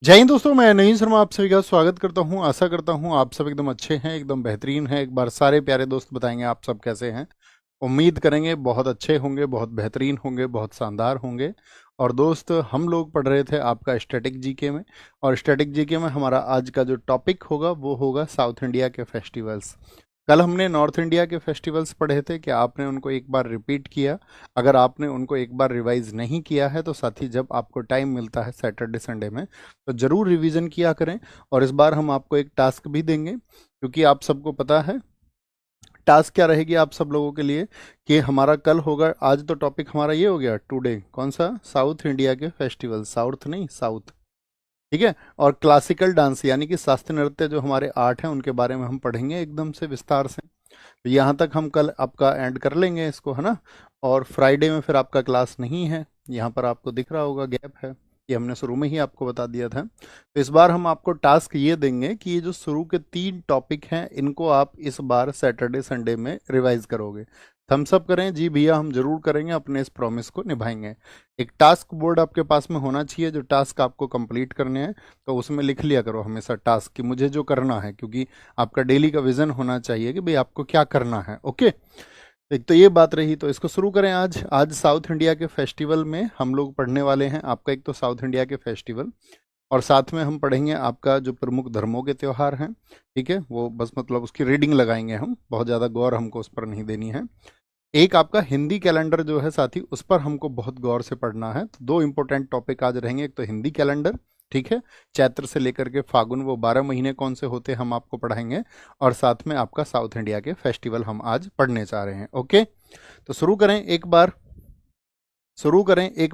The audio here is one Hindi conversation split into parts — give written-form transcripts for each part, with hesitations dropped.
जय हिंद दोस्तों, मैं नईम शर्मा आप सभी का स्वागत करता हूं। आशा करता हूं आप सब एकदम अच्छे हैं, एकदम बेहतरीन हैं। एक बार सारे प्यारे दोस्त बताएंगे आप सब कैसे हैं। उम्मीद करेंगे बहुत अच्छे होंगे, बहुत बेहतरीन होंगे, बहुत शानदार होंगे। और दोस्त, हम लोग पढ़ रहे थे आपका स्टैटिक जीके में, और स्टैटिक जीके में हमारा आज का जो टॉपिक होगा वो होगा साउथ इंडिया के फेस्टिवल्स। कल हमने नॉर्थ इंडिया के फेस्टिवल्स पढ़े थे कि आपने उनको एक बार रिपीट किया। अगर आपने उनको एक बार रिवाइज नहीं किया है तो साथी, जब आपको टाइम मिलता है सैटरडे संडे में तो ज़रूर रिवीजन किया करें। और इस बार हम आपको एक टास्क भी देंगे, क्योंकि आप सबको पता है टास्क क्या रहेगी आप सब लोगों के लिए, कि हमारा कल होगा। आज तो टॉपिक हमारा ये हो गया टुडे, कौन सा? साउथ इंडिया के फेस्टिवल, साउथ नहीं साउथ, ठीक है। और क्लासिकल डांस यानी कि शास्त्रीय नृत्य जो हमारे आर्ट हैं उनके बारे में हम पढ़ेंगे एकदम से विस्तार से। तो यहाँ तक हम कल आपका एंड कर लेंगे इसको, है ना। और फ्राइडे में फिर आपका क्लास नहीं है, यहाँ पर आपको दिख रहा होगा गैप है, ये हमने शुरू में ही आपको बता दिया था। तो इस बार हम आपको टास्क ये देंगे कि ये जो शुरू के 3 टॉपिक हैं इनको आप इस बार सैटरडे संडे में रिवाइज करोगे। थम्स अप करें जी भैया, हम जरूर करेंगे, अपने इस प्रॉमिस को निभाएंगे। एक टास्क बोर्ड आपके पास में होना चाहिए, जो टास्क आपको कंप्लीट करने हैं तो उसमें लिख लिया करो हमेशा टास्क कि मुझे जो करना है, क्योंकि आपका डेली का विजन होना चाहिए कि भाई आपको क्या करना है। ओके, एक तो ये बात रही, तो इसको शुरू करें। आज साउथ इंडिया के फेस्टिवल में हम लोग पढ़ने वाले हैं आपका एक तो साउथ इंडिया के फेस्टिवल, और साथ में हम पढ़ेंगे आपका जो प्रमुख धर्मों के त्यौहार हैं। ठीक है, वो बस मतलब उसकी रीडिंग लगाएंगे हम, बहुत ज़्यादा गौर हमको उस पर नहीं देनी है। एक आपका हिंदी कैलेंडर जो है साथी, उस पर हमको बहुत गौर से पढ़ना है। तो 2 इंपॉर्टेंट टॉपिक आज रहेंगे, एक तो हिंदी कैलेंडर, ठीक है, चैत्र से लेकर के फागुन, वो 12 महीने कौन से होते हैं हम आपको पढ़ाएंगे। और साथ में आपका साउथ इंडिया के फेस्टिवल हम आज पढ़ने जा रहे हैं। ओके, तो शुरू करें एक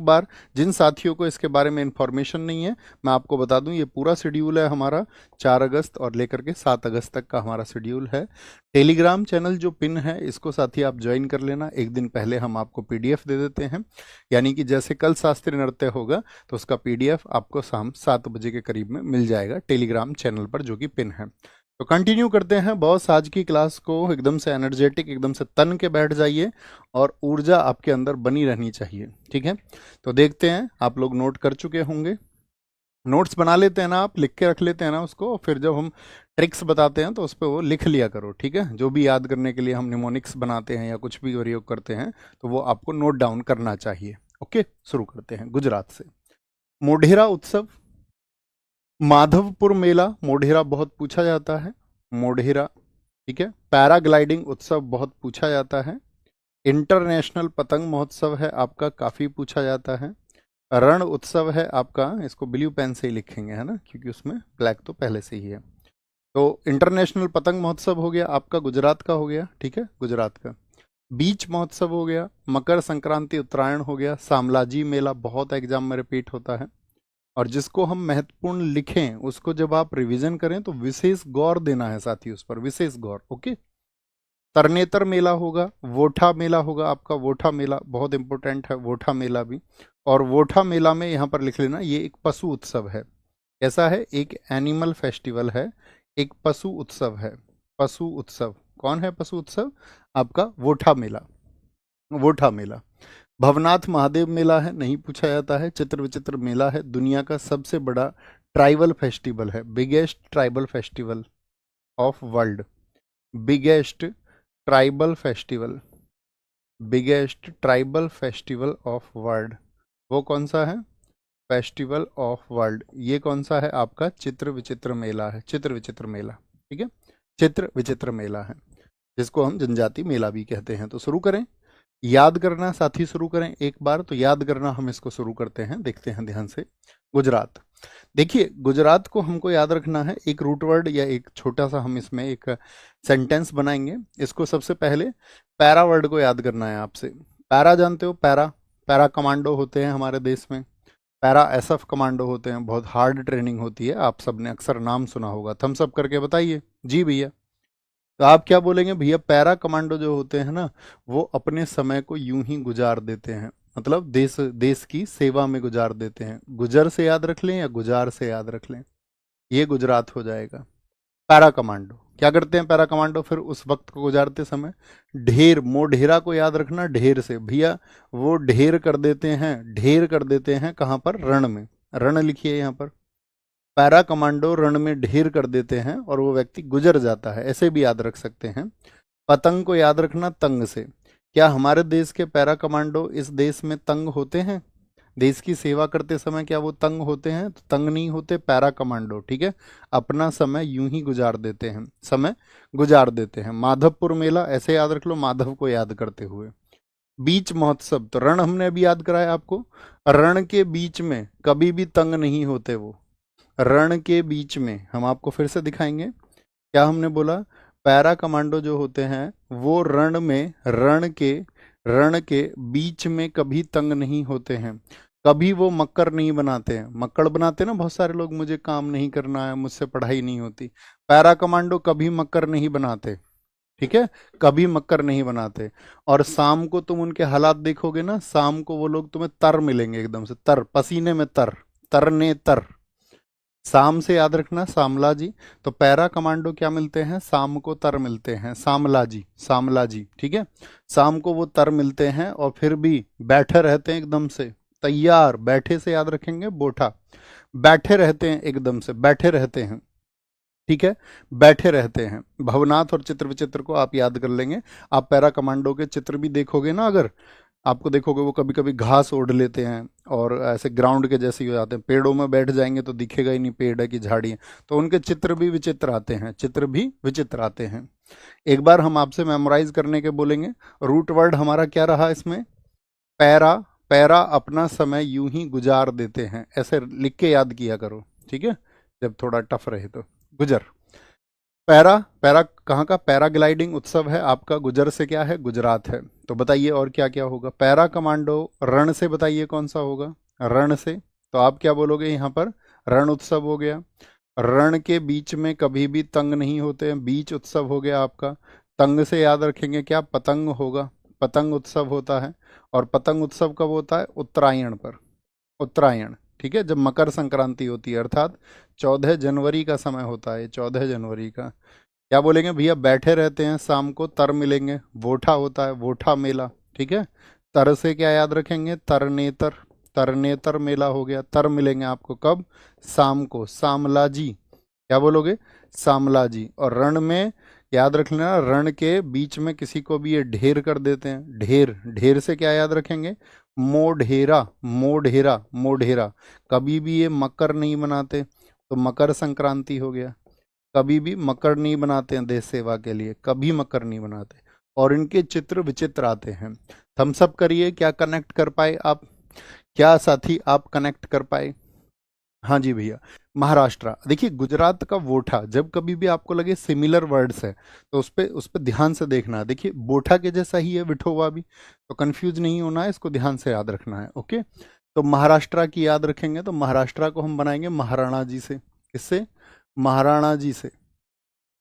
बार। जिन साथियों को इसके बारे में इंफॉर्मेशन नहीं है, मैं आपको बता दूं, ये पूरा शेड्यूल है हमारा 4 अगस्त और लेकर के 7 अगस्त तक का हमारा शेड्यूल है। टेलीग्राम चैनल जो पिन है इसको साथी आप ज्वाइन कर लेना। एक दिन पहले हम आपको पीडीएफ दे देते हैं, यानी कि जैसे कल शास्त्रीय नृत्य होगा तो उसका पीडीएफ आपको शाम 7 बजे के करीब में मिल जाएगा टेलीग्राम चैनल पर, जो कि पिन है। तो कंटिन्यू करते हैं बॉस आज की क्लास को। एकदम से एनर्जेटिक, एकदम से तन के बैठ जाइए, और ऊर्जा आपके अंदर बनी रहनी चाहिए, ठीक है। तो देखते हैं, आप लोग नोट कर चुके होंगे, नोट्स बना लेते हैं ना, आप लिख के रख लेते हैं ना उसको, फिर जब हम ट्रिक्स बताते हैं तो उस पर वो लिख लिया करो, ठीक है। जो भी याद करने के लिए हम निमोनिक्स बनाते हैं या कुछ भी प्रयोग करते हैं तो वो आपको नोट डाउन करना चाहिए। ओके, शुरू करते हैं गुजरात से। मोढेरा उत्सव, माधवपुर मेला, मोढेरा बहुत पूछा जाता है, मोढेरा, ठीक है। पैराग्लाइडिंग उत्सव बहुत पूछा जाता है। इंटरनेशनल पतंग महोत्सव है आपका, काफ़ी पूछा जाता है। रण उत्सव है आपका, इसको ब्लू पेन से ही लिखेंगे, है ना, क्योंकि उसमें ब्लैक तो पहले से ही है। तो इंटरनेशनल पतंग महोत्सव हो गया आपका, गुजरात का हो गया, ठीक है, गुजरात का। बीच महोत्सव हो गया, मकर संक्रांति उत्तरायण हो गया, सामलाजी मेला बहुत एग्जाम में रिपीट होता है। और जिसको हम महत्वपूर्ण लिखें उसको जब आप रिवीजन करें तो विशेष गौर देना है साथी, उस पर विशेष गौर। ओके, तरनेतर मेला होगा, वोठा मेला होगा आपका, वोठा मेला बहुत इंपॉर्टेंट है, वोठा मेला भी। और वोठा मेला में यहाँ पर लिख लेना, ये एक पशु उत्सव है। ऐसा है, एक एनिमल फेस्टिवल है, एक पशु उत्सव है। पशु उत्सव कौन है? पशु उत्सव आपका वोठा मेला, वोठा मेला। भवनाथ महादेव मेला है, नहीं पूछा जाता है। चित्र विचित्र मेला है, दुनिया का सबसे बड़ा ट्राइबल फेस्टिवल है, biggest tribal festival of world, biggest tribal festival, biggest tribal festival of world, वो कौन सा है? फेस्टिवल ऑफ वर्ल्ड, ये कौन सा है आपका? चित्र विचित्र मेला है, चित्र विचित्र मेला, ठीक है, चित्र विचित्र मेला है, जिसको हम जनजाति मेला भी कहते हैं। तो शुरू करें, याद करना साथी, शुरू करें एक बार तो याद करना, हम इसको शुरू करते हैं, देखते हैं ध्यान से। गुजरात, देखिए गुजरात को हमको याद रखना है, एक रूट वर्ड या एक छोटा सा हम इसमें एक सेंटेंस बनाएंगे। इसको सबसे पहले पैरा वर्ड को याद करना है आपसे। पैरा जानते हो? पैरा, पैरा कमांडो होते हैं हमारे देश में, पैरा एसएफ कमांडो होते हैं, बहुत हार्ड ट्रेनिंग होती है, आप सबने अक्सर नाम सुना होगा। थम्स अप करके बताइए जी भैया। तो आप क्या बोलेंगे? भैया पैरा कमांडो जो होते हैं ना, वो अपने समय को यूं ही गुजार देते हैं, मतलब देश देश की सेवा में गुजार देते हैं। गुजर से याद रख लें या गुजार से याद रख लें, ये गुजरात हो जाएगा। पैरा कमांडो क्या करते हैं? पैरा कमांडो फिर उस वक्त को गुजारते समय ढेर, मोढेरा को याद रखना, ढेर से भैया, वो ढेर कर देते हैं, ढेर कर देते हैं कहाँ पर? रण में, रण लिखिए यहाँ पर, पैरा कमांडो रण में ढेर कर देते हैं और वो व्यक्ति गुजर जाता है, ऐसे भी याद रख सकते हैं। पतंग को याद रखना तंग से। क्या हमारे देश के पैरा कमांडो इस देश में तंग होते हैं? देश की सेवा करते समय क्या वो तंग होते हैं? तो तंग नहीं होते पैरा कमांडो, ठीक है। अपना समय यूं ही गुजार देते हैं, समय गुजार देते हैं। माधवपुर मेला ऐसे याद रख लो, माधव को याद करते हुए। बीच महोत्सव, तो रण हमने अभी याद कराया आपको। रण के बीच में कभी भी तंग नहीं होते वो। रण के बीच में हम आपको फिर से दिखाएंगे। क्या हमने बोला? पैरा कमांडो जो होते हैं वो रण के बीच में कभी तंग नहीं होते हैं। कभी वो मक्कर नहीं बनाते हैं। मक्कड़ बनाते ना बहुत सारे लोग, मुझे काम नहीं करना है, मुझसे पढ़ाई नहीं होती। पैरा कमांडो कभी मक्कर नहीं बनाते, ठीक है, कभी मक्कर नहीं बनाते। और शाम को तुम उनके हालात देखोगे ना, शाम को वो लोग तुम्हें तर मिलेंगे, एकदम से तर, पसीने में तर, तरने तर। शाम से याद रखना शामला जी। तो पैरा कमांडो क्या मिलते हैं? शाम को तर मिलते हैं, शामला जी, शामला जी, ठीक है। शाम को वो तर मिलते हैं और फिर भी बैठे रहते हैं एकदम से तैयार। बैठे से याद रखेंगे बोठा, बैठे रहते हैं एकदम से, बैठे रहते हैं, ठीक है, बैठे रहते हैं। भवनाथ और चित्र विचित्र को आप याद कर लेंगे। आप पैरा कमांडो के चित्र भी देखोगे ना, अगर आपको देखोगे वो कभी कभी घास ओढ़ लेते हैं और ऐसे ग्राउंड के जैसे ही हो जाते हैं। पेड़ों में बैठ जाएंगे तो दिखेगा ही नहीं पेड़ है कि झाड़ी है, तो उनके चित्र भी विचित्र आते हैं, चित्र भी विचित्र आते हैं। एक बार हम आपसे मेमोराइज करने के बोलेंगे। रूट वर्ड हमारा क्या रहा इसमें? पैरा। पैरा अपना समय यूं ही गुजार देते हैं, ऐसे लिख के याद किया करो, ठीक है, जब थोड़ा टफ रहे तो। गुजर। पैरा, पैरा कहाँ का? पैराग्लाइडिंग उत्सव है आपका, गुजर से क्या है? गुजरात है। तो बताइए और क्या क्या होगा? पैरा कमांडो रण से, बताइए कौन सा होगा? रण से। तो आप क्या बोलोगे यहाँ पर? रण उत्सव हो गया। रण के बीच में कभी भी तंग नहीं होते हैं, बीच उत्सव हो गया आपका। तंग से याद रखेंगे क्या? पतंग होगा, पतंग उत्सव होता है। और पतंग उत्सव कब होता है? उत्तरायण पर, उत्तरायण, ठीक है, जब मकर संक्रांति होती है, अर्थात 14 जनवरी का समय होता है, 14 जनवरी का। क्या बोलेंगे भैया? बैठे रहते हैं, शाम को तर मिलेंगे, वोठा होता है, वोठा मेला, ठीक है। तर से क्या याद रखेंगे? तरनेतर, तरनेतर मेला हो गया। तर मिलेंगे आपको कब? शाम को, शामला जी। क्या बोलोगे? शामला जी। और रण में याद रख लेना, रण के बीच में किसी को भी ये ढेर कर देते हैं, ढेर। ढेर से क्या याद रखेंगे? मोढेरा, मोढेरा, मोढेरा। कभी भी ये मकर नहीं बनाते, तो मकर संक्रांति हो गया। कभी भी मकर नहीं बनाते हैं देश सेवा के लिए, कभी मकर नहीं बनाते। और इनके चित्र विचित्र आते हैं। थम्स अप करिए, क्या कनेक्ट कर पाए आप? क्या साथी आप कनेक्ट कर पाए? हाँ जी भैया। महाराष्ट्र, देखिए गुजरात का वोठा, जब कभी भी आपको लगे सिमिलर वर्ड्स है तो उस पे ध्यान से देखना है। देखिए बोठा के जैसा ही है विठोवा भी, तो कंफ्यूज नहीं होना है, इसको ध्यान से याद रखना है, ओके। तो महाराष्ट्र की याद रखेंगे तो महाराष्ट्र को हम बनाएंगे महाराणा जी से। किससे? महाराणा जी से।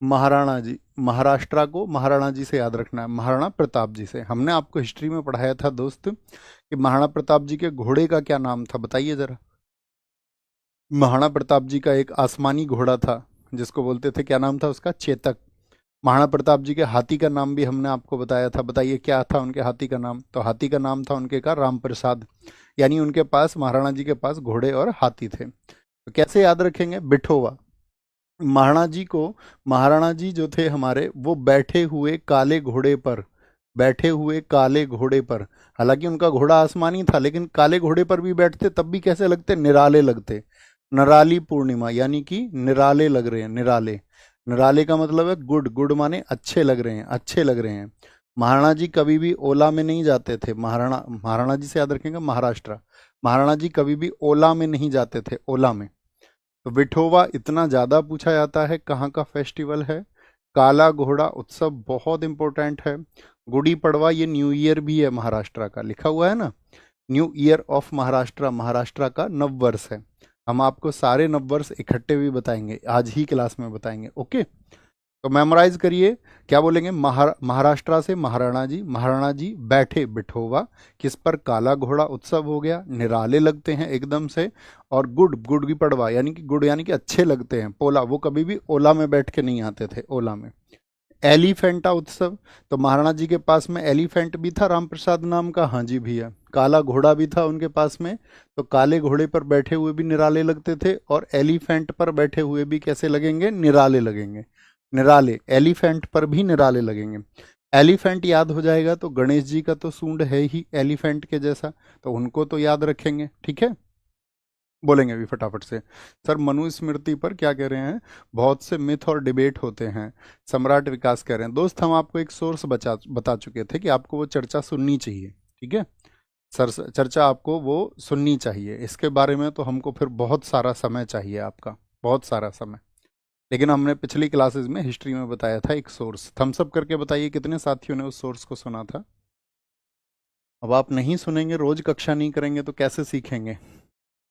महाराणा जी, महाराष्ट्र को महाराणा जी से याद रखना है, महाराणा प्रताप जी से। हमने आपको हिस्ट्री में पढ़ाया था दोस्त कि महाराणा प्रताप जी के घोड़े का क्या नाम था, बताइए जरा। महाराणा प्रताप जी का एक आसमानी घोड़ा था जिसको बोलते थे, क्या नाम था उसका? चेतक। महाराणा प्रताप जी के हाथी का नाम भी हमने आपको बताया था, बताइए क्या था उनके हाथी का नाम? तो हाथी का नाम था उनके का राम प्रसाद। यानी उनके पास, महाराणा जी के पास घोड़े और हाथी थे। तो कैसे याद रखेंगे? बिठोवा। महाराणा जी को, महाराणा जी जो थे हमारे, वो बैठे हुए काले घोड़े पर, बैठे हुए काले घोड़े पर। हालांकि उनका घोड़ा आसमानी था, लेकिन काले घोड़े पर भी बैठते तब भी कैसे लगते? निराले लगते। नराली पूर्णिमा, यानी कि निराले लग रहे हैं, निराले। निराले का मतलब है गुड, गुड माने अच्छे लग रहे हैं, अच्छे लग रहे हैं। महाराणा जी कभी भी ओला में नहीं जाते थे। महाराणा, महाराणा जी से याद रखेंगे महाराष्ट्र। महाराणा जी कभी भी ओला में नहीं जाते थे, ओला में। तो विठोवा इतना ज़्यादा पूछा जाता है, कहाँ का फेस्टिवल है? काला घोड़ा उत्सव बहुत इंपॉर्टेंट है। गुड़ी पड़वा ये न्यू ईयर भी है महाराष्ट्र का, लिखा हुआ है ना, new year of Maharashtra, Maharashtra का नववर्ष है। हम आपको सारे नववर्ष इकट्ठे भी बताएंगे, आज ही क्लास में बताएंगे, ओके। तो मेमोराइज करिए, क्या बोलेंगे? महाराष्ट्र से महाराणा जी, महाराणा जी बैठे बिठोवा, किस पर? काला घोड़ा उत्सव हो गया, निराले लगते हैं एकदम से। और गुड, गुड़ भी पड़वा, यानी कि गुड़ यानी कि अच्छे लगते हैं। पोला, वो कभी भी ओला में बैठ के नहीं आते थे, ओला में। एलिफेंटा उत्सव, तो महाराणा जी के पास में एलिफेंट भी था राम प्रसाद नाम का, हाँ जी भैया। काला घोड़ा भी था उनके पास में, तो काले घोड़े पर बैठे हुए भी निराले लगते थे, और एलिफेंट पर बैठे हुए भी कैसे लगेंगे? निराले लगेंगे। निराले, एलिफेंट पर भी निराले लगेंगे। एलिफेंट याद हो जाएगा तो गणेश जी का तो सूंड है ही एलिफेंट के जैसा, तो उनको तो याद रखेंगे। ठीक है, बोलेंगे अभी फटाफट से। सर मनुस्मृति पर क्या कह रहे हैं? बहुत से मिथ और डिबेट होते हैं, सम्राट विकास कह रहे हैं। दोस्त हम आपको एक सोर्स बता चुके थे कि आपको वो चर्चा सुननी चाहिए। ठीक है सर, चर्चा आपको वो सुननी चाहिए। इसके बारे में तो हमको फिर बहुत सारा समय चाहिए आपका, बहुत सारा समय। लेकिन हमने पिछली क्लासेस में हिस्ट्री में बताया था एक सोर्स। थम्स अप करके बताइए कितने साथियों ने उस सोर्स को सुना था। अब आप नहीं सुनेंगे, रोज कक्षा नहीं करेंगे तो कैसे सीखेंगे?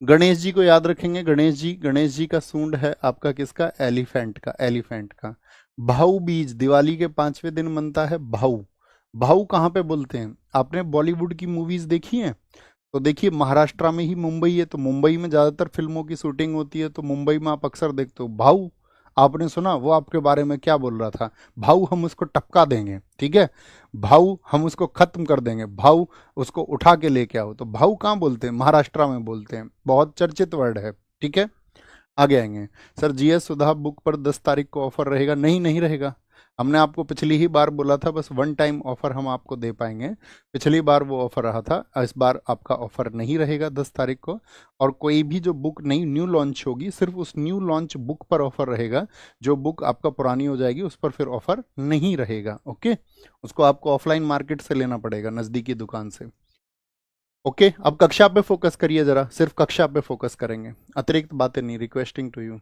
गणेश जी को याद रखेंगे। गणेश जी का सूंड है आपका किसका? एलिफेंट का, एलिफेंट का। भाऊ बीज दिवाली के 5वें दिन मनता है। भाऊ, भाऊ कहाँ पे बोलते हैं? आपने बॉलीवुड की मूवीज देखी हैं? तो देखिए महाराष्ट्र में ही मुंबई है, तो मुंबई में ज्यादातर फिल्मों की शूटिंग होती है, तो मुंबई में आप अक्सर देखते हो भाऊ। आपने सुना वो आपके बारे में क्या बोल रहा था? भाऊ हम उसको टपका देंगे, ठीक है, भाऊ हम उसको खत्म कर देंगे, भाऊ उसको उठा के लेके आओ। तो भाऊ कहाँ बोलते हैं? महाराष्ट्र में बोलते हैं, बहुत चर्चित वर्ड है। ठीक है, आगे आएंगे। सर जीएस सुधा बुक पर 10 तारीख को ऑफर रहेगा? नहीं, नहीं रहेगा। हमने आपको पिछली ही बार बोला था बस वन टाइम ऑफर हम आपको दे पाएंगे। पिछली बार वो ऑफर रहा था, इस बार आपका ऑफर नहीं रहेगा 10 तारीख को। और कोई भी जो बुक नई न्यू लॉन्च होगी सिर्फ उस न्यू लॉन्च बुक पर ऑफर रहेगा। जो बुक आपका पुरानी हो जाएगी उस पर फिर ऑफर नहीं रहेगा। ओके, उसको आपको ऑफलाइन मार्केट से लेना पड़ेगा, नज़दीकी दुकान से। ओके, अब कक्षा पे फोकस करिए जरा, सिर्फ कक्षा पे फोकस करेंगे, अतिरिक्त बातें नहीं। Requesting to you.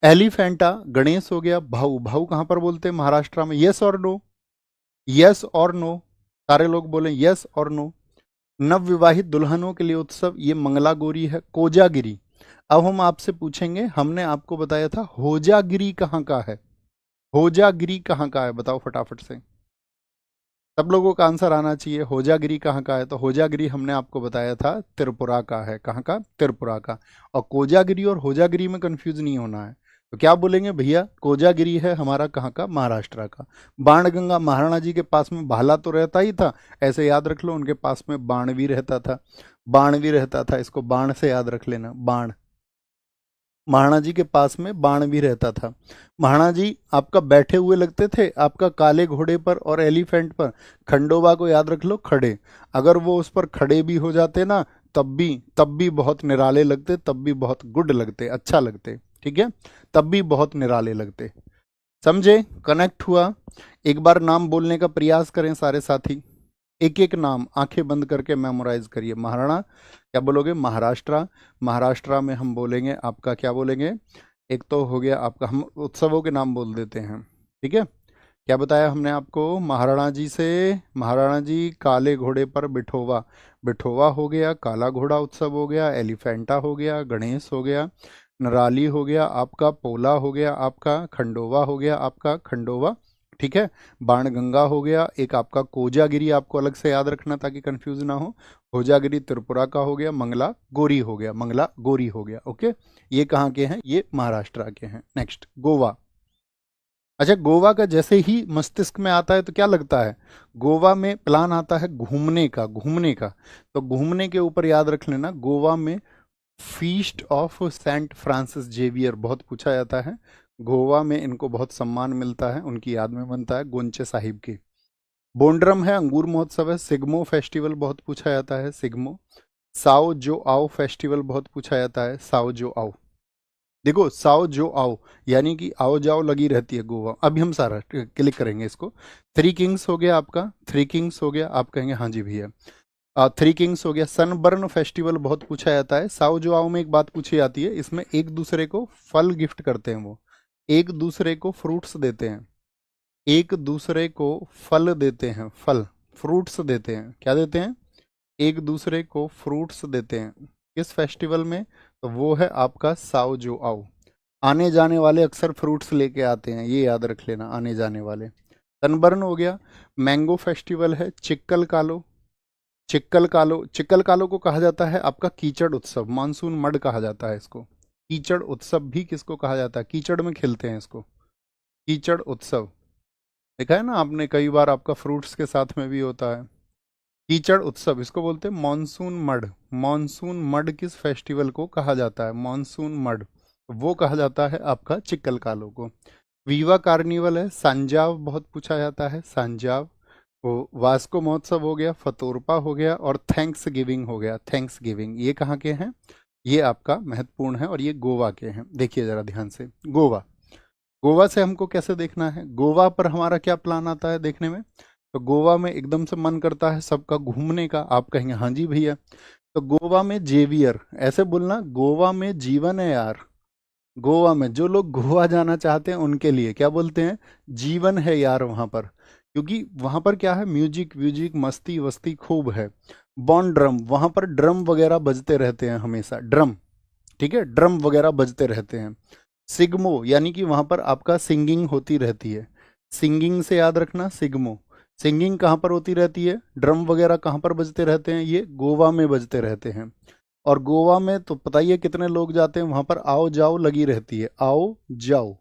Elephanta Ganesh हो गया। भाऊ, भाऊ कहां पर बोलते हैं? महाराष्ट्र में। यस और नो? यस और नो? सारे लोग बोले यस और नो। नव विवाहित दुल्हनों के लिए उत्सव, ये मंगला गौरी है। कोजागिरी, अब हम आपसे पूछेंगे, हमने आपको बताया था होजागिरी कहाँ का है? होजागिरी कहाँ का है बताओ फटाफट से, सब लोगों का आंसर आना चाहिए। होजागिरी कहाँ का है? तो होजागिरी हमने आपको बताया था त्रिपुरा का है। कहाँ का? त्रिपुरा का। और कोजागिरी और होजागिरी में कंफ्यूज नहीं होना है। तो क्या बोलेंगे भैया? कोजागिरी है हमारा कहाँ का? महाराष्ट्र का। बाणगंगा, महाराणा जी के पास में भाला तो रहता ही था, ऐसे याद रख लो, उनके पास में बाण भी रहता था। बाण भी रहता था, इसको बाण से याद रख लेना, बाण। महाराणा जी के पास में बाण भी रहता था। महाराणा जी आपका बैठे हुए लगते थे आपका काले घोड़े पर और एलिफेंट पर। खंडोबा को याद रख लो, खड़े। अगर वो उस पर खड़े भी हो जाते ना, तब भी बहुत निराले लगते, तब भी बहुत गुड लगते, अच्छा लगते। ठीक है, तब भी बहुत निराले लगते। समझे? कनेक्ट हुआ? एक बार नाम बोलने का प्रयास करें सारे साथी, एक एक नाम आंखें बंद करके मेमोराइज करिए। महाराणा, क्या बोलोगे? महाराष्ट्र। महाराष्ट्र में हम बोलेंगे आपका, क्या बोलेंगे? एक तो हो गया आपका, हम उत्सवों के नाम बोल देते हैं। ठीक है, क्या बताया हमने आपको? महाराणा जी से, महाराणा जी काले घोड़े पर बिठोवा, बिठोवा हो गया, काला घोड़ा उत्सव हो गया, एलिफेंटा हो गया, गणेश हो गया, नराली हो गया आपका, पोला हो गया आपका, खंडोवा हो गया आपका, खंडोवा। ठीक है, बाणगंगा हो गया एक आपका, कोजागिरी आपको अलग से याद रखना ताकि कंफ्यूज ना हो। कोजागिरी त्रिपुरा का हो गया, मंगला गौरी हो गया, मंगला गौरी हो गया। ओके, ये कहाँ के हैं? ये महाराष्ट्र के हैं। नेक्स्ट, गोवा। अच्छा, गोवा का जैसे ही मस्तिष्क में आता है तो क्या लगता है? गोवा में प्लान आता है घूमने का, घूमने का। तो घूमने के ऊपर याद रख लेना, गोवा में feast of saint Francis Xavier बहुत पूछा जाता है। गोवा में इनको बहुत सम्मान मिलता है, उनकी याद में बनता है गोंचे साहिब की। बोंड्रम है, अंगूर महोत्सव है। सिग्मो फेस्टिवल बहुत पूछा जाता है, सिग्मो। साओ जो आओ फेस्टिवल बहुत पूछा जाता है, साओ जो आओ। देखो, साओ जो आओ यानी कि आओ जाओ लगी रहती है गोवा। अभी हम सारा क्लिक करेंगे इसको। थ्री किंग्स हो गया आपका, थ्री किंग्स हो गया, आप कहेंगे हाँ जी भैया। थ्री किंग्स हो गया। सनबर्न फेस्टिवल बहुत पूछा जाता है। साओ जोआओ में एक बात पूछी जाती है, इसमें एक दूसरे को फल गिफ्ट करते हैं, वो एक दूसरे को फ्रूट्स देते हैं, एक दूसरे को फल देते हैं, फल, फ्रूट्स देते हैं। क्या देते हैं? एक दूसरे को फ्रूट्स देते हैं। किस फेस्टिवल में? तो वो है आपका साओ जो आओ। आने जाने वाले अक्सर फ्रूट्स लेके आते हैं, ये याद रख लेना, आने जाने वाले। सनबर्न हो गया। मैंगो फेस्टिवल है। चिक्कल कालो, चिक्कल कालो, चिक्कल कालो को कहा जाता है आपका कीचड़ उत्सव, मानसून मड कहा जाता है इसको। कीचड़ उत्सव भी किसको कहा जाता है? कीचड़ में खेलते हैं इसको, कीचड़ उत्सव। देखा है ना आपने कई बार, आपका फ्रूट्स के साथ में भी होता है। कीचड़ उत्सव, इसको बोलते हैं मॉनसून मड। मॉनसून मड किस फेस्टिवल को कहा जाता है? मॉनसून मड, वो कहा जाता है आपका चिक्कल कालो को। वीवा कार्निवल है, सांजाव बहुत पूछा जाता है, सांजाव। वो वास्को महोत्सव हो गया, फतोरपा हो गया, और थैंक्स गिविंग हो गया। थैंक्स गिविंग ये कहाँ के हैं? ये आपका महत्वपूर्ण है, और ये गोवा के हैं। देखिए जरा ध्यान से, गोवा। गोवा से हमको कैसे देखना है? गोवा पर हमारा क्या प्लान आता है देखने में? तो गोवा में एकदम से मन करता है सबका घूमने का। आप कहेंगे हाँ जी भैया। तो गोवा में जेवियर, ऐसे बोलना, गोवा में जीवन है यार। गोवा में जो लोग गोवा जाना चाहते हैं उनके लिए क्या बोलते हैं? जीवन है यार वहाँ पर। क्योंकि वहाँ पर क्या है? म्यूजिक व्यूजिक, मस्ती वस्ती खूब है। बॉन ड्रम, वहाँ पर ड्रम वगैरह बजते रहते हैं हमेशा, ड्रम। ठीक है, ड्रम वगैरह बजते रहते हैं। सिग्मो, यानी कि वहाँ पर आपका सिंगिंग होती रहती है। सिंगिंग से याद रखना, सिग्मो। सिंगिंग कहाँ पर होती रहती है? ड्रम वगैरह कहाँ पर बजते रहते हैं? ये गोवा में बजते रहते हैं। और गोवा में तो पता ही है कितने लोग जाते हैं वहां पर, आओ जाओ लगी रहती है, आओ जाओ।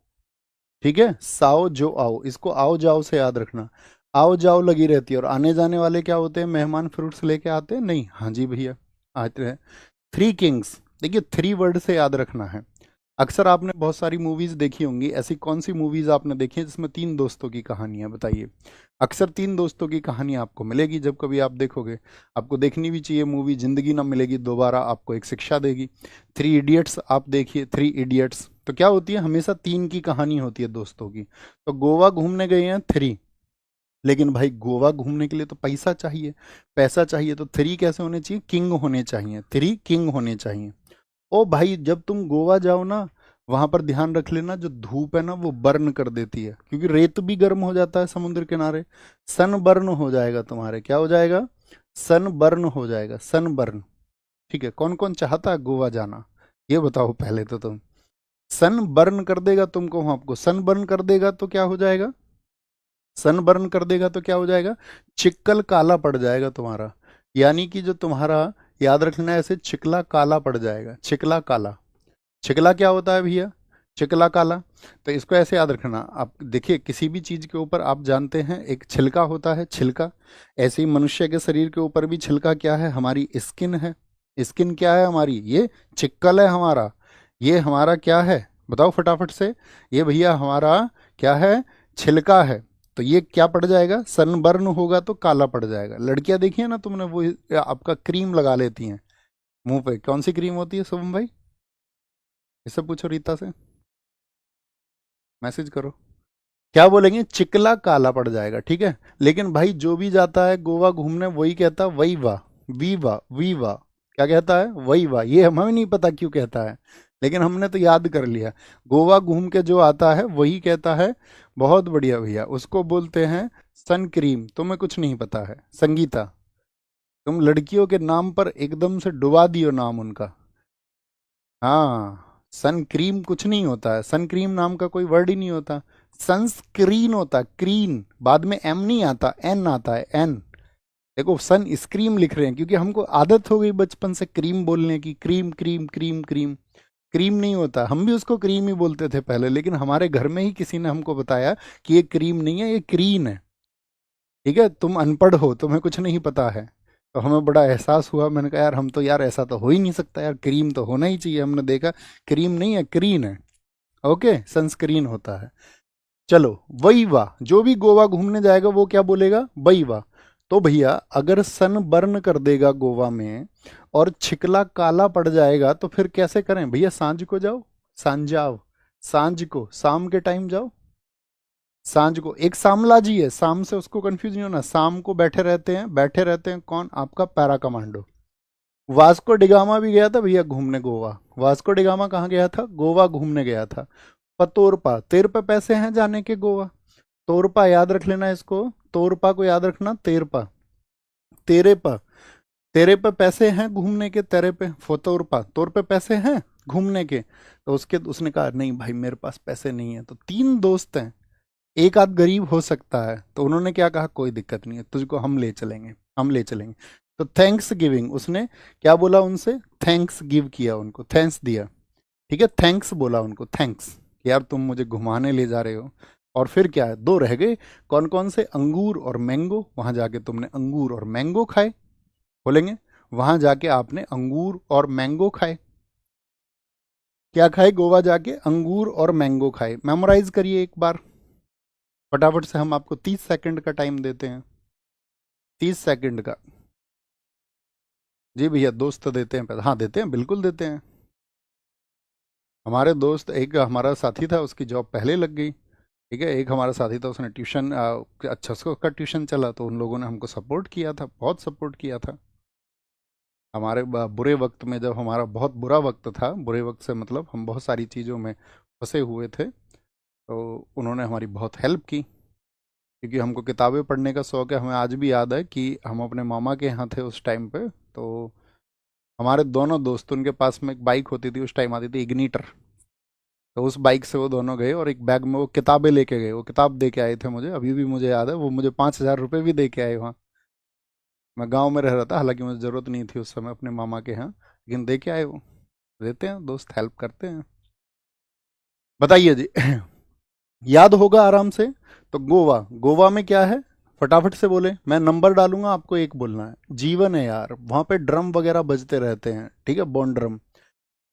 ठीक है, साओ जो आओ, इसको आओ जाओ से याद रखना। आओ जाओ लगी रहती है, और आने जाने वाले क्या होते हैं? मेहमान फ्रूट्स लेके आते हैं, नहीं, हाँ जी भैया आते हैं। थ्री किंग्स, देखिए थ्री वर्ड से याद रखना है। अक्सर आपने बहुत सारी मूवीज देखी होंगी, ऐसी कौन सी मूवीज आपने देखी है जिसमें तीन दोस्तों की कहानी है? बताइए। अक्सर तीन दोस्तों की कहानी आपको मिलेगी जब कभी आप देखोगे। आपको देखनी भी चाहिए मूवी, जिंदगी ना मिलेगी दोबारा, आपको एक शिक्षा देगी। थ्री इडियट्स आप देखिए, थ्री इडियट्स तो क्या होती है? हमेशा तीन की कहानी होती है दोस्तों की। तो गोवा घूमने गए हैं थ्री, लेकिन भाई गोवा घूमने के लिए तो पैसा चाहिए, पैसा चाहिए, तो थ्री कैसे होने चाहिए? किंग होने चाहिए, थ्री किंग होने चाहिए। ओ भाई जब तुम गोवा जाओ ना, वहां पर ध्यान रख लेना, जो धूप है ना वो बर्न कर देती है, क्योंकि रेत भी गर्म हो जाता है समुद्र किनारे। सन बर्न हो जाएगा तुम्हारे, क्या हो जाएगा? सन बर्न हो जाएगा, सन बर्न। ठीक है, कौन कौन चाहता है गोवा जाना? ये बताओ पहले तो तुम। सन बर्न कर देगा तुमको, वहां आपको सन बर्न कर देगा तो क्या हो जाएगा? सन बर्न कर देगा तो क्या हो जाएगा? चिक्कल काला पड़ जाएगा तुम्हारा। यानी कि जो तुम्हारा, याद रखना है, ऐसे चिकला काला पड़ जाएगा, चिकला काला। चिकला क्या होता है भैया? चिकला काला। तो इसको ऐसे याद रखना। आप देखिए किसी भी चीज के ऊपर आप जानते हैं एक छिलका होता है, छिलका। ऐसे ही मनुष्य के शरीर के ऊपर भी छिलका क्या है? हमारी स्किन है। स्किन क्या है हमारी? ये चिक्कल है हमारा। ये हमारा क्या है? बताओ फटाफट से। ये भैया हमारा क्या है? छिलका है। तो ये क्या पड़ जाएगा? सनबर्न होगा तो काला पड़ जाएगा। लड़कियां देखी है ना तुमने, वो आपका क्रीम लगा लेती हैं मुंह पे। कौन सी क्रीम होती है शुभम भाई? इससे पूछो रीता से, मैसेज करो। क्या बोलेंगे? चिकला काला पड़ जाएगा, ठीक है। लेकिन भाई जो भी जाता है गोवा घूमने वही कहता है वही वाह, वी वाह, वी वाह। क्या कहता है? वही वाह। ये हमें नहीं पता क्यों कहता है, लेकिन हमने तो याद कर लिया। गोवा घूम के जो आता है वही कहता है बहुत बढ़िया भैया। उसको बोलते हैं सन क्रीम। तुम्हें कुछ नहीं पता है संगीता, तुम लड़कियों के नाम पर एकदम से डुबा दियो नाम उनका। हाँ, सन क्रीम कुछ नहीं होता है, सन क्रीम नाम का कोई वर्ड ही नहीं होता। सनस्क्रीन होता, क्रीन, बाद में एम नहीं आता, एन आता है, एन। देखो सन स्क्रीम लिख रहे हैं क्योंकि हमको आदत हो गई बचपन से क्रीम बोलने की, cream cream cream cream. Cream नहीं होता, हम भी उसको क्रीम ही बोलते थे पहले, लेकिन हमारे घर में ही किसी ने हमको बताया कि ये क्रीम नहीं है, ये क्रीन है। ठीक है, तुम अनपढ़ हो, तुम्हें कुछ नहीं पता है। तो हमें बड़ा एहसास हुआ, मैंने कहा यार हम तो, यार ऐसा तो हो ही नहीं सकता यार, क्रीम तो होना ही चाहिए। हमने देखा क्रीम नहीं है, क्रीन है। ओके, सनस्क्रीन होता है। चलो, वही वाह। जो भी गोवा घूमने जाएगा वो क्या बोलेगा? वही वाह। तो भैया अगर सन बर्न कर देगा गोवा में और छिकला काला पड़ जाएगा तो फिर कैसे करें भैया? सांझ को जाओ, सांझाव, सांझ को, शाम के टाइम जाओ। सांझ को एक सामला जी है, शाम से उसको कंफ्यूज नहीं होना। शाम को बैठे रहते हैं, बैठे रहते हैं कौन? आपका पैरा कमांडो। वास्को डिगामा भी गया था भैया घूमने गोवा। वास्को डिगामा कहाँ गया था? गोवा घूमने गया था। पतोरपा, तेरपा पैसे हैं जाने के गोवा। तोरपा याद रख लेना इसको, तोरपा को याद रखना, तेरपा, तेरेपा। तेरे पे पैसे हैं घूमने के, तेरे पे फोतोरपा, तोर पे पैसे हैं घूमने के। तो उसने कहा नहीं भाई मेरे पास पैसे नहीं है। तो तीन दोस्त हैं, एक आध गरीब हो सकता है, तो उन्होंने क्या कहा? कोई दिक्कत नहीं है, तुझको हम ले चलेंगे, हम ले चलेंगे। तो थैंक्स गिविंग, उसने क्या बोला उनसे? थैंक्स गिव किया उनको, थैंक्स दिया। ठीक है, थैंक्स बोला उनको, थैंक्स यार तुम मुझे घुमाने ले जा रहे हो, और फिर क्या है, 2 रह गए, कौन कौन से, अंगूर और मैंगो। वहां जाके तुमने अंगूर और मैंगो खाए, बोलेंगे वहां जाके आपने अंगूर और मैंगो खाए। क्या खाए, गोवा जाके अंगूर और मैंगो खाए। मेमोराइज करिए एक बार फटाफट से, हम आपको 30 सेकंड का टाइम देते हैं, 30 सेकंड का। जी भैया, दोस्त देते हैं पैसा? हाँ देते हैं, बिल्कुल देते हैं। हमारे दोस्त, एक हमारा साथी था, उसकी जॉब पहले लग गई, ठीक है। एक हमारा साथी था, उसने ट्यूशन अच्छा से उसका ट्यूशन चला, तो उन लोगों ने हमको सपोर्ट किया था, बहुत सपोर्ट किया था। हमारे बुरे वक्त में, जब हमारा बहुत बुरा वक्त था, बुरे वक्त से मतलब हम बहुत सारी चीज़ों में फंसे हुए थे, तो उन्होंने हमारी बहुत हेल्प की। क्योंकि हमको किताबें पढ़ने का शौक है, हमें आज भी याद है कि हम अपने मामा के यहाँ थे उस टाइम पे, तो हमारे दोनों दोस्त, उनके पास में एक बाइक होती थी उस टाइम, आती थी इग्निटर, तो उस बाइक से वो दोनों गए और एक बैग में वो किताबें लेके गए, वो किताब दे के आए थे मुझे, अभी भी मुझे याद है, वो मुझे 5,000 रुपये भी दे के आए वहाँ। मैं गांव में रह रहा था, हालांकि मुझे ज़रूरत नहीं थी उस समय अपने मामा के यहाँ, लेकिन दे के आए वो। देते हैं दोस्त, हेल्प करते हैं। बताइए जी। याद होगा आराम से। तो गोवा, गोवा में क्या है, फटाफट से बोले, मैं नंबर डालूंगा, आपको एक बोलना है। जीवन है यार, वहाँ पे ड्रम वगैरह बजते रहते हैं, ठीक है, बॉन ड्रम।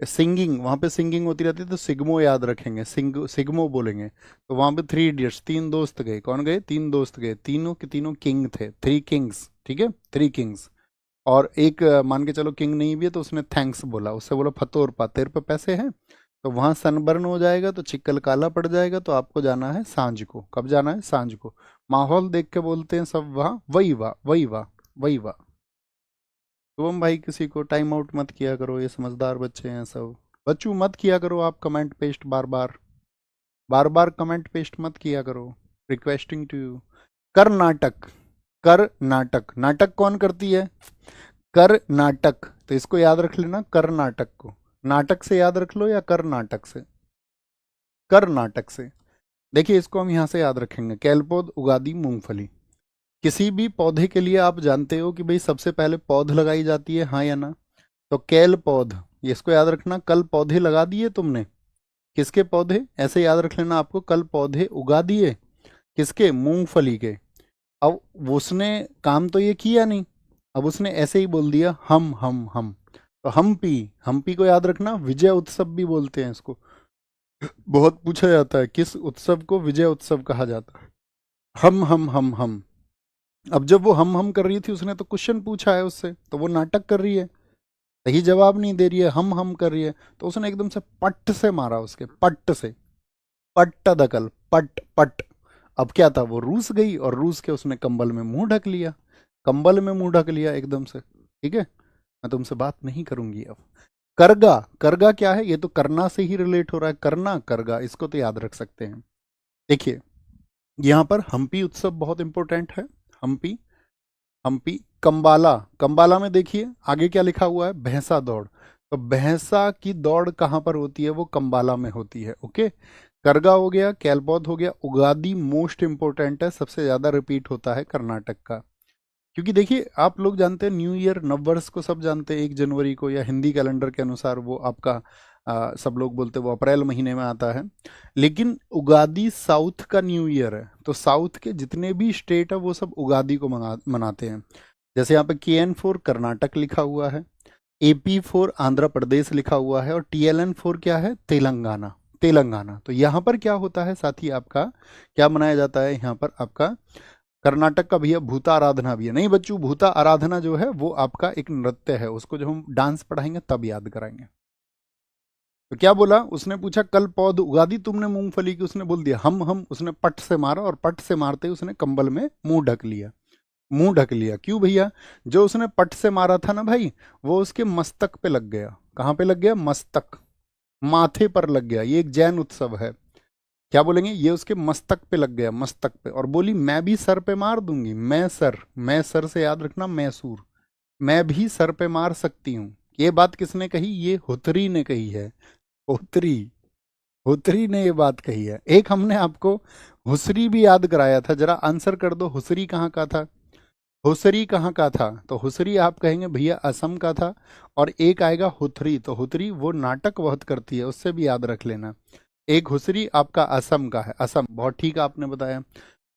सिंगिंग, वहाँ पे सिंगिंग होती रहती है, तो सिग्मो याद रखेंगे, सिग्मो बोलेंगे। तो वहाँ पे 3 इडियट्स, 3 दोस्त गए, कौन गए, 3 दोस्त गए, तीनों के तीनों किंग थे, 3 किंग्स, ठीक है, 3 किंग्स। और एक मान के चलो किंग नहीं भी है, तो उसने थैंक्स बोला, उससे बोला फतोर पा, तेरे पे पैसे हैं। तो वहां सनबर्न हो जाएगा, तो चिक्कल काला पड़ जाएगा, तो आपको जाना है सांझ को। कब जाना है, सांझ को। माहौल देख के बोलते हैं सब वहाँ, वही वाह, वही वाह, वही वाह। शुभम भाई, किसी को टाइम आउट मत किया करो, ये समझदार बच्चे हैं सब। बच्चों मत किया करो आप कमेंट पेस्ट बार बार, बार बार कमेंट पेस्ट मत किया करो, requesting to you. Karnataka, Karnataka, नाटक कौन करती है, कर्नाटक, तो इसको याद रख लेना, कर्नाटक को। नाटक से याद रख लो या कर्नाटक से, कर्नाटक से। देखिए इसको हम यहाँ से याद रखेंगे, कैलपौध, उगादी, मूंगफली। किसी भी पौधे के लिए आप जानते हो कि भाई सबसे पहले पौध लगाई जाती है, हाँ या ना। तो कैल पौध, ये इसको याद रखना, कल पौधे लगा दिए तुमने, किसके पौधे, ऐसे याद रख लेना आपको, कल पौधे उगा दिए, किसके, मूंगफली के। अब उसने काम तो ये किया नहीं, अब उसने ऐसे ही बोल दिया हम। तो हम्पी, हम्पी को याद रखना, विजय उत्सव भी बोलते हैं इसको। बहुत पूछा जाता है किस उत्सव को विजय उत्सव कहा जाता है। हम। अब जब वो हम कर रही थी, उसने तो क्वेश्चन पूछा है उससे, तो वो नाटक कर रही है, सही जवाब नहीं दे रही है, हम कर रही है, तो उसने एकदम से पट से मारा, उसके पट से, पट्ट दकल, पट पट। अब क्या था, वो रूस गई, और रूस के उसने कंबल में मुंह ढक लिया, कंबल में मुंह ढक लिया एकदम से, ठीक है। मैं तुमसे बात नहीं करूंगी अब। करगा, करगा क्या है, ये तो करना से ही रिलेट हो रहा है, करना, करगा, इसको तो याद रख सकते हैं। देखिए यहाँ पर हम्पी उत्सव बहुत इंपॉर्टेंट है, हम्पी, हम्पी। कंबाला, कंबाला में देखिए आगे क्या लिखा हुआ है, भैंसा दौड़। तो भैंसा की दौड़ कहाँ पर होती है, वो कंबाला में होती है, ओके। करगा हो गया, कैलपौध हो गया, उगादी मोस्ट इंपॉर्टेंट है, सबसे ज्यादा रिपीट होता है कर्नाटक का। क्योंकि देखिए आप लोग जानते हैं न्यू ईयर, नववर्ष को सब जानते हैं, 1 जनवरी को, या हिंदी कैलेंडर के अनुसार वो आपका सब लोग बोलते हैं वो अप्रैल महीने में आता है। लेकिन उगादी साउथ का न्यू ईयर है, तो साउथ के जितने भी स्टेट है वो सब उगादी को मनाते हैं। जैसे यहाँ पे KN4 कर्नाटक लिखा हुआ है, AP4 आंध्र प्रदेश लिखा हुआ है, और TLN4 क्या है, तेलंगाना, तेलंगाना। तो यहाँ पर क्या होता है साथी, आपका क्या मनाया जाता है यहाँ पर, आपका कर्नाटक का भैया भूता आराधना भी है। नहीं बच्चों, भूता आराधना जो है वो आपका एक नृत्य है, उसको जब हम डांस पढ़ाएंगे तब याद कराएंगे। तो क्या बोला उसने, पूछा कल पौध उगा दी तुमने मूंगफली की, उसने बोल दिया हम, उसने पट से मारा, और पट से मारते ही उसने कंबल में मुंह ढक लिया, मुंह ढक लिया। क्यों भैया, जो उसने पट से मारा था ना भाई, वो उसके मस्तक पे लग गया। कहाँ पे लग गया, मस्तक, माथे पर लग गया। ये एक जैन उत्सव है, क्या बोलेंगे, ये उसके मस्तक पे लग गया, मस्तक पे। और बोली मैं भी सर पे मार दूंगी, मैं सर, मैं सर से याद रखना, मैसूर, मैं भी सर पे मार सकती हूँ। ये बात किसने कही, ये हुतरी ने कही है, हुतरी, हुतरी ने ये बात कही है। एक हमने आपको हुसरी भी याद कराया था, जरा आंसर कर दो, हुसरी कहाँ का था, हुसरी कहाँ का था। तो हुसरी आप कहेंगे भैया असम का था। और एक आएगा हुथरी, तो हुथरी वो नाटक बहुत करती है, उससे भी याद रख लेना। एक हुसरी आपका असम का है, असम, बहुत ठीक आपने बताया।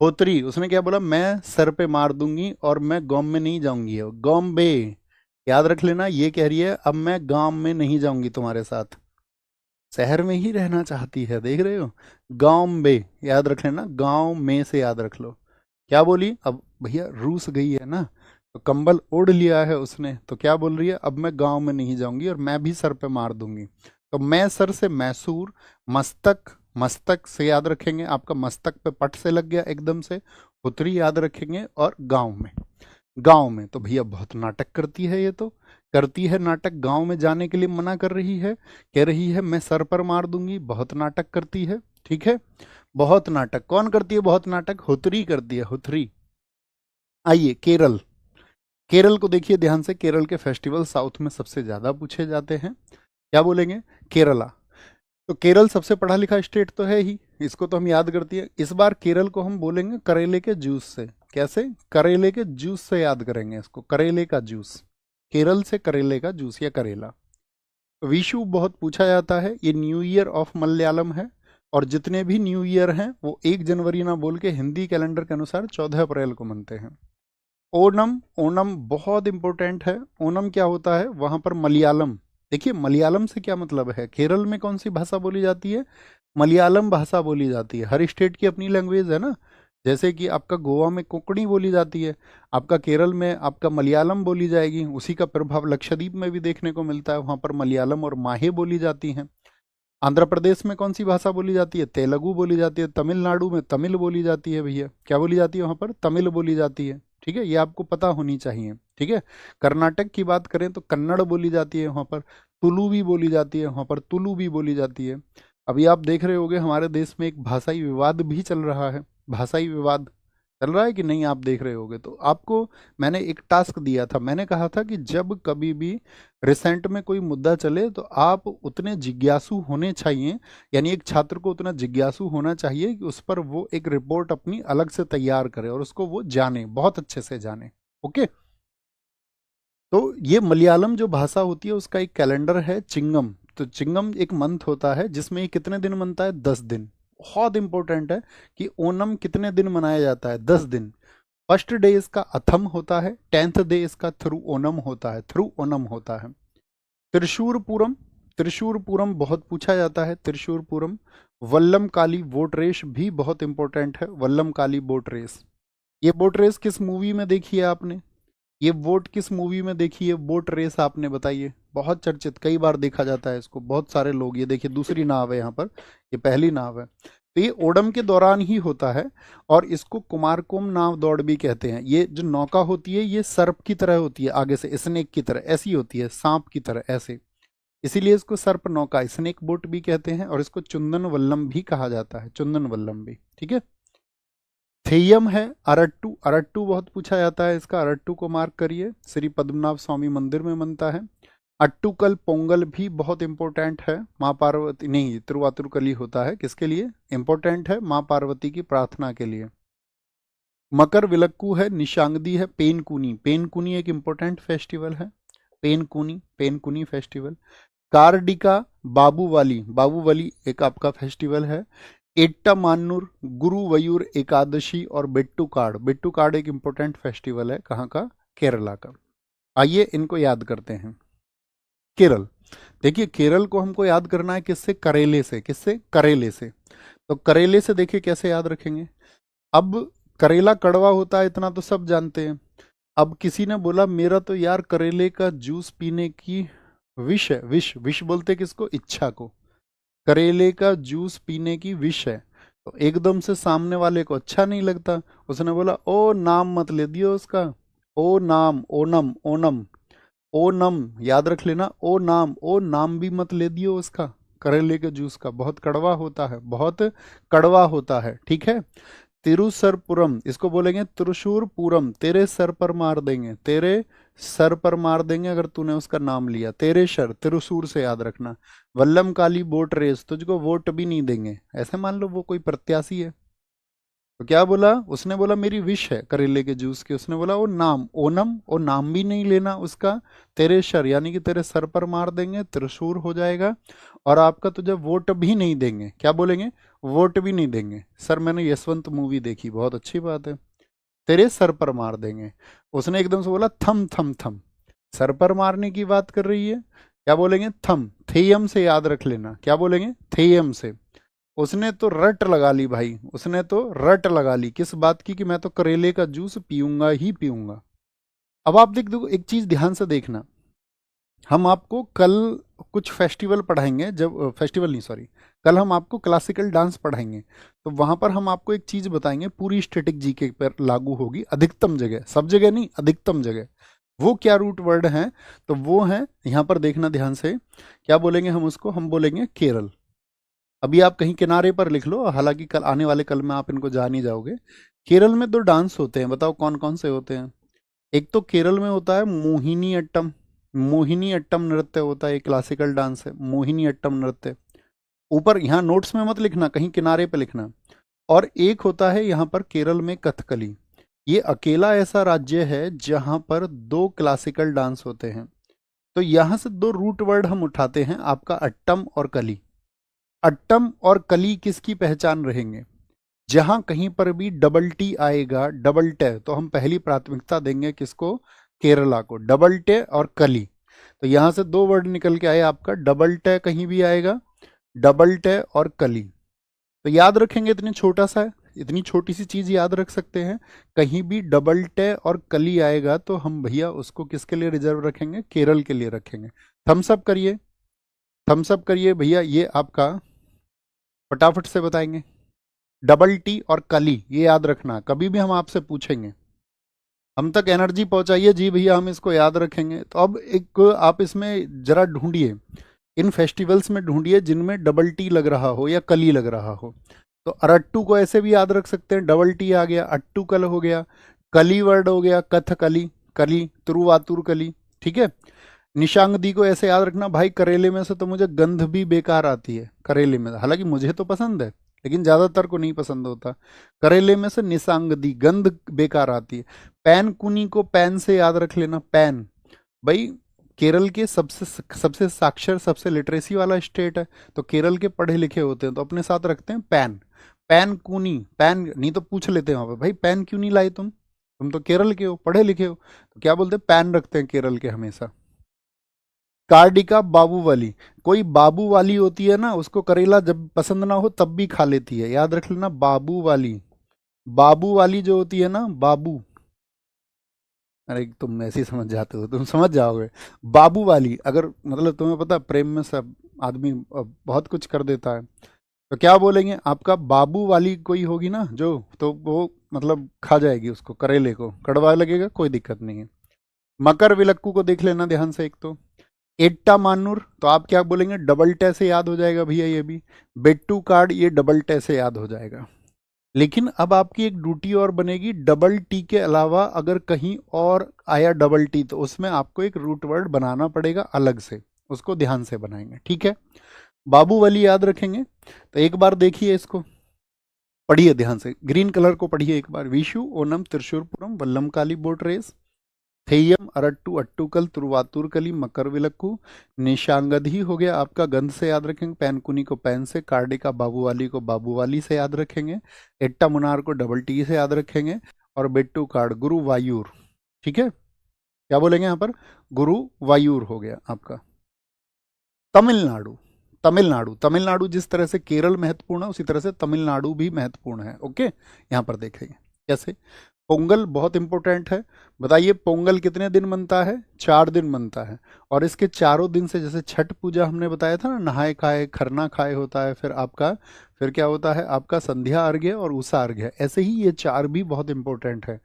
होत्री, उसने क्या बोला, मैं सर पे मार दूंगी और मैं गांव में नहीं जाऊंगी। गॉम्बे, याद रख लेना, ये कह रही है अब मैं गांव में नहीं जाऊंगी तुम्हारे साथ, शहर में ही रहना चाहती है, देख रहे हो। गांव में, याद रख लेना, गांव में से याद रख लो। क्या बोली, अब भैया रूस गई है ना, तो कंबल ओढ़ लिया है उसने, तो क्या बोल रही है, अब मैं गांव में नहीं जाऊंगी और मैं भी सर पे मार दूंगी। तो मैं सर से मैसूर, मस्तक, मस्तक से याद रखेंगे, आपका मस्तक पे पट से लग गया एकदम से, उत्तरी याद रखेंगे, और गांव में, गांव में। तो भैया बहुत नाटक करती है ये तो, करती है नाटक, गांव में जाने के लिए मना कर रही है, कह रही है मैं सर पर मार दूंगी, बहुत नाटक करती है, ठीक है। बहुत नाटक कौन करती है, बहुत नाटक हुतरी करती है, हुतरी। आइए केरल, केरल को देखिए ध्यान से, केरल के फेस्टिवल साउथ में सबसे ज्यादा पूछे जाते हैं। क्या बोलेंगे, केरला। तो केरल सबसे पढ़ा लिखा स्टेट तो है ही, इसको तो हम याद करती है। इस बार केरल को हम बोलेंगे करेले के जूस से, कैसे, करेले के जूस से याद करेंगे इसको, करेले का जूस, केरल से करेले का जूस या करेला। विशु बहुत पूछा जाता है, ये न्यू ईयर ऑफ मलयालम है, और जितने भी न्यू ईयर हैं वो 1 जनवरी ना बोल के हिंदी कैलेंडर के अनुसार 14 अप्रैल को मनते हैं। ओणम, ओणम बहुत इंपॉर्टेंट है। ओणम क्या होता है, वहां पर मलयालम, देखिए मलयालम से क्या मतलब है, केरल में कौन सी भाषा बोली जाती है, मलयालम भाषा बोली जाती है। हर स्टेट की अपनी लैंग्वेज है ना, जैसे कि आपका गोवा में कोंकणी बोली जाती है, आपका केरल में आपका मलयालम बोली जाएगी, उसी का प्रभाव लक्षद्वीप में भी देखने को मिलता है, वहां पर मलयालम और माहे बोली जाती हैं। आंध्र प्रदेश में कौन सी भाषा बोली जाती है, तेलुगु बोली जाती है। तमिलनाडु में तमिल बोली जाती है भैया, क्या बोली जाती है वहां पर, तमिल बोली जाती है, ठीक है, ये आपको पता होनी चाहिए, ठीक है। कर्नाटक की बात करें तो कन्नड़ बोली जाती है वहां पर, तुलु भी बोली जाती है वहां पर, तुलु भी बोली जाती है। अभी आप देख रहे होंगे हमारे देश में एक भाषाई विवाद भी चल रहा है, भाषाई विवाद चल रहा है कि नहीं, आप देख रहे होगे। तो आपको मैंने एक टास्क दिया था, मैंने कहा था कि जब कभी भी रिसेंट में कोई मुद्दा चले तो आप उतने जिज्ञासु होने चाहिए, यानी एक छात्र को उतना जिज्ञासु होना चाहिए कि उस पर वो एक रिपोर्ट अपनी अलग से तैयार करे और उसको वो जाने, बहुत अच्छे से जाने। ओके, तो ये मलयालम जो भाषा होती है उसका एक कैलेंडर है चिंगम। तो चिंगम एक मंथ होता है जिसमें ये कितने दिन मनता है, 10 दिन। बहुत इंपॉर्टेंट है कि ओनम कितने दिन मनाया जाता है, 10 दिन। फर्स्ट डे इसका अथम होता है, 10th डे इसका थ्रू ओनम होता है, थ्रू ओनम होता है। त्रिशूरपुरम, त्रिशूरपुरम बहुत पूछा जाता है, त्रिशूरपुरम। वल्लम काली बोट रेस भी बहुत इंपॉर्टेंट है, वल्लम काली बोट रेस। ये बोट रेस किस मूवी में देखी है आपने, ये वोट किस मूवी में देखी है, बोट रेस आपने, बताइए। बहुत चर्चित, कई बार देखा जाता है इसको, बहुत सारे लोग, ये देखिए दूसरी नाव है यहाँ पर, ये पहली नाव है। तो ये ओडम के दौरान ही होता है, और इसको कुमारकोम नाव दौड़ भी कहते हैं। ये जो नौका होती है ये सर्प की तरह होती है, आगे से स्नेक की तरह ऐसी होती है, सांप की तरह ऐसे, इसीलिए इसको सर्प नौका, स्नेक बोट भी कहते हैं, और इसको चुंदन वल्लम भी कहा जाता है, चुंदन वल्लम भी, ठीक है। थेयम है, अरट्टू, अरट्टू बहुत पूछा जाता है इसका, अरट्टू को मार्क करिए, श्री पद्मनाभ स्वामी मंदिर में बनता है। अट्टूकल पोंगल भी बहुत इंपॉर्टेंट है, माँ पार्वती, नहीं तिरुवातुरकली होता है, किसके लिए इंपॉर्टेंट है, माँ पार्वती की प्रार्थना के लिए। मकर विलक्कू है, निशांगदी है, पेनकुनी, पेनकुनी एक इंपॉर्टेंट फेस्टिवल है, पेनकुनी, पेनकुनी फेस्टिवल। कार्डिका, बाबूवाली, बाबूवाली एक आपका फेस्टिवल है। एट्टा मान्नूर, गुरुवयूर एकादशी, और बेट्टू कार्ड, बेट्टू कार्ड एक इंपॉर्टेंट फेस्टिवल है, कहाँ का, केरला का। आइए इनको याद करते हैं। केरल, देखिए केरल को हमको याद करना है किससे, करेले से, किससे, करेले से। तो करेले से देखिए कैसे याद रखेंगे। अब करेला कड़वा होता है इतना तो सब जानते हैं। अब किसी ने बोला मेरा तो यार करेले का जूस पीने की विश है, विश, विश बोलते किसको, इच्छा को, करेले का जूस पीने की विश है। तो एकदम से सामने वाले को अच्छा नहीं लगता, उसने बोला ओ नाम मत ले दियो उसका, ओ नाम, ओनम, ओनम, ओ नम, याद रख लेना, ओ नाम, ओ नाम भी मत ले दियो उसका, करेले के जूस का, बहुत कड़वा होता है, बहुत कड़वा होता है, ठीक है। तिरुसरपुरम, इसको बोलेंगे त्रिशूरपुरम, तेरे सर पर मार देंगे, तेरे सर पर मार देंगे अगर तूने उसका नाम लिया, तेरे सर, त्रिशूर से याद रखना। वल्लम काली बोट रेस, तुझको वोट भी नहीं देंगे, ऐसे मान लो वो कोई प्रत्याशी है, तो क्या बोला उसने, बोला मेरी विश है करेले के जूस की। उसने बोला वो नाम ओनम, वो नाम भी नहीं लेना उसका, तेरे सर यानी कि तेरे सर पर मार देंगे, त्रिशूर हो जाएगा, और आपका तुझे वोट भी नहीं देंगे। क्या बोलेंगे, वोट भी नहीं देंगे। सर मैंने यशवंत मूवी देखी, बहुत अच्छी बात है, तेरे सर पर मार देंगे। उसने एकदम से बोला थम थम थम, सर पर मारने की बात कर रही है, क्या बोलेंगे थम, थेयम से याद रख लेना, क्या बोलेंगे थेयम से। उसने तो रट लगा ली भाई, उसने तो रट लगा ली किस बात की, कि मैं तो करेले का जूस पीऊंगा ही पीऊंगा। अब आप देख देखो एक चीज ध्यान से देखना, हम आपको कल कुछ फेस्टिवल पढ़ाएंगे, जब फेस्टिवल नहीं सॉरी, कल हम आपको क्लासिकल डांस पढ़ाएंगे, तो वहां पर हम आपको एक चीज बताएंगे पूरी स्टैटिक जीके पर लागू होगी, अधिकतम जगह, सब जगह नहीं, अधिकतम जगह। वो क्या रूट वर्ड हैं, तो वो है यहाँ पर देखना ध्यान से, क्या बोलेंगे हम उसको, हम बोलेंगे केरल। अभी आप कहीं किनारे पर लिख लो, हालांकि कल आने वाले कल में आप इनको जान ही जाओगे। केरल में दो डांस होते हैं, बताओ कौन कौन से होते हैं। एक तो केरल में होता है मोहिनी अट्टम, मोहिनी अट्टम नृत्य होता है, एक क्लासिकल डांस है मोहिनी अट्टम नृत्य। ऊपर यहाँ नोट्स में मत लिखना, कहीं किनारे पे लिखना। और एक होता है यहाँ पर केरल में कथकली। ये अकेला ऐसा राज्य है जहां पर दो क्लासिकल डांस होते हैं। तो यहां से दो रूट वर्ड हम उठाते हैं, आपका अट्टम और कली। अट्टम और कली किसकी पहचान रहेंगे, जहां कहीं पर भी डबल टी आएगा, डबल टे, तो हम पहली प्राथमिकता देंगे किसको, केरला को, डबल टे और कली। तो यहां से दो वर्ड निकल के आए आपका, डबल टे कहीं भी आएगा, डबल टे और कली। तो याद रखेंगे, इतनी छोटा सा है, इतनी छोटी सी चीज याद रख सकते हैं, कहीं भी डबल टे और कली आएगा तो हम भैया उसको किसके लिए रिजर्व रखेंगे, केरल के लिए रखेंगे। थम्स अप करिए, थम्स अप करिए भैया, ये आपका फटाफट से बताएंगे। डबल टी और कली, ये याद रखना, कभी भी हम आपसे पूछेंगे, हम तक एनर्जी पहुंचाइए जी भैया हम इसको याद रखेंगे। तो अब एक आप इसमें जरा ढूंढिए, इन फेस्टिवल्स में ढूंढिए जिनमें डबल टी लग रहा हो या कली लग रहा हो। तो अरट्टू को ऐसे भी याद रख सकते हैं, डबल टी आ गया, अट्टू कल हो गया, कली वर्ड हो गया, कथकली, कली, तुरुवातुर कली, ठीक है। निशांग दी को ऐसे याद रखना, भाई करेले में से तो मुझे गंध भी बेकार आती है, करेले में, हालांकि मुझे तो पसंद है लेकिन ज्यादातर को नहीं पसंद होता। करेले में से निशांग दी, गंध बेकार आती है। पैन कुनी को पैन से याद रख लेना, पैन, भाई केरल के सबसे सबसे साक्षर, सबसे लिटरेसी वाला स्टेट है, तो केरल के पढ़े लिखे होते हैं तो अपने साथ रखते हैं पैन। पैन कुनी, पैन नहीं तो पूछ लेते हैं वहां पर, भाई पैन क्यों नहीं लाए तुम तो केरल के हो, पढ़े लिखे हो, तो क्या बोलते हैं, पैन रखते हैं केरल के हमेशा। कार्डिका बाबू वाली, कोई बाबू वाली होती है ना, उसको करेला जब पसंद ना हो तब भी खा लेती है, याद रख लेना बाबू वाली। बाबू वाली जो होती है ना, बाबू, अरे तुम ऐसे ही समझ जाते हो, तुम समझ जाओगे। बाबू वाली, अगर मतलब तुम्हें पता प्रेम में सब आदमी बहुत कुछ कर देता है, तो क्या बोलेंगे, आपका बाबू वाली कोई होगी ना जो, तो वो मतलब खा जाएगी उसको, करेले को, कड़वा लगेगा, कोई दिक्कत नहीं है। मकर विलक्कू को देख लेना ध्यान से, एक तो एट्टा मान्नूर, तो आप क्या बोलेंगे, डबल टे से याद हो जाएगा भैया, ये भी बेट्टू कार्ड, ये डबल टे से याद हो जाएगा। लेकिन अब आपकी एक ड्यूटी और बनेगी, डबल टी के अलावा अगर कहीं और आया डबल टी तो उसमें आपको एक रूट वर्ड बनाना पड़ेगा अलग से, उसको ध्यान से बनाएंगे, ठीक है। बाबू वाली याद रखेंगे, तो एक बार देखिए इसको, पढ़िए ध्यान से, ग्रीन कलर को पढ़िए एक बार, विशु ओनम त्रिशूरपुरम वल्लम काली बोट रेस, थेयम अरट्टू अट्टूकल तुरुवातुरकली मकर विलक्कू। निशांगधी हो गया आपका, गंध से याद रखेंगे, पैनकुनी को पैन से, कार्डिका बाबूवाली को बाबूवाली से याद रखेंगे, एट्टा मुनार को डबल टी से याद रखेंगे, और बेट्टू कार्ड गुरु वायूर, ठीक है। क्या बोलेंगे यहाँ पर, गुरु वायूर हो गया आपका। तमिलनाडु, तमिलनाडु, तमिलनाडु जिस तरह से केरल महत्वपूर्ण है उसी तरह से तमिलनाडु भी महत्वपूर्ण है, ओके। यहाँ पर देखेंगे कैसे, पोंगल बहुत इंपॉर्टेंट है, बताइए पोंगल कितने दिन बनता है, 4 दिन बनता है। और इसके चारों दिन से, जैसे छठ पूजा हमने बताया था ना, नहाए खाए खरना खाए होता है, फिर आपका, फिर क्या होता है आपका संध्या अर्घ्य और उषा अर्घ्य, ऐसे ही ये 4 भी बहुत इंपॉर्टेंट है।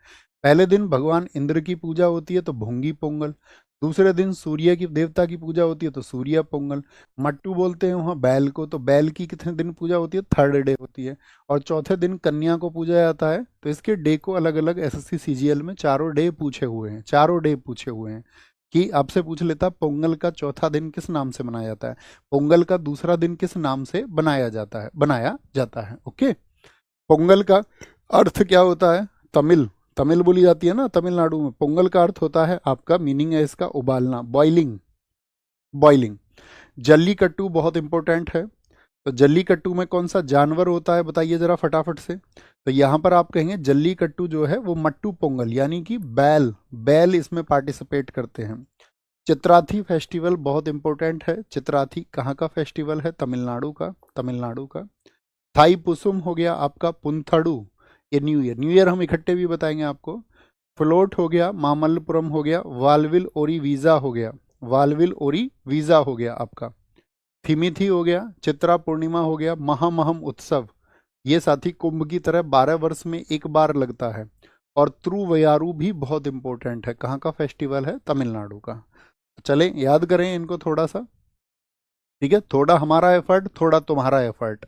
पहले दिन भगवान इंद्र की पूजा होती है तो भोंगी पोंगल, दूसरे दिन सूर्य की देवता की पूजा होती है तो सूर्य पोंगल, मट्टू बोलते हैं वहाँ बैल को, तो बैल की कितने दिन पूजा होती है, 3rd डे होती है, और चौथे दिन कन्या को पूजा जाता है। तो इसके डे को अलग अलग एसएससी सीजीएल में चारों डे पूछे हुए हैं, चारों डे पूछे हुए हैं। कि आपसे पूछ लेता पोंगल का चौथा दिन किस नाम से मनाया जाता है, पोंगल का दूसरा दिन किस नाम से बनाया जाता है, ओके। पोंगल का अर्थ क्या होता है? तमिल, तमिल बोली जाती है ना तमिलनाडु में। पोंगल का अर्थ होता है आपका, मीनिंग है इसका उबालना, बॉइलिंग, बॉइलिंग। जल्लीकट्टू बहुत इंपॉर्टेंट है। तो जल्लीकट्टू में कौन सा जानवर होता है बताइए जरा फटाफट से। तो यहाँ पर आप कहेंगे जल्लीकट्टू जो है वो मट्टू पोंगल, यानी कि बैल, बैल इसमें पार्टिसिपेट करते हैं। चित्राथी फेस्टिवल बहुत इंपॉर्टेंट है। चित्राथी कहाँ का फेस्टिवल है? तमिलनाडु का, तमिलनाडु का। थाई पुसुम हो गया आपका, पुंथड़ू ये न्यू ईयर, न्यू ईयर हम इकट्ठे भी बताएंगे आपको। फ्लोट हो गया, मामल्लपुरम हो गया, वालविल ओरी वीज़ा हो गया, वालविल ओरी वीज़ा हो गया आपका। थिमिथी हो गया, चित्रा पूर्णिमा हो गया, महामहम उत्सव, ये साथी कुंभ की तरह 12 वर्ष में एक बार लगता है। और त्रुवयारू भी बहुत इंपॉर्टेंट है। कहाँ का फेस्टिवल है? तमिलनाडु का। चलें याद करें इनको थोड़ा सा, ठीक है? थोड़ा हमारा एफर्ट, थोड़ा तुम्हारा एफर्ट,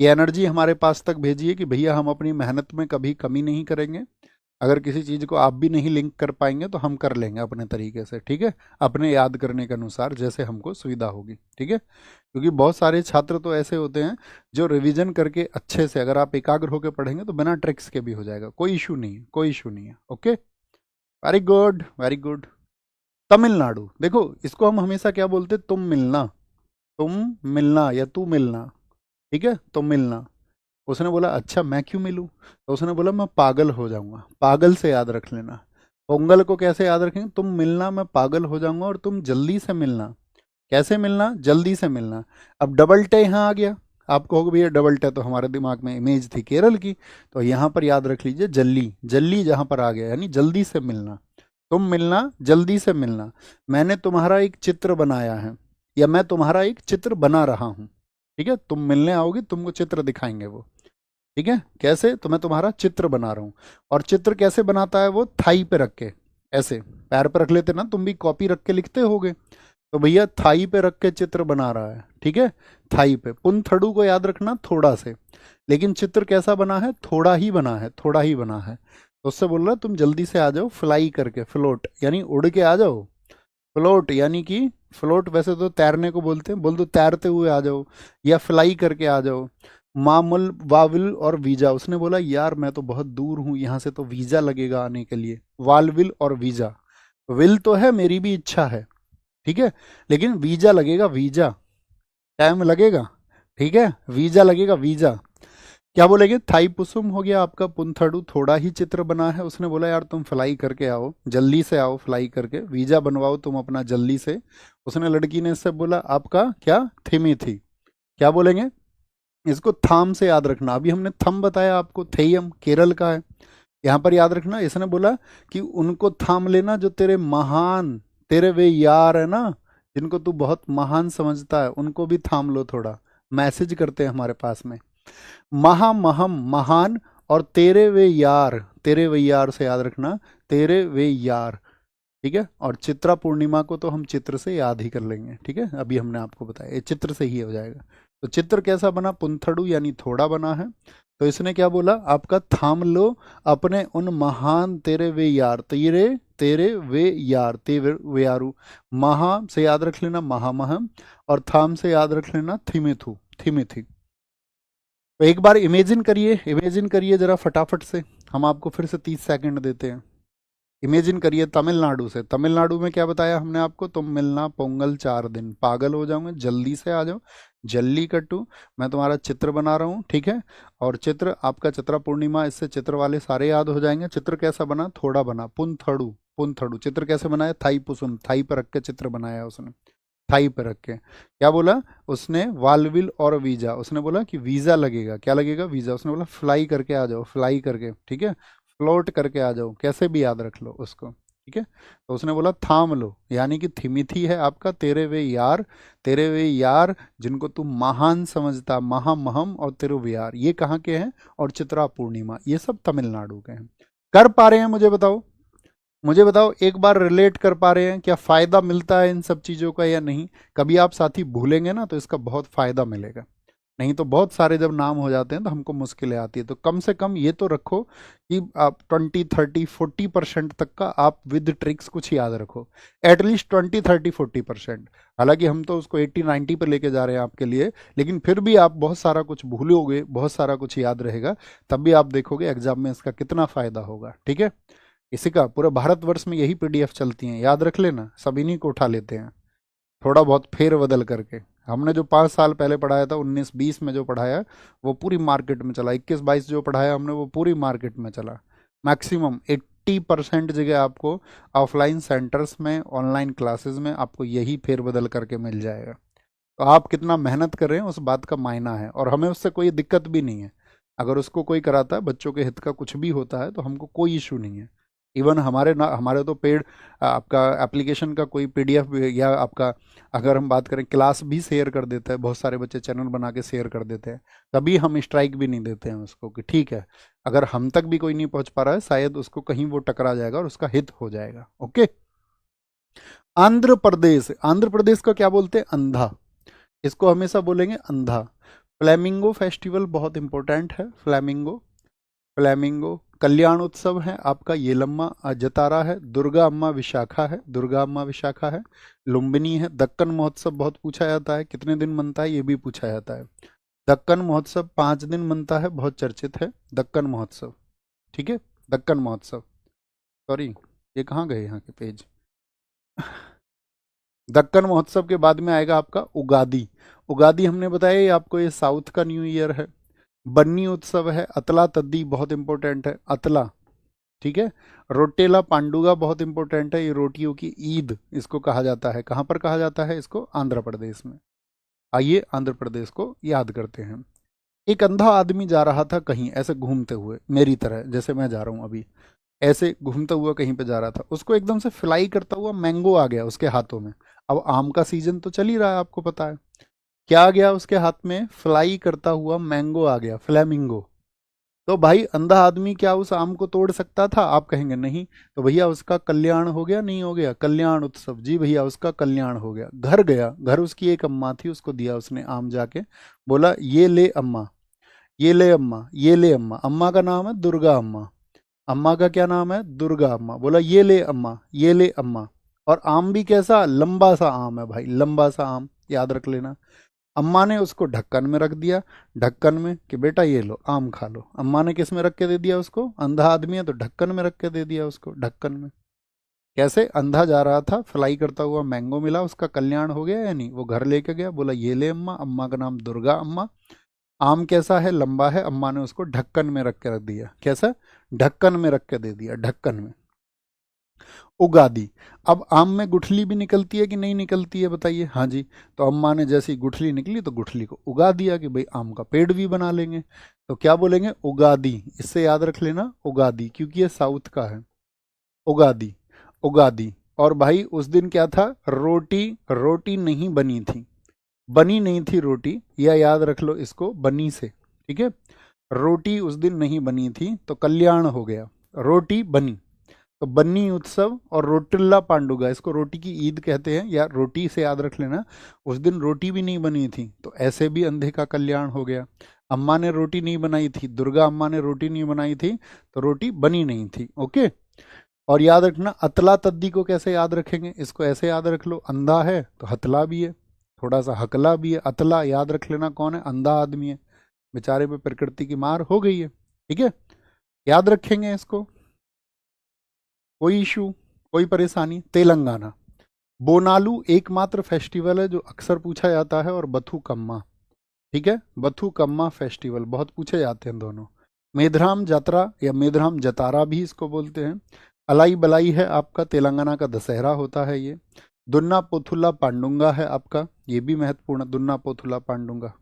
ये एनर्जी हमारे पास तक भेजिए कि भैया हम अपनी मेहनत में कभी कमी नहीं करेंगे। अगर किसी चीज़ को आप भी नहीं लिंक कर पाएंगे तो हम कर लेंगे अपने तरीके से, ठीक है? अपने याद करने के अनुसार जैसे हमको सुविधा होगी, ठीक है? क्योंकि बहुत सारे छात्र तो ऐसे होते हैं जो रिवीजन करके अच्छे से, अगर आप एकाग्र होकर पढ़ेंगे तो बिना ट्रिक्स के भी हो जाएगा, कोई इशू नहीं है, कोई इशू नहीं है। Okay, very good, very good. Tamil Nadu, देखो इसको हम हमेशा क्या बोलते? तुम मिलना, तुम मिलना या तू मिलना, ठीक है? तुम मिलना। उसने बोला अच्छा मैं क्यों मिलूं? तो उसने बोला मैं पागल हो जाऊंगा। पागल से याद रख लेना। पोंगल को कैसे याद रखेंगे? तुम मिलना, मैं पागल हो जाऊंगा, और तुम जल्दी से मिलना। कैसे मिलना? जल्दी से मिलना। अब डबल टे यहाँ आ गया। आप कहोगे भैया डबल टे तो हमारे दिमाग में इमेज थी केरल की, तो यहाँ पर याद रख लीजिए जल्ली, जल्ली जहाँ पर आ गया यानी जल्दी से मिलना। तुम मिलना, जल्दी से मिलना। मैंने तुम्हारा एक चित्र बनाया है, या मैं तुम्हारा एक चित्र बना रहा हूँ, ठीक है? तुम मिलने आओगे, तुमको चित्र दिखाएंगे वो, ठीक है? कैसे? तो मैं तुम्हारा चित्र बना रहा हूँ। और चित्र कैसे बनाता है वो? थाई पे रख के, ऐसे पैर पे रख लेते ना, तुम भी कॉपी रख के लिखते होगे, तो भैया थाई पे रख के चित्र बना रहा है, ठीक है? थाई पे। पुनथड़ू को याद रखना थोड़ा से, लेकिन चित्र कैसा बना है? थोड़ा ही बना है, थोड़ा ही बना है। तो उससे बोल रहा तुम जल्दी से आ जाओ, फ्लाई करके, फ्लोट यानी उड़ के आ जाओ। फ्लोट यानी कि, फ्लोट वैसे तो तैरने को बोलते हैं, बोल दो तैरते हुए आ जाओ, या फ्लाई करके आ जाओ। मामुल, वाविल और वीजा। उसने बोला यार मैं तो बहुत दूर हूँ यहाँ से, तो वीजा लगेगा आने के लिए। वालविल और वीजा, विल तो है, मेरी भी इच्छा है, ठीक है, लेकिन वीजा लगेगा, वीजा, टाइम लगेगा, ठीक है? वीजा लगेगा, वीजा। क्या बोलेंगे? थाई पुसुम हो गया आपका, पुंथड़ू थोड़ा ही चित्र बना है। उसने बोला यार तुम फ्लाई करके आओ, जल्दी से आओ, फ्लाई करके वीजा बनवाओ तुम अपना जल्दी से। उसने, लड़की ने इससे बोला आपका क्या? थिमी थी। क्या बोलेंगे? इसको थाम से याद रखना। अभी हमने थम बताया आपको, थेयम केरल का है। यहाँ पर याद रखना, इसने बोला कि उनको थाम लेना जो तेरे महान, तेरे वे यार है ना, जिनको तू बहुत महान समझता है, उनको भी थाम लो थोड़ा। मैसेज करते हैं हमारे पास में। महामहम महान, और तेरे वे यार, तेरे वे यार से याद रखना, तेरे वे यार, ठीक है? और चित्रा पूर्णिमा को तो हम चित्र से याद ही कर लेंगे, ठीक है? अभी हमने आपको बताया ये चित्र से ही हो जाएगा। तो चित्र कैसा बना? पुंथड़ू यानी थोड़ा बना है। तो इसने क्या बोला? आपका थाम लो अपने उन महान तेरे वे यार, तेरे तेरे वे यार, तेरे वे यारू। महा से याद रख लेना महामहम, और थाम से याद रख लेना थिमिथु, थिमिथि। तो एक बार इमेजिन करिए, इमेजिन करिए जरा फटाफट से, हम आपको फिर से 30 सेकंड देते हैं। इमेजिन करिए तमिलनाडु से। तमिलनाडु में क्या बताया हमने आपको? तुम मिलना, पोंगल 4 दिन, पागल हो जाऊंगे, जल्दी से आ जाओ, जल्लीकट्टू, मैं तुम्हारा चित्र बना रहा हूँ, ठीक है? और चित्र आपका चित्रा पूर्णिमा, इससे चित्र वाले सारे याद हो जाएंगे। चित्र कैसा बना? थोड़ा बना। पुनथड़ू, पुनथड़ू चित्र कैसे बनाया? थाई पुसुम, थाई पर रख के चित्र बनाया उसने, थाई पर रख के। क्या बोला उसने? वालविल और वीजा। उसने बोला कि वीजा लगेगा। क्या लगेगा? वीजा। उसने बोला फ्लाई करके आ जाओ, फ्लाई करके, ठीक है? फ्लोट करके आ जाओ, कैसे भी याद रख लो उसको, ठीक है? तो उसने बोला थाम लो, यानी कि थिमिथी है आपका, तेरे वे यार, तेरे वे यार जिनको तू महान समझता, महामहम और तेरे वे यार, ये कहाँ के हैं? और चित्रा पूर्णिमा, ये सब तमिलनाडु के हैं। कर पा रहे हैं? मुझे बताओ, मुझे बताओ, एक बार रिलेट कर पा रहे हैं? क्या फ़ायदा मिलता है इन सब चीज़ों का या नहीं? कभी आप साथी भूलेंगे ना तो इसका बहुत फ़ायदा मिलेगा। नहीं तो बहुत सारे जब नाम हो जाते हैं तो हमको मुश्किलें आती है। तो कम से कम ये तो रखो कि आप 20, 30, 40% तक का आप विद ट्रिक्स कुछ याद रखो, एटलीस्ट 20, 30, 40%। हालांकि हम तो उसको 80, 90 पर लेके जा रहे हैं आपके लिए, लेकिन फिर भी आप बहुत सारा कुछ भूलोगे, बहुत सारा कुछ याद रहेगा, तब भी आप देखोगे एग्जाम में इसका कितना फायदा होगा। ठीक है, इसी का पूरे भारतवर्ष में यही पीडीएफ चलती हैं, याद रख लेना, सब इन्हीं को उठा लेते हैं, थोड़ा बहुत फेर बदल करके। हमने जो 5 साल पहले पढ़ाया था, 19, 20 में जो पढ़ाया वो पूरी मार्केट में चला, 21, 22 जो पढ़ाया हमने वो पूरी मार्केट में चला। मैक्सिमम 80% जगह आपको ऑफलाइन सेंटर्स में, ऑनलाइन क्लासेस में आपको यही फेर बदल करके मिल जाएगा। तो आप कितना मेहनत कर रहे हैं उस बात का मायना है, और हमें उससे कोई दिक्कत भी नहीं है। अगर उसको कोई कराता है, बच्चों के हित का कुछ भी होता है, तो हमको कोई इशू नहीं है। इवन हमारे तो पेड आपका एप्लीकेशन का कोई पीडीएफ या आपका, अगर हम बात करें, क्लास भी शेयर कर देता है, बहुत सारे बच्चे चैनल बना के शेयर कर देते हैं, कभी हम स्ट्राइक भी नहीं देते हैं उसको कि ठीक है, अगर हम तक भी कोई नहीं पहुंच पा रहा है, शायद उसको कहीं वो टकरा जाएगा और उसका हित हो जाएगा। ओके। आंध्र प्रदेश, आंध्र प्रदेश का क्या बोलते हैं? अंधा, इसको हमेशा बोलेंगे अंधा। फ्लैमिंगो फेस्टिवल बहुत इंपॉर्टेंट है, फ्लैमिंगो, फ्लैमिंगो। कल्याण उत्सव है आपका येलम्मा जतारा है, दुर्गा अम्मा विशाखा है, दुर्गा अम्मा विशाखा है, लुम्बिनी है। दक्कन महोत्सव बहुत पूछा जाता है, कितने दिन मनता है ये भी पूछा जाता है। दक्कन महोत्सव 5 दिन मनता है, बहुत चर्चित है दक्कन महोत्सव। ठीक है, दक्कन महोत्सव, सॉरी ये कहाँ गए यहाँ के पेज। दक्कन महोत्सव के बाद में आएगा आपका उगादी। उगादी हमने बताया ये आपको, ये साउथ का न्यू ईयर है। बन्नी उत्सव है, अतला तद्दी बहुत इंपॉर्टेंट है, अतला। ठीक है, रोटेला पांडुगा बहुत इंपॉर्टेंट है, ये रोटियों की ईद इसको कहा जाता है। कहाँ पर कहा जाता है इसको? आंध्र प्रदेश में। आइए आंध्र प्रदेश को याद करते हैं। एक अंधा आदमी जा रहा था कहीं ऐसे घूमते हुए, मेरी तरह जैसे मैं जा रहा हूँ अभी, ऐसे घूमता हुआ कहीं पे जा रहा था, उसको एकदम से फ्लाई करता हुआ मैंगो आ गया उसके हाथों में। अब आम का सीजन तो चल ही रहा है, आपको पता है। क्या आ गया उसके हाथ में? फ्लाई करता हुआ मैंगो आ गया, फ्लैमिंगो। तो भाई अंधा आदमी क्या उस आम को तोड़ सकता था? आप कहेंगे नहीं। तो भैया उसका कल्याण हो गया, नहीं हो गया? कल्याण उत्सव, जी भैया उसका कल्याण हो गया। घर गया, घर उसकी एक अम्मा थी, उसको दिया उसने आम जाके, बोला ये ले अम्मा, ये ले अम्मा, ये ले अम्मा। अम्मा का नाम है दुर्गा अम्मा, अम्मा का क्या नाम है? दुर्गा अम्मा। बोला ये ले अम्मा, ये ले अम्मा। और आम भी कैसा? लंबा सा आम है भाई, लंबा सा आम, याद रख लेना। अम्मा ने उसको ढक्कन में रख दिया, ढक्कन में, कि बेटा ये लो आम खा लो। अम्मा ने किस में रख के दे दिया उसको? अंधा आदमी है तो ढक्कन में रख के दे दिया उसको, ढक्कन में। कैसे? अंधा जा रहा था, फ्लाई करता हुआ मैंगो मिला, उसका कल्याण हो गया या नहीं? वो घर लेके गया, बोला ये ले अम्मा, अम्मा का नाम दुर्गा अम्मा। आम कैसा है? लंबा है। अम्मा ने उसको ढक्कन में रख के रख दिया। कैसा? ढक्कन में रख के दे दिया, ढक्कन में। उगादी। अब आम में गुठली भी निकलती है कि नहीं निकलती है बताइए? हाँ जी। तो अम्मा ने जैसी गुठली निकली तो गुठली को उगा दिया कि भाई आम का पेड़ भी बना लेंगे। तो क्या बोलेंगे? उगादी। इससे याद रख लेना उगादी, क्योंकि ये साउथ का है। उगादी, उगादी। और भाई उस दिन क्या था? रोटी, रोटी नहीं बनी थी, बनी नहीं थी रोटी, या याद रख लो इसको बनी से। ठीक है, रोटी उस दिन नहीं बनी थी तो कल्याण हो गया, रोटी बनी। तो बन्नी उत्सव और रोटिल्ला पांडुगा, इसको रोटी की ईद कहते हैं, या रोटी से याद रख लेना। उस दिन रोटी भी नहीं बनी थी तो ऐसे भी अंधे का कल्याण हो गया। अम्मा ने रोटी नहीं बनाई थी, दुर्गा अम्मा ने रोटी नहीं बनाई थी तो रोटी बनी नहीं थी। ओके। और याद रखना अतला तद्दी को कैसे याद रखेंगे? इसको ऐसे याद रख लो, अंधा है तो हतला भी है, थोड़ा सा हकला भी है। अतला याद रख लेना कौन है? अंधा आदमी है, बेचारे पे प्रकृति की मार हो गई है। ठीक है, याद रखेंगे इसको, कोई इशू, कोई परेशानी? तेलंगाना, बोनालू एकमात्र फेस्टिवल है जो अक्सर पूछा जाता है, और बथुकम्मा। ठीक है, बथुकम्मा फेस्टिवल बहुत पूछे जाते हैं दोनों। मेधराम जात्रा या मेधराम जतारा भी इसको बोलते हैं। अलाई बलाई है आपका तेलंगाना का दशहरा होता है ये। दुन्ना पोथुला पांडुंगा है आपका, ये भी महत्वपूर्ण, दुन्ना पोथुला पांडुंगा।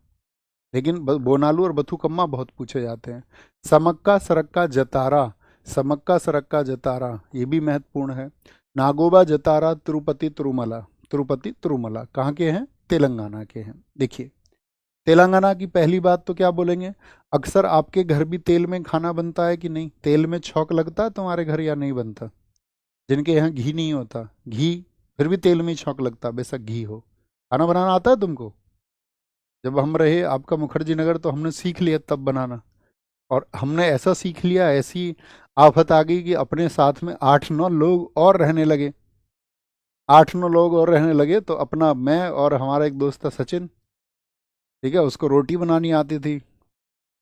लेकिन बोनालू और बथुकम्मा बहुत पूछे जाते हैं। समक्का सरक्का जतारा, समक्का सरक्का जतारा ये भी महत्वपूर्ण है। नागोबा जतारा तिरुपति तिरुमला, तिरुपति तिरुमला कहाँ के हैं? तेलंगाना के हैं। देखिए, तेलंगाना की पहली बात तो क्या बोलेंगे? अक्सर आपके घर भी तेल में खाना बनता है कि नहीं? तेल में छौंक लगता है तुम्हारे घर या नहीं बनता? जिनके यहाँ घी नहीं होता, घी फिर भी तेल में ही छौंक लगता है, बेशक घी हो। खाना बनाना आता है तुमको? जब हम रहे आपका मुखर्जी नगर तो हमने सीख लिया तब बनाना, और हमने ऐसा सीख लिया, ऐसी आफत आ गई कि अपने साथ में 8-9 लोग और रहने लगे। 8-9 लोग और रहने लगे तो अपना मैं और हमारा एक दोस्त था सचिन, ठीक है, उसको रोटी बनानी आती थी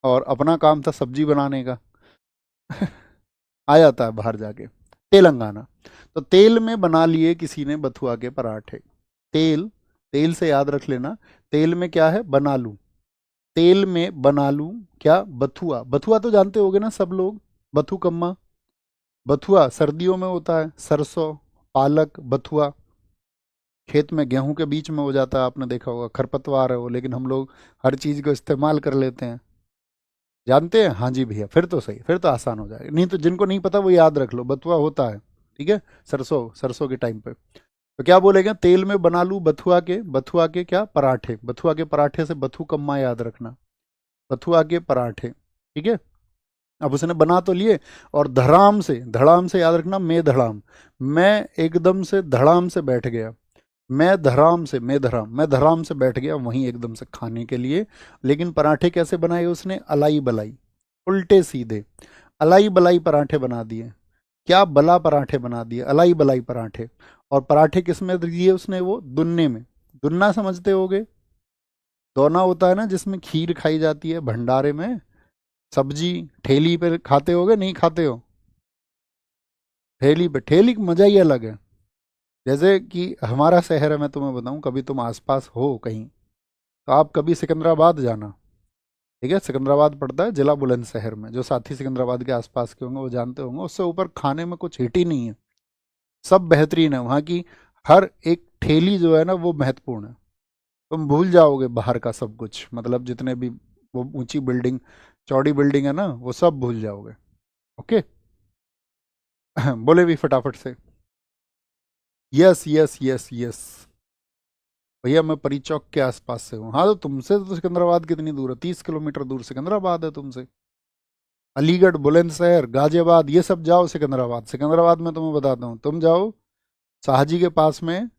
और अपना काम था सब्जी बनाने का। आ जाता है बाहर जाके। तेलंगाना, तो तेल में बना लिए किसी ने बथुआ के पराठे। तेल, तेल से याद रख लेना, तेल में क्या है, बना लूं, तेल में बना लूं क्या, बथुआ। बथुआ तो जानते होगे ना सब लोग, बथुकम्मा। बथुआ सर्दियों में होता है, सरसों, पालक, बथुआ। खेत में गेहूं के बीच में हो जाता है, आपने देखा होगा, खरपतवार है वो, लेकिन हम लोग हर चीज को इस्तेमाल कर लेते हैं। जानते हैं, हाँ जी भैया, फिर तो सही, फिर तो आसान हो जाएगा। नहीं तो जिनको नहीं पता वो याद रख लो, बथुआ होता है, ठीक है, सरसों, सरसों के टाइम पे। तो क्या बोलेंगे, तेल में बना लूं बथुआ के, बथुआ के क्या, पराठे। बथुआ के पराठे से बथु कम्मा याद रखना, बथुआ के पराठे, ठीक है। अब उसने बना तो लिए, और धड़ाम से, धड़ाम से याद रखना, मैं धड़ाम, मैं एकदम से धड़ाम से बैठ गया, मैं धड़ाम से, मैं धड़ाम से बैठ गया वहीं एकदम से खाने के लिए। लेकिन पराठे कैसे बनाए उसने, अलाई बलाई, उल्टे सीधे अलाई बलाई पराठे बना दिए। क्या बला पराठे बना दिए, अलाई बलाई पराठे। और पराठे किस में दिए उसने, वो दुन्ने में। दुन्ना समझते होगे, दोना होता है ना जिसमें खीर खाई जाती है भंडारे में, सब्जी ठेली पे खाते होगे, नहीं खाते हो, ठेली पे, ठेली का मजा ही अलग है। जैसे कि हमारा शहर है, मैं तुम्हें बताऊं, कभी तुम आसपास हो कहीं तो आप कभी सिकंदराबाद जाना, ठीक है, सिकंदराबाद पड़ता है जिला बुलंदशहर में, जो साथी सिकंदराबाद के आसपास के होंगे वो जानते होंगे, उससे ऊपर खाने में कुछ हिट ही नहीं है, सब बेहतरीन है वहाँ की। हर एक ठेली जो है ना वो महत्वपूर्ण है। तुम भूल जाओगे बाहर का सब कुछ, मतलब जितने भी वो ऊंची बिल्डिंग, चौड़ी बिल्डिंग है ना, वो सब भूल जाओगे। ओके। बोले भी फटाफट से। Yes yes yes yes. भैया मैं परी चौक के आसपास से हूँ। हाँ तो तुमसे तो सिकंदराबाद कितनी दूर है, 30 किलोमीटर दूर सिकंदराबाद है तुमसे। अलीगढ़, बुलंदशहर, गाजियाबाद, ये सब जाओ सिकंदराबाद। सिकंदराबाद में तुम्हें बताता हूँ, तुम जाओ शाहजी के पास में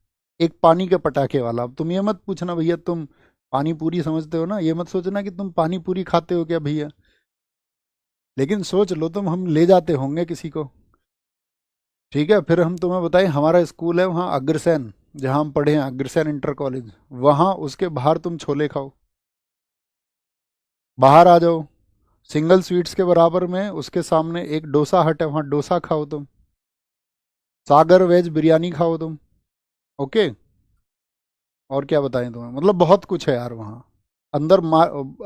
एक पानी के पटाखे वाला। अब तुम ये मत पूछना भैया तुम पानी पूरी समझते हो ना, ये मत सोचना कि तुम पानी पूरी खाते हो क्या भैया, लेकिन सोच लो तुम, हम ले जाते होंगे किसी को, ठीक है। फिर हम तुम्हें बताएं, हमारा स्कूल है वहाँ अग्रसेन, जहाँ हम पढ़े हैं, अग्रसेन इंटर कॉलेज, वहाँ उसके बाहर तुम छोले खाओ। बाहर आ जाओ, सिंगल स्वीट्स के बराबर में उसके सामने एक डोसा हट है, वहाँ डोसा खाओ तुम। सागर वेज बिरयानी खाओ तुम। ओके। और क्या बताएं तुम्हें, मतलब बहुत कुछ है यार वहाँ। अंदर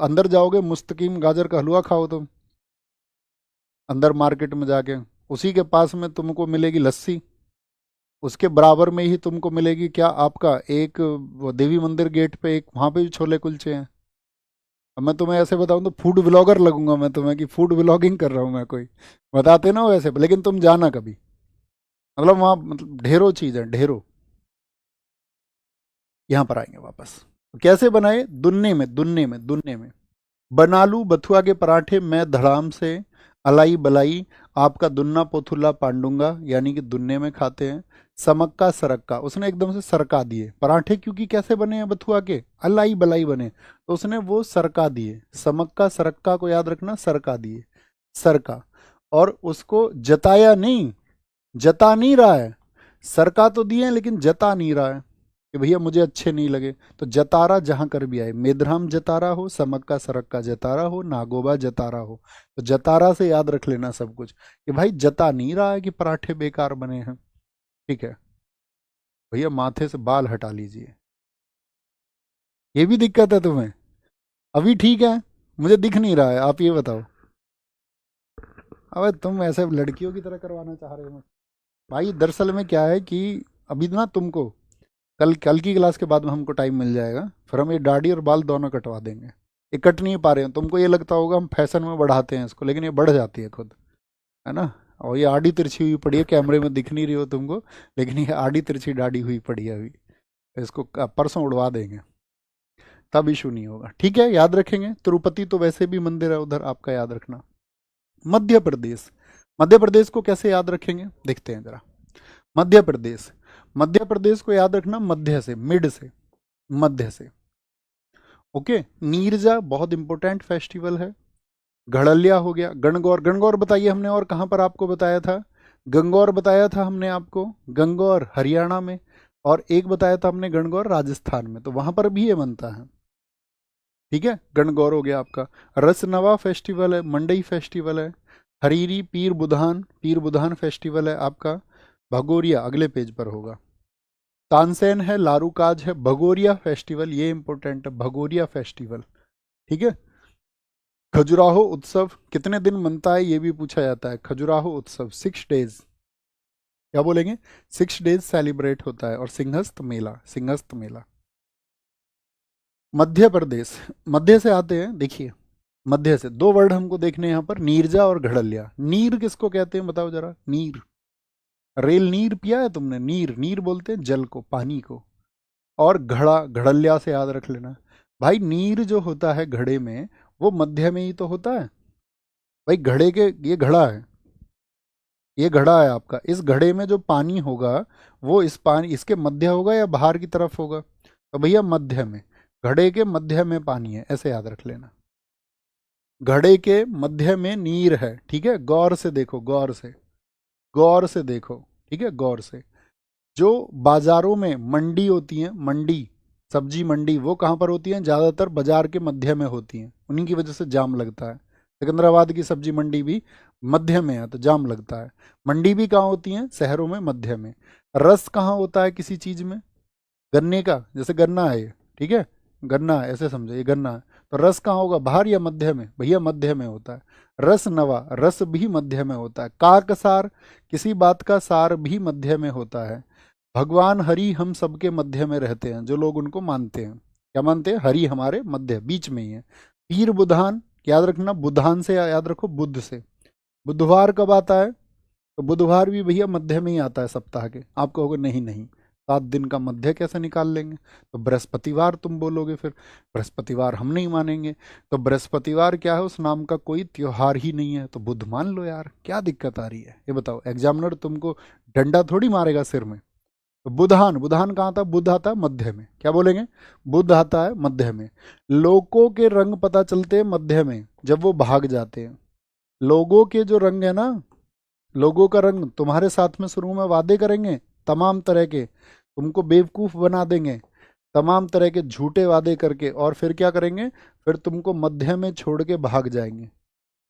अंदर जाओगे, मुस्तकीम गाजर का हलवा खाओ तुम, अंदर मार्केट में जाके। उसी के पास में तुमको मिलेगी लस्सी, उसके बराबर में ही तुमको मिलेगी क्या, आपका एक वो देवी मंदिर गेट पे एक, वहाँ पे भी छोले कुलचे हैं। अब मैं तुम्हें ऐसे बताऊं तो फूड ब्लॉगर लगूंगा मैं तुम्हें, कि फूड ब्लॉगिंग कर रहा हूँ मैं कोई, बताते ना हो ऐसे, लेकिन तुम जाना कभी, मतलब वहाँ मतलब ढेरों चीज़ है, ढेरों। यहाँ पर आएंगे वापस। कैसे बनाए, दुन्ने में, दुन्ने में, दुन्ने में। बना लूं बथुआ के पराठे मैं धड़ाम से, अलाई बलाई आपका दुन्ना पोथुला पांडुंगा, यानी कि दुन्ने में खाते हैं। समक्का सरक्का, उसने एकदम से सरका दिए पराठे, क्योंकि कैसे बने हैं बथुआ के, अलाई बलाई बने, तो उसने वो सरका दिए। समक्का सरक्का को याद रखना, सरका दिए, सरका। और उसको जताया नहीं, जता नहीं रहा है, सरका तो दिए हैं लेकिन जता नहीं रहा है कि भैया मुझे अच्छे नहीं लगे। तो जतारा जहां कर भी आए, मेधराम जतारा हो, समक्का सरक्का जतारा हो, नागोबा जतारा हो, तो जतारा से याद रख लेना सब कुछ, कि भाई जता नहीं रहा है कि पराठे बेकार बने हैं, ठीक है। भैया माथे से बाल हटा लीजिए, ये भी दिक्कत है तुम्हें, अभी ठीक है, मुझे दिख नहीं रहा है, आप ये बताओ। अबे तुम ऐसे लड़कियों की तरह करवाना चाह रहे हो भाई। दरअसल में क्या है कि अभी ना तुमको कल कल की क्लास के बाद में हमको टाइम मिल जाएगा, फिर हम ये दाढ़ी और बाल दोनों कटवा देंगे। ये कट नहीं पा रहे हैं, तुमको ये लगता होगा हम फैशन में बढ़ाते हैं इसको, लेकिन ये बढ़ जाती है खुद, है ना। और ये आड़ी तिरछी हुई पड़ी है, कैमरे में दिख नहीं रही हो तुमको, लेकिन ये आड़ी तिरछी दाढ़ी हुई पड़ी है अभी। इसको परसों उड़वा देंगे, तब इशू नहीं होगा, ठीक है। याद रखेंगे, तिरुपति तो वैसे भी मंदिर है उधर, आपका याद रखना। मध्य प्रदेश, मध्य प्रदेश को कैसे याद रखेंगे देखते हैं जरा। मध्य प्रदेश, मध्य प्रदेश को याद रखना मध्य से, मिड से, मध्य से। ओके, नीरजा बहुत इंपॉर्टेंट फेस्टिवल है। घड़लिया हो गया। गणगौर, गणगौर बताइए हमने और कहाँ पर आपको बताया था? गंगौर बताया था हमने आपको, गंगौर हरियाणा में, और एक बताया था हमने गणगौर राजस्थान में, तो वहां पर भी ये बनता है। ठीक है, गणगौर हो गया आपका। रसनवा फेस्टिवल है, मंडई फेस्टिवल है। हरीरी, पीर बुधान फेस्टिवल है आपका। भगोरिया अगले पेज पर होगा। तानसेन है, लारूकाज है, भगोरिया फेस्टिवल, ये इंपॉर्टेंट है, भगोरिया फेस्टिवल। ठीक है। खजुराहो उत्सव कितने दिन मनता है ये भी पूछा जाता है। खजुराहो उत्सव 6 डेज, क्या बोलेंगे, 6 डेज सेलिब्रेट होता है। और सिंहस्थ मेला, सिंहस्थ मेला। मध्य प्रदेश, मध्य से आते हैं, देखिए मध्य से दो वर्ड हमको देखने हैं यहाँ पर, नीरजा और घड़लिया। नीर किसको कहते हैं बताओ जरा? नीर, रेल नीर पिया है तुमने? नीर, नीर बोलते हैं जल को, पानी को। और घड़ा, घड़लिया से याद रख लेना। भाई नीर जो होता है घड़े में, वो मध्य में ही तो होता है। भाई घड़े के, ये घड़ा है, ये घड़ा है आपका, इस घड़े में जो पानी होगा वो इस पानी, इसके मध्य होगा या बाहर की तरफ होगा? तो भैया मध्य में, घड़े के मध्य में पानी है, ऐसे याद रख लेना। घड़े के मध्य में नीर है। ठीक है, गौर से देखो, गौर से, गौर से देखो। ठीक है, गौर से। जो बाजारों में मंडी होती है, मंडी, सब्जी मंडी, वो कहाँ पर होती है? ज़्यादातर बाजार के मध्य में होती हैं, उन्हीं की वजह से जाम लगता है। सिकंदराबाद की सब्जी मंडी भी मध्य में है तो जाम लगता है। मंडी भी कहाँ होती है? शहरों में, मध्य में। रस कहाँ होता है किसी चीज़ में? गन्ने का, जैसे गन्ना है ये, ठीक है, गन्ना है, ऐसे समझो ये गन्ना है, तो रस कहाँ होगा? बाहर या मध्य में? भैया मध्य में होता है। रस नवा, रस भी मध्य में होता है। काकसार, किसी बात का सार भी मध्य में होता है। भगवान हरि हम सबके मध्य में रहते हैं, जो लोग उनको मानते हैं। क्या मानते हैं? हरि हमारे मध्य, बीच में ही है। पीर बुधान, याद रखना, बुधान से याद रखो, बुध से। बुधवार कब आता है? तो बुधवार भी भैया मध्य में ही आता है सप्ताह के। आप कहोगे नहीं नहीं, 7 दिन का मध्य कैसे निकाल लेंगे? तो बृहस्पतिवार तुम बोलोगे, फिर बृहस्पतिवार हम नहीं मानेंगे। तो बृहस्पतिवार क्या है? उस नाम का कोई त्योहार ही नहीं है, तो बुध मान लो यार, क्या दिक्कत आ रही है? ये बताओ, एग्जामिनर तुमको डंडा थोड़ी मारेगा सिर में। तो बुधान, बुधान कहाँ था? बुध आता है मध्य में, क्या बोलेंगे? बुध आता है मध्य में। लोगों के रंग पता चलते हैं मध्य में, जब वो भाग जाते हैं। लोगों के जो रंग है ना, लोगों का रंग तुम्हारे साथ में शुरू में वादे करेंगे तमाम तरह के, तुमको बेवकूफ़ बना देंगे तमाम तरह के झूठे वादे करके, और फिर क्या करेंगे? फिर तुमको मध्य में छोड़ के भाग जाएंगे।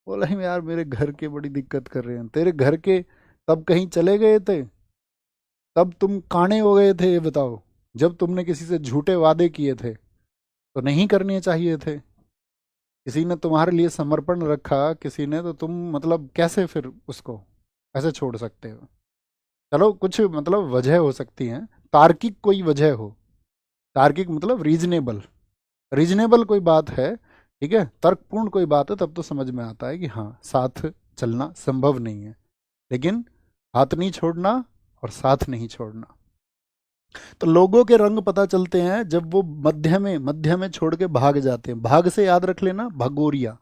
बोला यार मेरे घर के बड़ी दिक्कत कर रहे हैं, तेरे घर के तब कहीं चले गए थे, तब तुम काणे हो गए थे, ये बताओ। जब तुमने किसी से झूठे वादे किए थे तो नहीं करने चाहिए थे। किसी ने तुम्हारे लिए समर्पण रखा, किसी ने, तो तुम मतलब कैसे फिर उसको ऐसे छोड़ सकते हो? चलो कुछ मतलब वजह हो सकती है, तार्किक कोई वजह हो, तार्किक मतलब रीजनेबल, रीजनेबल कोई बात है, ठीक है, तर्कपूर्ण कोई बात है, तब तो समझ में आता है कि हाँ साथ चलना संभव नहीं है। लेकिन हाथ नहीं छोड़ना और साथ नहीं छोड़ना। तो लोगों के रंग पता चलते हैं जब वो मध्य में छोड़ के भाग जाते हैं। भाग से याद रख लेना, भगोरिया।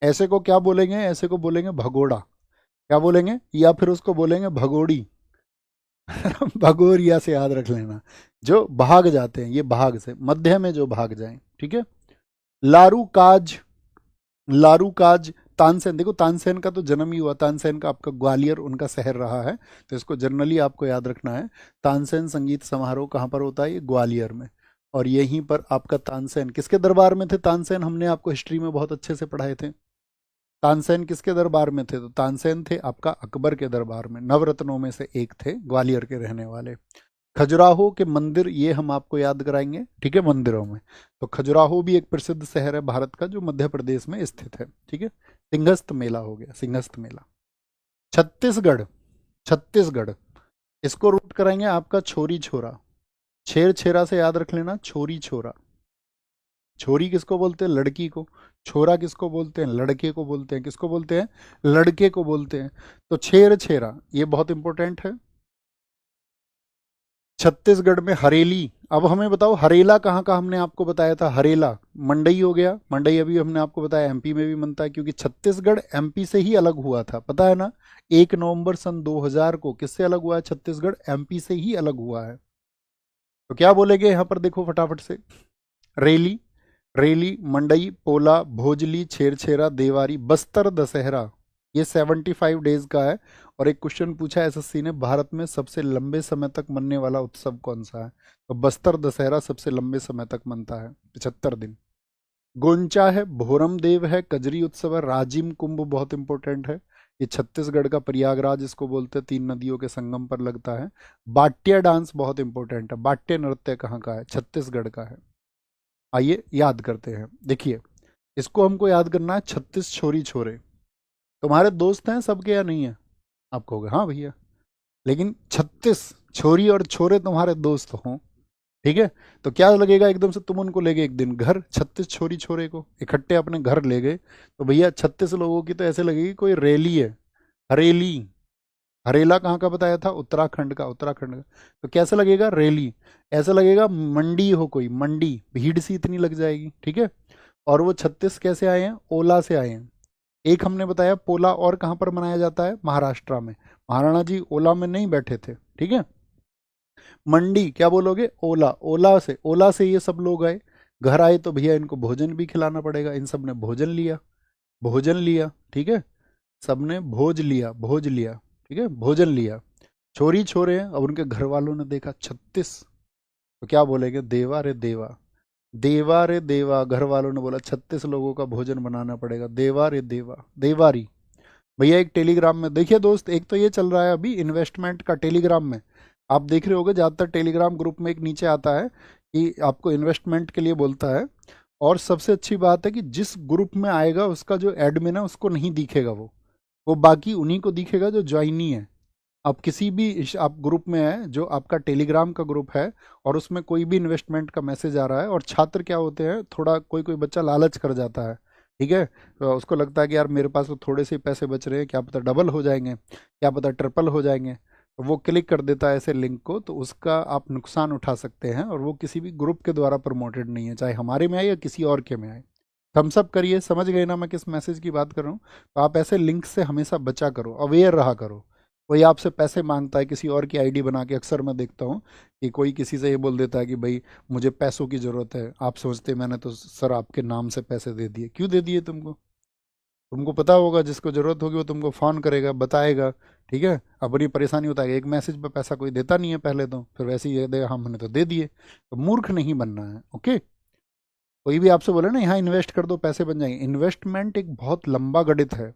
ऐसे को क्या बोलेंगे? ऐसे को बोलेंगे भगोड़ा। क्या बोलेंगे? या फिर उसको बोलेंगे भगोड़ी। भगोरिया से याद रख लेना, जो भाग जाते हैं, ये भाग से, मध्य में जो भाग जाएं। ठीक है। लारू काज, लारू काज, तानसेन, देखो तानसेन का तो जन्म ही हुआ, तानसेन का आपका ग्वालियर उनका शहर रहा है, तो इसको जनरली आपको याद रखना है। तानसेन संगीत समारोह कहाँ पर होता है? ये ग्वालियर में। और यहीं पर आपका तानसेन किसके दरबार में थे? तानसेन हमने आपको हिस्ट्री में बहुत अच्छे से पढ़ाए थे। तानसेन किसके दरबार में थे? तो तानसेन थे आपका अकबर के दरबार में, नवरत्नों में से एक थे, ग्वालियर के रहने वाले। खजुराहो के मंदिर, ये हम आपको याद कराएंगे, ठीक है, मंदिरों में। तो खजुराहो भी एक प्रसिद्ध शहर है भारत का, जो मध्य प्रदेश में स्थित है। ठीक है। सिंहस्थ मेला हो गया, सिंहस्थ मेला। छत्तीसगढ़, छत्तीसगढ़, इसको रूट कराएंगे आपका छोरी छोरा। छेर छेरा से याद रख लेना, छोरी छोरा। छोरी किसको बोलते हैं? लड़की को। छोरा किसको बोलते हैं? लड़के को बोलते हैं। किसको बोलते हैं? लड़के को बोलते हैं। तो छेर छेरा ये बहुत इंपॉर्टेंट है। छत्तीसगढ़ में हरेली। अब हमें बताओ हरेला कहाँ का हमने आपको बताया था? हरेला मंडई हो गया। मंडई अभी हमने आपको बताया एमपी में भी बनता है, क्योंकि छत्तीसगढ़ एमपी से ही अलग हुआ था, पता है ना। 1 नवंबर सन 2000 को किससे अलग हुआ है? छत्तीसगढ़ एमपी से ही अलग हुआ है। तो क्या बोलेंगे यहाँ पर? देखो फटाफट से, रेली, रेली, मंडई, पोला, भोजली, छेरछेरा, देवारी, बस्तर दशहरा, ये 75 डेज का है। और एक क्वेश्चन पूछा एसएससी ने, भारत में सबसे लंबे समय तक मनने वाला उत्सव कौन सा है? तो बस्तर दशहरा सबसे लंबे समय तक मनता है, 75 दिन। गोंचा है, भोरम देव है, कजरी उत्सव है, राजिम कुंभ बहुत इंपॉर्टेंट है, ये छत्तीसगढ़ का प्रयागराज इसको बोलते हैं, 3 नदियों के संगम पर लगता है। बाट्या डांस बहुत इंपॉर्टेंट है, बाट्य नृत्य कहाँ का है? छत्तीसगढ़ का है। आइए याद करते हैं, देखिए इसको हमको याद करना है। 36 छोरी छोरे तुम्हारे दोस्त हैं सबके या नहीं है? आप कहोगे हाँ भैया, लेकिन 36 छोरी और छोरे तुम्हारे दोस्त हों, ठीक है, तो क्या लगेगा, एकदम से तुम उनको ले गए एक दिन घर, 36 छोरी छोरे को इकट्ठे अपने घर ले गए, तो भैया 36 लोगों की तो ऐसे लगेगी कोई रैली है। हरेली, हरेला कहाँ का बताया था? उत्तराखंड का, उत्तराखंड का। तो कैसा लगेगा? रैली। ऐसा लगेगा मंडी हो कोई, मंडी, भीड़ सी इतनी लग जाएगी, ठीक है। और वो 36 कैसे आए हैं? ओला से आए हैं। एक हमने बताया पोला, और कहाँ पर मनाया जाता है? महाराष्ट्र में। महाराणा जी ओला में नहीं बैठे थे, ठीक है। मंडी क्या बोलोगे? ओला, ओला से ये सब लोग आए, घर आए तो भैया इनको भोजन भी खिलाना पड़ेगा, इन सब ने भोजन लिया, भोजन लिया, ठीक है, सबने भोज लिया, भोज लिया, ठीक है, भोजन लिया। छोरी छोरे हैं, अब उनके घर वालों ने देखा 36, तो क्या बोलेंगे? देवा रे देवा, देवा रे देवा, घर वालों ने बोला 36 लोगों का भोजन बनाना पड़ेगा, देवा रे देवा, देवारी। भैया एक टेलीग्राम में देखिए दोस्त, एक तो ये चल रहा है अभी इन्वेस्टमेंट का टेलीग्राम में, आप देख रहे होगे ज़्यादातर टेलीग्राम ग्रुप में एक नीचे आता है कि आपको इन्वेस्टमेंट के लिए बोलता है। और सबसे अच्छी बात है कि जिस ग्रुप में आएगा उसका जो एडमिन है उसको नहीं दिखेगा, वो बाकी उन्हीं को दिखेगा जो ज्वाइनी है। आप किसी भी आप ग्रुप में है जो आपका टेलीग्राम का ग्रुप है, और उसमें कोई भी इन्वेस्टमेंट का मैसेज आ रहा है, और छात्र क्या होते हैं, थोड़ा कोई कोई बच्चा लालच कर जाता है, ठीक है, तो उसको लगता है कि यार मेरे पास तो थोड़े से ही पैसे बच रहे हैं, क्या पता डबल हो जाएंगे, क्या पता ट्रिपल हो जाएंगे, तो वो क्लिक कर देता है ऐसे लिंक को, तो उसका आप नुकसान उठा सकते हैं, और वो किसी भी ग्रुप के द्वारा प्रमोटेड नहीं है, चाहे हमारे में आए या किसी और के में आए। थम्सअप करिए, समझ गए ना मैं किस मैसेज की बात कर रहा हूँ? तो आप ऐसे लिंक से हमेशा बचा करो, अवेयर रहा करो। कोई आपसे पैसे मांगता है किसी और की आईडी बना के, अक्सर मैं देखता हूँ कि कोई किसी से ये बोल देता है कि भाई मुझे पैसों की ज़रूरत है, आप सोचते मैंने तो सर आपके नाम से पैसे दे दिए, क्यों दे दिए तुमको? तुमको पता होगा जिसको ज़रूरत होगी वो तुमको फ़ोन करेगा, बताएगा, ठीक है, अपनी परेशानी बताएगा। एक मैसेज पे पैसा कोई देता नहीं है पहले, तो फिर वैसे ही देगा, हाँ हमने तो दे दिए। तो मूर्ख नहीं बनना है, ओके। कोई भी आपसे बोले ना यहाँ इन्वेस्ट कर दो पैसे बन जाएंगे, इन्वेस्टमेंट एक बहुत लंबा गणित है।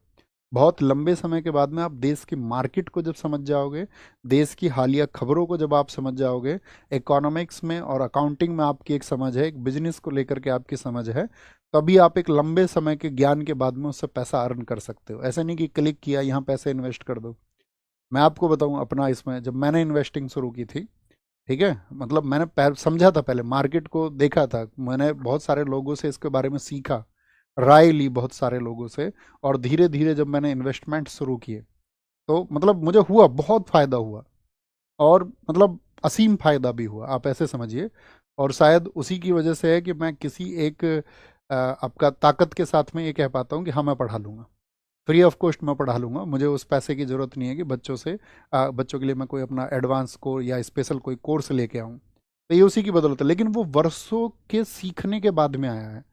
बहुत लंबे समय के बाद में आप देश की मार्केट को जब समझ जाओगे, देश की हालिया खबरों को जब आप समझ जाओगे, इकोनॉमिक्स में और अकाउंटिंग में आपकी एक समझ है, एक बिजनेस को लेकर के आपकी समझ है, तभी आप एक लंबे समय के ज्ञान के बाद में उससे पैसा अर्न कर सकते हो। ऐसा नहीं कि क्लिक किया यहाँ पैसे इन्वेस्ट कर दो। मैं आपको बताऊँ अपना, इसमें जब मैंने इन्वेस्टिंग शुरू की थी, ठीक है, मतलब मैंने समझा था, पहले मार्केट को देखा था, मैंने बहुत सारे लोगों से इसके बारे में सीखा, राय ली बहुत सारे लोगों से, और धीरे धीरे जब मैंने इन्वेस्टमेंट शुरू किए तो मतलब मुझे हुआ, बहुत फ़ायदा हुआ, और मतलब असीम फ़ायदा भी हुआ, आप ऐसे समझिए। और शायद उसी की वजह से है कि मैं किसी एक आपका ताकत के साथ में ये कह पाता हूँ कि हाँ मैं पढ़ा लूँगा, फ्री ऑफ कॉस्ट मैं पढ़ा लूँगा, मुझे उस पैसे की ज़रूरत नहीं है कि बच्चों से बच्चों के लिए मैं कोई अपना एडवांस कोर्स या स्पेशल कोई कोर्स लेके आऊँ। तो ये उसी की बदौलत है, लेकिन वो वर्षों के सीखने के बाद में आया है।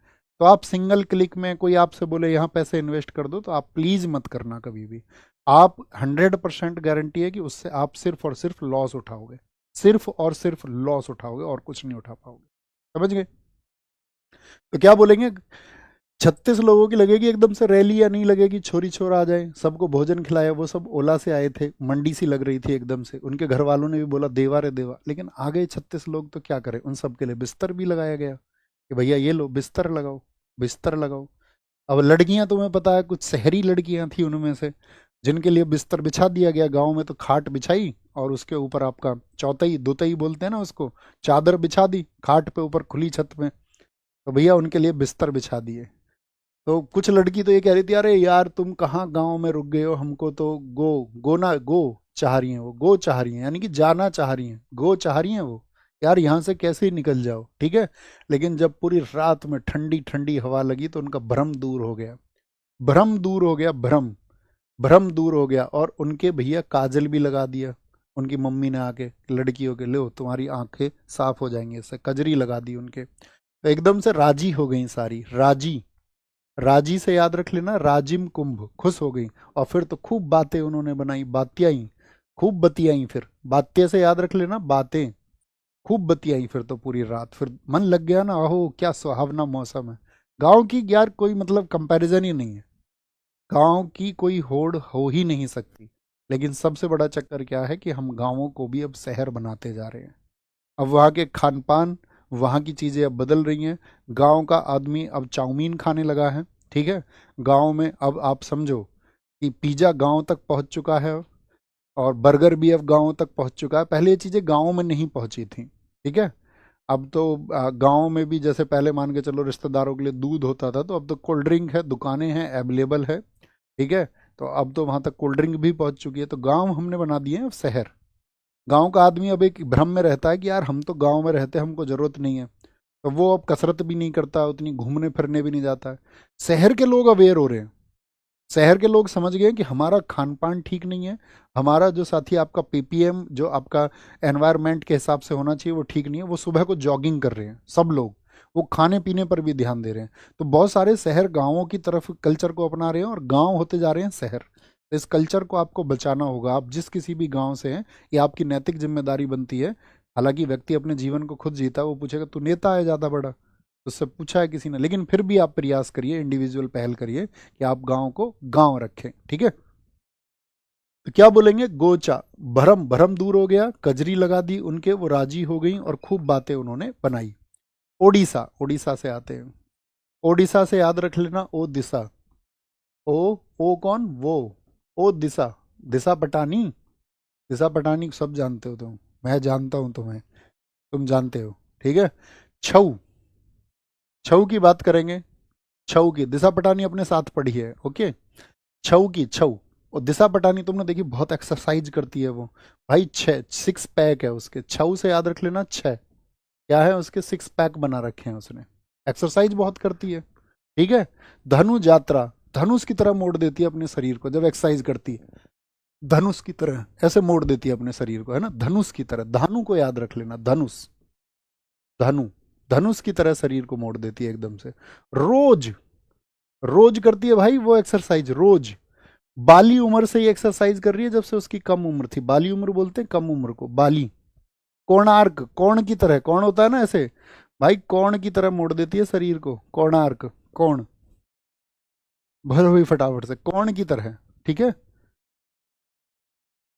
तो आप सिंगल क्लिक में कोई आपसे बोले यहाँ पैसे इन्वेस्ट कर दो, तो आप प्लीज़ मत करना कभी भी। आप 100% गारंटी है कि उससे आप सिर्फ और सिर्फ लॉस उठाओगे, सिर्फ और सिर्फ लॉस उठाओगे, और कुछ नहीं उठा पाओगे। समझ गए? तो क्या बोलेंगे, 36 लोगों की लगेगी एकदम से रैली, या नहीं लगेगी? छोरी छोर आ जाए, सबको भोजन खिलाया, वो सब ओला से आए थे, मंडी सी लग रही थी एकदम से, उनके घर वालों ने भी बोला देवा रे देवा, लेकिन आ गए 36 लोग, तो क्या करें, उन सब के लिए बिस्तर भी लगाया गया कि भैया ये लो बिस्तर लगाओ, बिस्तर लगाओ। अब लड़कियां, तुम्हें पता है कुछ शहरी लड़कियां थी उनमें से, जिनके लिए बिस्तर बिछा दिया गया, गाँव में तो खाट बिछाई और उसके ऊपर आपका चौतई दोतई बोलते हैं ना उसको, चादर बिछा दी खाट पे ऊपर खुली छत में, तो भैया उनके लिए बिस्तर बिछा दिए। तो कुछ लड़की तो ये कह रही थी, अरे यार तुम कहाँ गांव में रुक गए हो, हमको तो गो, गो ना गो चाह रही हैं, वो गो चाह रही हैं, यानी कि जाना चाह रही हैं, गो चाह रही हैं वो, यार यहाँ से कैसे ही निकल जाओ, ठीक है। लेकिन जब पूरी रात में ठंडी ठंडी हवा लगी तो उनका भ्रम दूर हो गया, भ्रम दूर हो गया, भ्रम, भ्रम दूर हो गया, और उनके भैया काजल भी लगा दिया उनकी मम्मी ने आके, लड़कियों के लो तुम्हारी आंखें साफ हो जाएंगी, इससे कजरी लगा दी उनके। तो एकदम से राजी हो गई सारी, राजी। राजी से याद रख लेना, राजिम कुंभ, खुश हो गई। और फिर तो खूब बातें उन्होंने बनाई, बातियाई, खूब बतियाई। फिर बातें से याद रख लेना, बातें, खूब बतियाई फिर तो पूरी रात। फिर मन लग गया ना, आहो क्या सुहावना मौसम है। गांव की यार कोई मतलब कंपैरिजन ही नहीं है, गांव की कोई होड़ हो ही नहीं सकती। लेकिन सबसे बड़ा चक्कर क्या है कि हम गांवों को भी अब शहर बनाते जा रहे हैं। अब वहाँ के खान पान, वहाँ की चीज़ें अब बदल रही हैं। गांव का आदमी अब चाउमीन खाने लगा है, ठीक है। गांव में अब आप समझो कि पिज़्ज़ा गांव तक पहुँच चुका है, और बर्गर भी अब गाँव तक पहुँच चुका है। पहले ये चीज़ें गाँव में नहीं पहुँची थी, ठीक है। अब तो गाँव में भी जैसे पहले मान के चलो रिश्तेदारों के लिए दूध होता था, तो अब तो कोल्ड ड्रिंक है, दुकानें हैं, अवेलेबल है, ठीक है। तो अब तो वहाँ तक कोल्ड ड्रिंक भी पहुँच चुकी है। तो गाँव हमने बना दिए हैं अब शहर। गाँव का आदमी अब एक भ्रम में रहता है कि यार हम तो गाँव में रहते हैं, हमको ज़रूरत नहीं है। तो वो अब कसरत भी नहीं करता, उतनी घूमने फिरने भी नहीं जाता है। शहर के लोग अवेयर हो रहे हैं, शहर के लोग समझ गए कि हमारा खान पान ठीक नहीं है, हमारा जो साथी आपका पीपीएम जो आपका एनवायरनमेंट के हिसाब से होना चाहिए वो ठीक नहीं है। वो सुबह को जॉगिंग कर रहे हैं सब लोग, वो खाने पीने पर भी ध्यान दे रहे हैं। तो बहुत सारे शहर गाँवों की तरफ कल्चर को अपना रहे हैं, और गाँव होते जा रहे हैं शहर। तो इस कल्चर को आपको बचाना होगा। आप जिस किसी भी गाँव से हैं, ये आपकी नैतिक जिम्मेदारी बनती है। हालांकि व्यक्ति अपने जीवन को खुद जीता है, वो पूछेगा तू नेता है ज़्यादा बड़ा, उससे पूछा है किसी ने। लेकिन फिर भी आप प्रयास करिए, इंडिविजुअल पहल करिए कि आप गांव को गांव रखें, ठीक है। तो क्या बोलेंगे, गोचा, भरम, भरम दूर हो गया, कजरी लगा दी उनके, वो राजी हो गई और खूब बातें उन्होंने बनाई। ओडिशा, ओडिशा से आते हैं। ओडिशा से याद रख लेना, ओ दिशा। ओ कौन, वो, ओ दिशा, दिशा पटानी। दिशा पटानी सब जानते हो तुम, मैं जानता हूं तुम्हें, तुम जानते हो, ठीक है। छऊ, छऊ की बात करेंगे। छऊ की, दिशा पटानी अपने साथ पढ़ी है, ओके। छऊ की, छऊ। और दिशा पटानी तुमने देखी, बहुत एक्सरसाइज करती है वो भाई। छः सिक्स पैक है उसके, छऊ से याद रख लेना, छः क्या है उसके, सिक्स पैक बना रखे हैं उसने। एक्सरसाइज बहुत करती है, ठीक है। धनु यात्रा, धनुष की तरह मोड़ देती है अपने शरीर को जब एक्सरसाइज करती है। धनुष की तरह ऐसे मोड़ देती है अपने शरीर को, है ना, धनुष की तरह। धानु को याद रख लेना, धनुष, धनु, धनुष की तरह शरीर को मोड़ देती है एकदम से। रोज, रोज करती है भाई वो एक्सरसाइज, रोज। बाली उम्र से ये एक्सरसाइज कर रही है, जब से उसकी कम उम्र थी। बाली उम्र बोलते हैं कम उम्र को, बाली। कोणार्क, कोण की तरह, कौन होता है ना ऐसे, भाई कोण की तरह मोड़ देती है शरीर को, कोणार्क, कोण। बोलो भाई फटाफट से, कोण की तरह, ठीक है।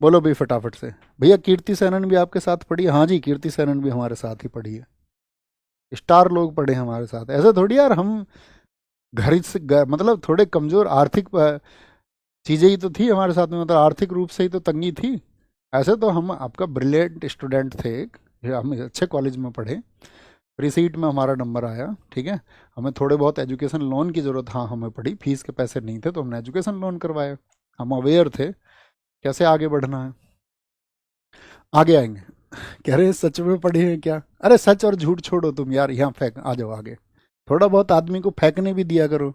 बोलो भाई फटाफट से। भैया कीर्ति सेनन भी आपके साथ पढ़ी है? हाँ जी, कीर्ति सेनन भी हमारे साथ ही पढ़ी है। स्टार लोग पढ़े हैं हमारे साथ, ऐसे थोड़ी यार हम घर से मतलब थोड़े कमजोर आर्थिक चीजें ही तो थी हमारे साथ में, मतलब आर्थिक रूप से ही तो तंगी थी। ऐसे तो हम आपका ब्रिलियंट स्टूडेंट थे एक, हम अच्छे कॉलेज में पढ़े, रिसीट में हमारा नंबर आया, ठीक है। हमें थोड़े बहुत एजुकेशन लोन की ज़रूरत, हाँ हमें पड़ी, फीस के पैसे नहीं थे तो हमने एजुकेशन लोन करवाया। हम अवेयर थे कैसे आगे बढ़ना है, आगे आएंगे। कह रहे हैं सच में पढ़े हैं क्या? अरे सच और झूठ छोड़ो तुम यार, यहाँ फेंक, आ जाओ आगे। थोड़ा बहुत आदमी को फेंकने भी दिया करो,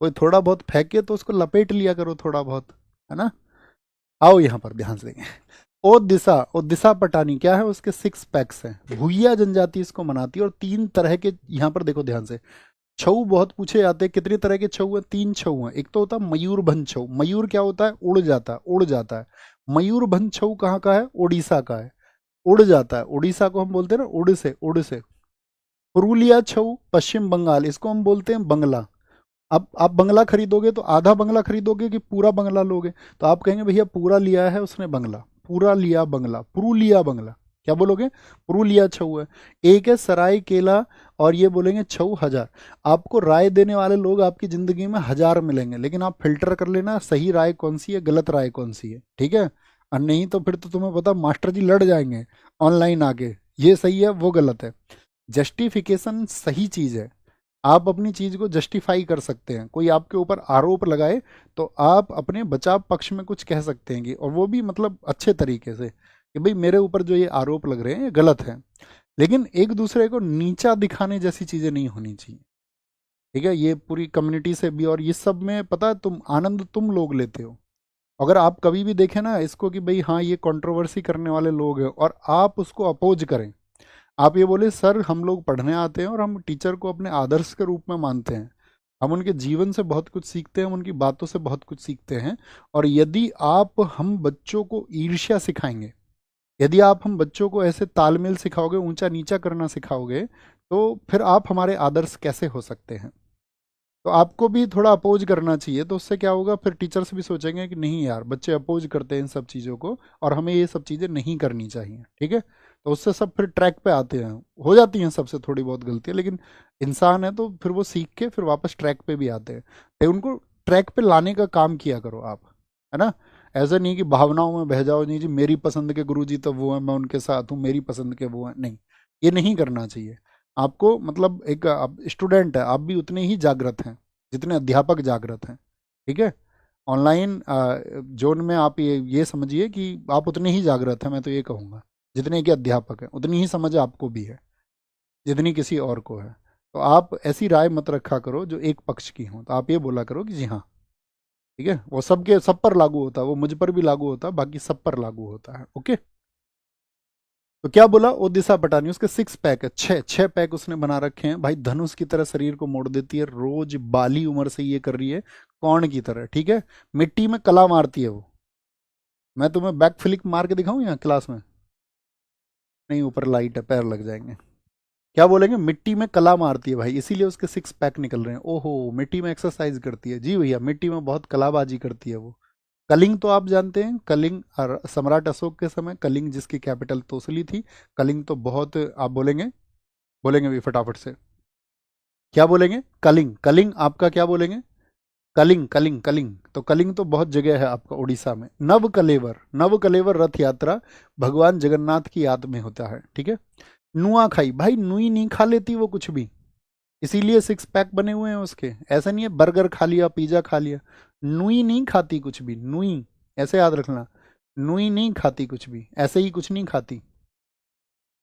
कोई थोड़ा बहुत फेंके तो उसको लपेट लिया करो थोड़ा बहुत, है ना। आओ यहाँ पर ध्यान से। ओ दिशा, ओ दिशा पटानी क्या है, उसके सिक्स पैक्स हैं। भूया जनजाति इसको मनाती है, और तीन तरह के, यहाँ पर देखो ध्यान से। छऊ बहुत पूछे जाते हैं, कितनी तरह के छऊ हैं, तीन छऊ हैं। एक तो होता है मयूरभंज छऊ, मयूर क्या होता है, उड़ जाता है, उड़ जाता है। मयूरभंज छऊ कहाँ का है, उड़ीसा का है, उड़ जाता है। उड़ीसा को हम बोलते हैं ना उड़ से, उड़ से। पुरुलिया छऊ पश्चिम बंगाल, इसको हम बोलते हैं बंगला। अब आप बंगला खरीदोगे तो आधा बंगला खरीदोगे कि पूरा बंगला लोगे, तो आप कहेंगे भैया पूरा लिया है उसने बंगला, पूरा लिया बंगला, पुरुलिया बंगला। क्या बोलोगे, पुरुलिया छऊ है। एक है सराय केला, और ये बोलेंगे छऊ हजार। आपको राय देने वाले लोग आपकी जिंदगी में हजार मिलेंगे, लेकिन आप फिल्टर कर लेना सही राय कौन सी है, गलत राय कौन सी है, ठीक है। और नहीं तो फिर तो तुम्हें पता मास्टर जी लड़ जाएंगे ऑनलाइन आके, ये सही है वो गलत है। जस्टिफिकेशन सही चीज है, आप अपनी चीज को जस्टिफाई कर सकते हैं। कोई आपके ऊपर आरोप लगाए तो आप अपने बचाव पक्ष में कुछ कह सकते हैं, कि और वो भी मतलब अच्छे तरीके से, कि भाई मेरे ऊपर जो ये आरोप लग रहे हैं ये गलत है। लेकिन एक दूसरे को नीचा दिखाने जैसी चीजें नहीं होनी चाहिए, ठीक है। ये पूरी कम्युनिटी से भी, और ये सब में पता है तुम आनंद तुम लोग लेते हो। अगर आप कभी भी देखें ना इसको कि भाई हाँ ये कंट्रोवर्सी करने वाले लोग हैं, और आप उसको अपोज करें, आप ये बोले सर हम लोग पढ़ने आते हैं और हम टीचर को अपने आदर्श के रूप में मानते हैं, हम उनके जीवन से बहुत कुछ सीखते हैं, हम उनकी बातों से बहुत कुछ सीखते हैं। और यदि आप हम बच्चों को ईर्ष्या सिखाएंगे, यदि आप हम बच्चों को ऐसे तालमेल सिखाओगे, ऊंचा नीचा करना सिखाओगे, तो फिर आप हमारे आदर्श कैसे हो सकते हैं? तो आपको भी थोड़ा अपोज करना चाहिए। तो उससे क्या होगा, फिर टीचर्स भी सोचेंगे कि नहीं यार बच्चे अपोज करते हैं इन सब चीज़ों को, और हमें ये सब चीज़ें नहीं करनी चाहिए। ठीक है, तो उससे सब फिर ट्रैक पे आते हैं। हो जाती हैं सबसे थोड़ी बहुत गलतियाँ, लेकिन इंसान है तो फिर वो सीख के फिर वापस ट्रैक पे भी आते हैं। तो उनको ट्रैक पे लाने का काम किया करो आप, है ना। ऐसा नहीं कि भावनाओं में बह जाओ, नहीं जी मेरी पसंद के गुरु जी तो वो हैं, मैं उनके साथ हूँ, मेरी पसंद के वो हैं, नहीं, ये नहीं करना चाहिए आपको। मतलब एक आप स्टूडेंट है, आप भी उतने ही जागृत हैं जितने अध्यापक जागृत हैं। ठीक है, ऑनलाइन जोन में आप ये समझिए कि आप उतने ही जागृत हैं, मैं तो ये कहूँगा, जितने कि अध्यापक हैं उतनी ही समझ आपको भी है जितनी किसी और को है। तो आप ऐसी राय मत रखा करो जो एक पक्ष की हो, तो आप ये बोला करो कि जी हाँ। ठीक है, वो सबके सब पर लागू होता है, वो मुझ पर भी लागू होता है, बाकी सब पर लागू होता है। ओके, तो क्या बोला, वो दिशा पटानी, उसके 6 पैक है, छह छह पैक उसने बना रखे हैं भाई, धनुष की तरह शरीर को मोड़ देती है, रोज बाली उम्र से ये कर रही है, कौन की तरह। ठीक है, मिट्टी में कला मारती है वो। मैं तुम्हें बैक फ्लिक मार के दिखाऊं यहाँ क्लास में? नहीं, ऊपर लाइट है, पैर लग जाएंगे। क्या बोलेंगे, मिट्टी में कला मारती है भाई, इसीलिए उसके 6 पैक निकल रहे हैं। ओहो, मिट्टी में एक्सरसाइज करती है, जी भैया, मिट्टी में बहुत कलाबाजी करती है वो। कलिंग तो आप जानते हैं, कलिंग और सम्राट अशोक के समय कलिंग जिसकी कैपिटल तोसली थी, कलिंग तो बहुत, आप बोलेंगे, बोलेंगे भी फटाफट से, क्या बोलेंगे, कलिंग, कलिंग आपका क्या बोलेंगे, कलिंग, कलिंग, कलिंग, तो कलिंग तो बहुत जगह है आपका उड़ीसा में। नव कलेवर, नव कलेवर रथ यात्रा भगवान जगन्नाथ की याद में होता है। ठीक है, नुआ खाई भाई, नुई नहीं खा लेती वो कुछ भी, इसीलिए 6 पैक बने हुए हैं उसके। ऐसा नहीं है बर्गर खा लिया, पिज्जा खा लिया, नुई नहीं खाती कुछ भी, नुई, ऐसे याद रखना, नुई नहीं खाती कुछ भी, ऐसे ही कुछ नहीं खाती।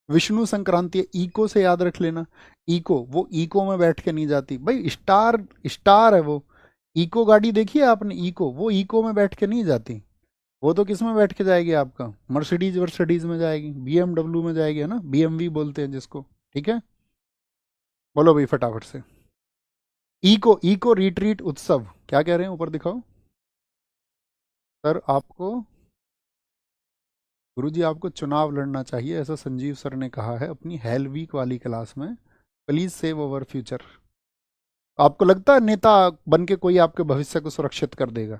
विष्णु संक्रांति है, इको से याद रख लेना, इको, वो इको में बैठ के नहीं जाती भाई, स्टार, स्टार है वो। इको गाड़ी देखी है आपने, इको, वो इको में बैठ के नहीं जाती, वो तो किस में बैठ के जाएगी आपका, मर्सिडीज वर्सिडीज में जाएगी, बीएमडब्ल्यू में जाएगी, है ना, बीएमवी बोलते हैं जिसको। ठीक है, बोलो भाई फटाफट से। इको, इको रिट्रीट उत्सव, क्या कह रहे हैं ऊपर दिखाओ। सर आपको, गुरुजी आपको चुनाव लड़ना चाहिए, ऐसा संजीव सर ने कहा है अपनी हेल वीक वाली क्लास में, प्लीज सेव अवर फ्यूचर। आपको लगता है नेता बन के कोई आपके भविष्य को सुरक्षित कर देगा?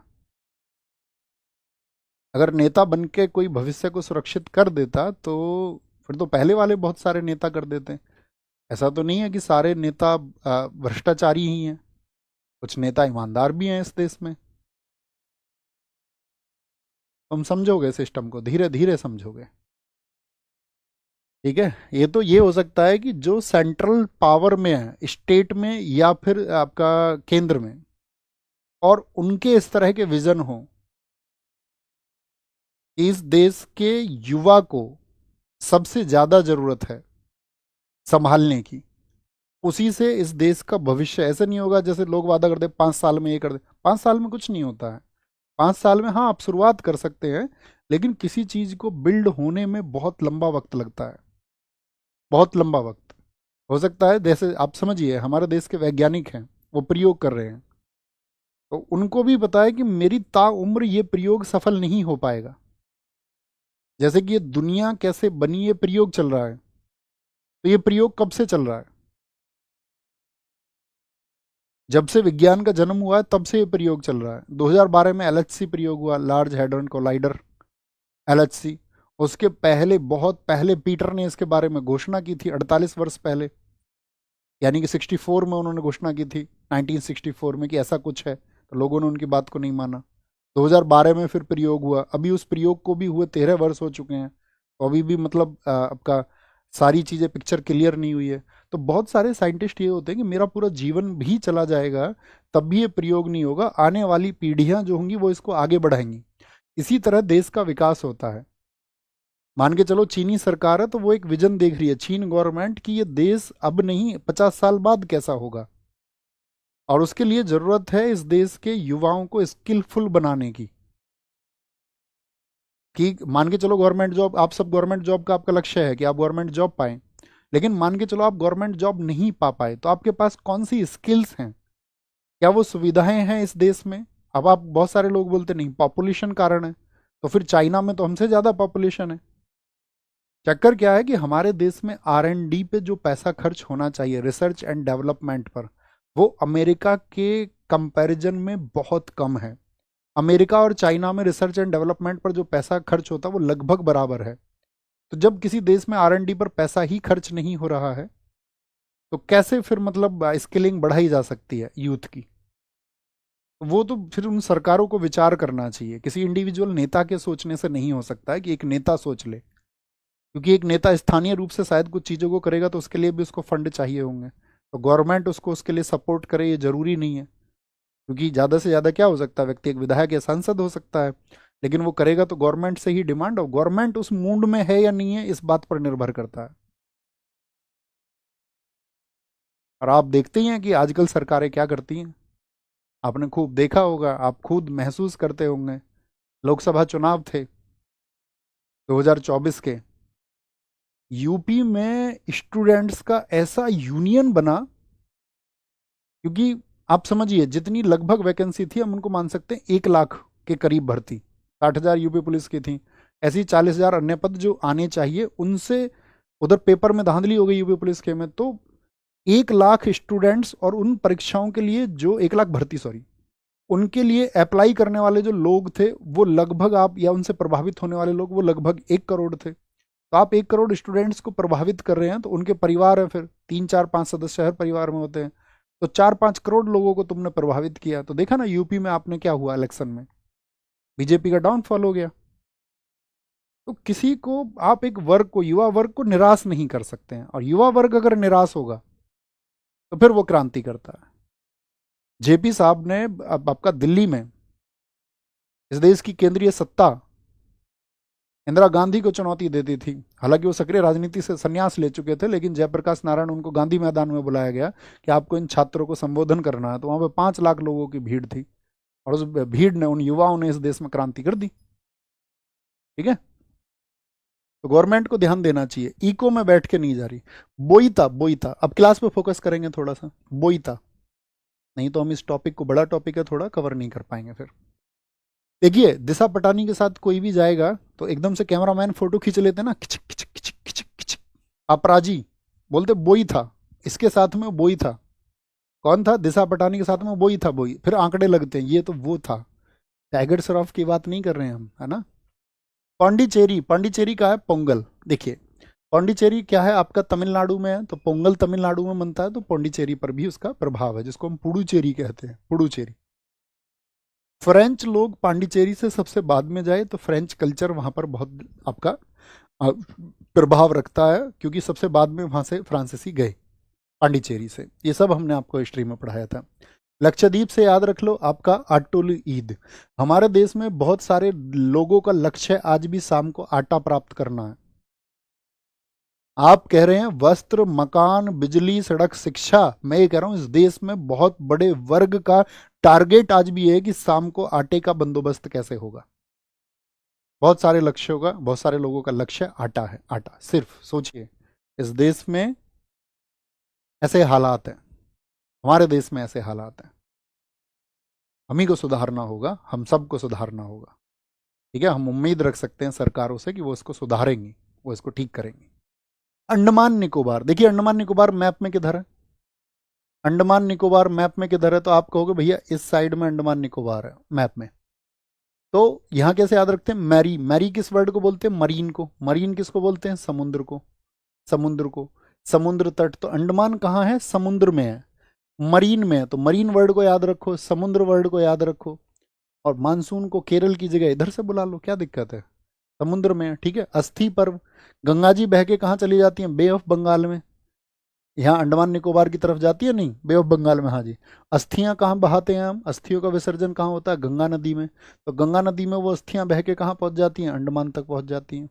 अगर नेता बन के कोई भविष्य को सुरक्षित कर देता तो फिर तो पहले वाले बहुत सारे नेता कर देते। ऐसा तो नहीं है कि सारे नेता भ्रष्टाचारी ही हैं, कुछ नेता ईमानदार भी हैं इस देश में। तुम समझोगे सिस्टम को, धीरे धीरे समझोगे। ठीक है, ये तो ये हो सकता है कि जो सेंट्रल पावर में है, स्टेट में या फिर आपका केंद्र में, और उनके इस तरह के विजन हो, इस देश के युवा को सबसे ज्यादा जरूरत है संभालने की, उसी से इस देश का भविष्य। ऐसे नहीं होगा जैसे लोग वादा करते 5 साल में ये कर दे, 5 साल में कुछ नहीं होता है। 5 साल में हाँ आप शुरुआत कर सकते हैं, लेकिन किसी चीज को बिल्ड होने में बहुत लंबा वक्त लगता है, बहुत लंबा वक्त। हो सकता है जैसे आप समझिए हमारे देश के वैज्ञानिक हैं, वो प्रयोग कर रहे हैं, तो उनको भी पता है कि मेरी ताउम्र ये प्रयोग सफल नहीं हो पाएगा। जैसे कि ये दुनिया कैसे बनी, ये प्रयोग चल रहा है, तो ये प्रयोग कब से चल रहा है? जब से विज्ञान का जन्म हुआ है तब से ये प्रयोग चल रहा है। 2012 में एलएचसी प्रयोग हुआ, लार्ज हैड्रन कोलाइडर, एलएचसी। उसके पहले, बहुत पहले पीटर ने इसके बारे में घोषणा की थी 48 वर्ष पहले, यानी कि 64 में उन्होंने घोषणा की थी, 1964 में, कि ऐसा कुछ है, तो लोगों ने उनकी बात को नहीं माना। 2012 में फिर प्रयोग हुआ, अभी उस प्रयोग को भी हुए 13 वर्ष हो चुके हैं, तो अभी भी मतलब आपका सारी चीज़ें, पिक्चर क्लियर नहीं हुई है। तो बहुत सारे साइंटिस्ट ये होते हैं कि मेरा पूरा जीवन भी चला जाएगा तब भी ये प्रयोग नहीं होगा, आने वाली पीढ़ियां जो होंगी वो इसको आगे बढ़ाएंगी। इसी तरह देश का विकास होता है। मान के चलो चीनी सरकार है तो वो एक विजन देख रही है, चीन गवर्नमेंट, की ये देश अब नहीं 50 साल बाद कैसा होगा, और उसके लिए जरूरत है इस देश के युवाओं को स्किलफुल बनाने की। कि मान के चलो गवर्नमेंट जॉब, आप सब गवर्नमेंट जॉब का आपका लक्ष्य है कि आप गवर्नमेंट जॉब पाएं, लेकिन मान के चलो आप गवर्नमेंट जॉब नहीं पा पाए, तो आपके पास कौन सी स्किल्स हैं, क्या वो सुविधाएं हैं इस देश में? अब आप बहुत सारे लोग बोलते नहीं, पॉपुलेशन कारण है। तो फिर चाइना में तो हमसे ज़्यादा पॉपुलेशन है। चक्कर क्या है कि हमारे देश में R&D पे जो पैसा खर्च होना चाहिए, रिसर्च एंड डेवलपमेंट पर, वो अमेरिका के कंपैरिजन में बहुत कम है। अमेरिका और चाइना में रिसर्च एंड डेवलपमेंट पर जो पैसा खर्च होता है वो लगभग बराबर है। तो जब किसी देश में R&D पर पैसा ही खर्च नहीं हो रहा है, तो कैसे फिर मतलब स्किलिंग बढ़ाई जा सकती है यूथ की? वो तो फिर उन सरकारों को विचार करना चाहिए, किसी इंडिविजुअल नेता के सोचने से नहीं हो सकता है कि एक नेता सोच ले, क्योंकि एक नेता स्थानीय रूप से शायद कुछ चीज़ों को करेगा तो उसके लिए भी उसको फंड चाहिए होंगे, तो गवर्नमेंट उसको उसके लिए सपोर्ट करे ये जरूरी नहीं है, क्योंकि ज़्यादा से ज़्यादा क्या हो सकता है, व्यक्ति एक विधायक या सांसद हो सकता है, लेकिन वो करेगा तो गवर्नमेंट से ही डिमांड, और गवर्नमेंट उस मूड में है या नहीं है इस बात पर निर्भर करता है। और आप देखते ही हैं कि आजकल सरकारें क्या करती हैं, आपने खूब देखा होगा, आप खुद महसूस करते होंगे। लोकसभा चुनाव थे 2024 के, यूपी में स्टूडेंट्स का ऐसा यूनियन बना, क्योंकि आप समझिए जितनी लगभग वैकेंसी थी हम उनको मान सकते हैं 1 लाख के करीब भर्ती, 60,000 यूपी पुलिस की थी, ऐसी 40,000 अन्य पद जो आने चाहिए उनसे उधर पेपर में धांधली हो गई यूपी पुलिस के में, तो 1 लाख स्टूडेंट्स और उन परीक्षाओं के लिए जो 1 लाख भर्ती, सॉरी, उनके लिए अप्लाई करने वाले जो लोग थे वो लगभग, आप या उनसे प्रभावित होने वाले लोग वो लगभग 1 करोड़ थे। तो आप 1 करोड़ स्टूडेंट्स को प्रभावित कर रहे हैं, तो उनके परिवार है, फिर 3 4 5 सदस्य हर परिवार में होते हैं, तो 4 5 करोड़ लोगों को तुमने प्रभावित किया। तो देखा ना यूपी में आपने क्या हुआ, इलेक्शन में बीजेपी का डाउनफॉल हो गया। तो किसी को, आप एक वर्ग को, युवा वर्ग को निराश नहीं कर सकते हैं, और युवा वर्ग अगर निराश होगा तो फिर वो क्रांति करता है। जेपी साहब ने, अब आपका दिल्ली में इस देश की केंद्रीय सत्ता इंदिरा गांधी को चुनौती देती थी, हालांकि वो सक्रिय राजनीति से संन्यास ले चुके थे, लेकिन जयप्रकाश नारायण उनको गांधी मैदान में बुलाया गया कि आपको इन छात्रों को संबोधन करना है, तो वहां पे 5 लाख लोगों की भीड़ थी, और उस भीड़ ने, उन युवाओं ने इस देश में क्रांति कर दी। ठीक है, तो गवर्नमेंट को ध्यान देना चाहिए, इको में बैठ के नहीं जा रही। बोईता, बोईता, अब क्लास पे फोकस करेंगे थोड़ा सा, बोईता, नहीं तो हम इस टॉपिक को, बड़ा टॉपिक है थोड़ा, कवर नहीं कर पाएंगे फिर। देखिए दिशा पटानी के साथ कोई भी जाएगा तो एकदम से कैमरामैन फोटो खींच लेते ना, खिचक खिचक खिचक खिचक खिचक, अपराजी बोलते बोई था, इसके साथ में बोई था, कौन था, दिशा पटानी के साथ में बोई था, बोई, फिर आंकड़े लगते हैं, ये तो वो था। टाइगर श्रॉफ की बात नहीं कर रहे हैं हम, है ना। पांडिचेरी, पांडिचेरी का है पोंगल। देखिए पांडिचेरी क्या है, आपका तमिलनाडु में है, तो पोंगल तमिलनाडु में बनता है, तो पांडिचेरी पर भी उसका प्रभाव है, जिसको हम पुडुचेरी कहते हैं, पुडुचेरी। फ्रेंच लोग पांडिचेरी से सबसे बाद में जाए, तो फ्रेंच कल्चर वहां पर बहुत आपका प्रभाव रखता है, क्योंकि सबसे बाद में वहां से फ्रांसीसी गए पांडिचेरी से। ये सब हमने आपको हिस्ट्री में पढ़ाया था। लक्षद्वीप से याद रख लो आपका आटोल ईद। हमारे देश में बहुत सारे लोगों का लक्ष्य है आज भी शाम को आटा प्राप्त करना है। आप कह रहे हैं वस्त्र, मकान, बिजली, सड़क, शिक्षा, मैं ये कह रहा हूं इस देश में बहुत बड़े वर्ग का टारगेट आज भी है कि शाम को आटे का बंदोबस्त कैसे होगा। बहुत सारे लक्ष्य होगा, बहुत सारे लोगों का लक्ष्य आटा है, आटा। सिर्फ सोचिए इस देश में ऐसे हालात हैं, हमारे देश में ऐसे हालात हैं, हम ही को सुधारना होगा, हम सबको सुधारना होगा। ठीक है, हम उम्मीद रख सकते हैं सरकारों से कि वो इसको सुधारेंगी, वो इसको ठीक करेंगी। अंडमान निकोबार, देखिए अंडमान निकोबार मैप में किधर है, अंडमान निकोबार मैप में किधर है, तो आप कहोगे भैया इस साइड में अंडमान निकोबार है मैप में। तो यहां कैसे याद रखते हैं, मैरी, मैरी किस वर्ड को बोलते हैं, मरीन को, मरीन किसको बोलते हैं, समुद्र को, समुद्र को, समुद्र तट, तो अंडमान कहाँ है, समुद्र में है, मरीन में है, तो मरीन वर्ड को याद रखो, समुद्र वर्ड को याद रखो, और मानसून को केरल की जगह इधर से बुला लो, क्या दिक्कत है, समुद्र में है। ठीक है, अस्थि पर्व, गंगा जी बह के कहाँ चली जाती हैं, बे ऑफ बंगाल में, यहाँ अंडमान निकोबार की तरफ जाती है, नहीं, बे ऑफ बंगाल में, हाँ जी। अस्थियां कहाँ बहाते हैं हम, अस्थियों का विसर्जन कहाँ होता है, गंगा नदी में, तो गंगा नदी में वो अस्थियां बह के कहाँ पहुंच जाती हैं, अंडमान तक पहुंच जाती हैं।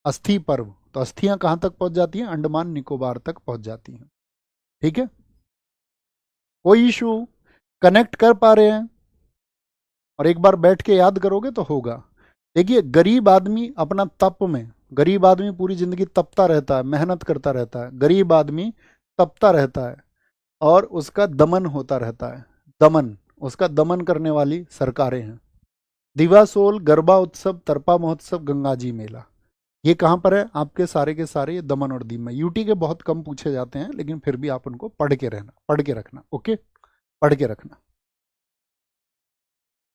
अस्थि पर्व, तो अस्थियां कहाँ तक पहुंच जाती हैं, अंडमान निकोबार तक पहुंच जाती हैं। ठीक है, कोई इशू, कनेक्ट कर पा रहे हैं, और एक बार बैठ के याद करोगे तो होगा। देखिए गरीब आदमी अपना तप में गरीब आदमी पूरी जिंदगी तपता रहता है, मेहनत करता रहता है, गरीब आदमी तपता रहता है और उसका दमन होता रहता है। दमन, उसका दमन करने वाली सरकारें हैं। दिवासोल, गरबा उत्सव, तरपा महोत्सव, गंगा जी मेला, ये कहाँ पर है? आपके सारे के सारे ये दमन और दीव में। यूटी के बहुत कम पूछे जाते हैं, लेकिन फिर भी आप उनको पढ़ के रहना, पढ़ के रखना। ओके, पढ़ के रखना।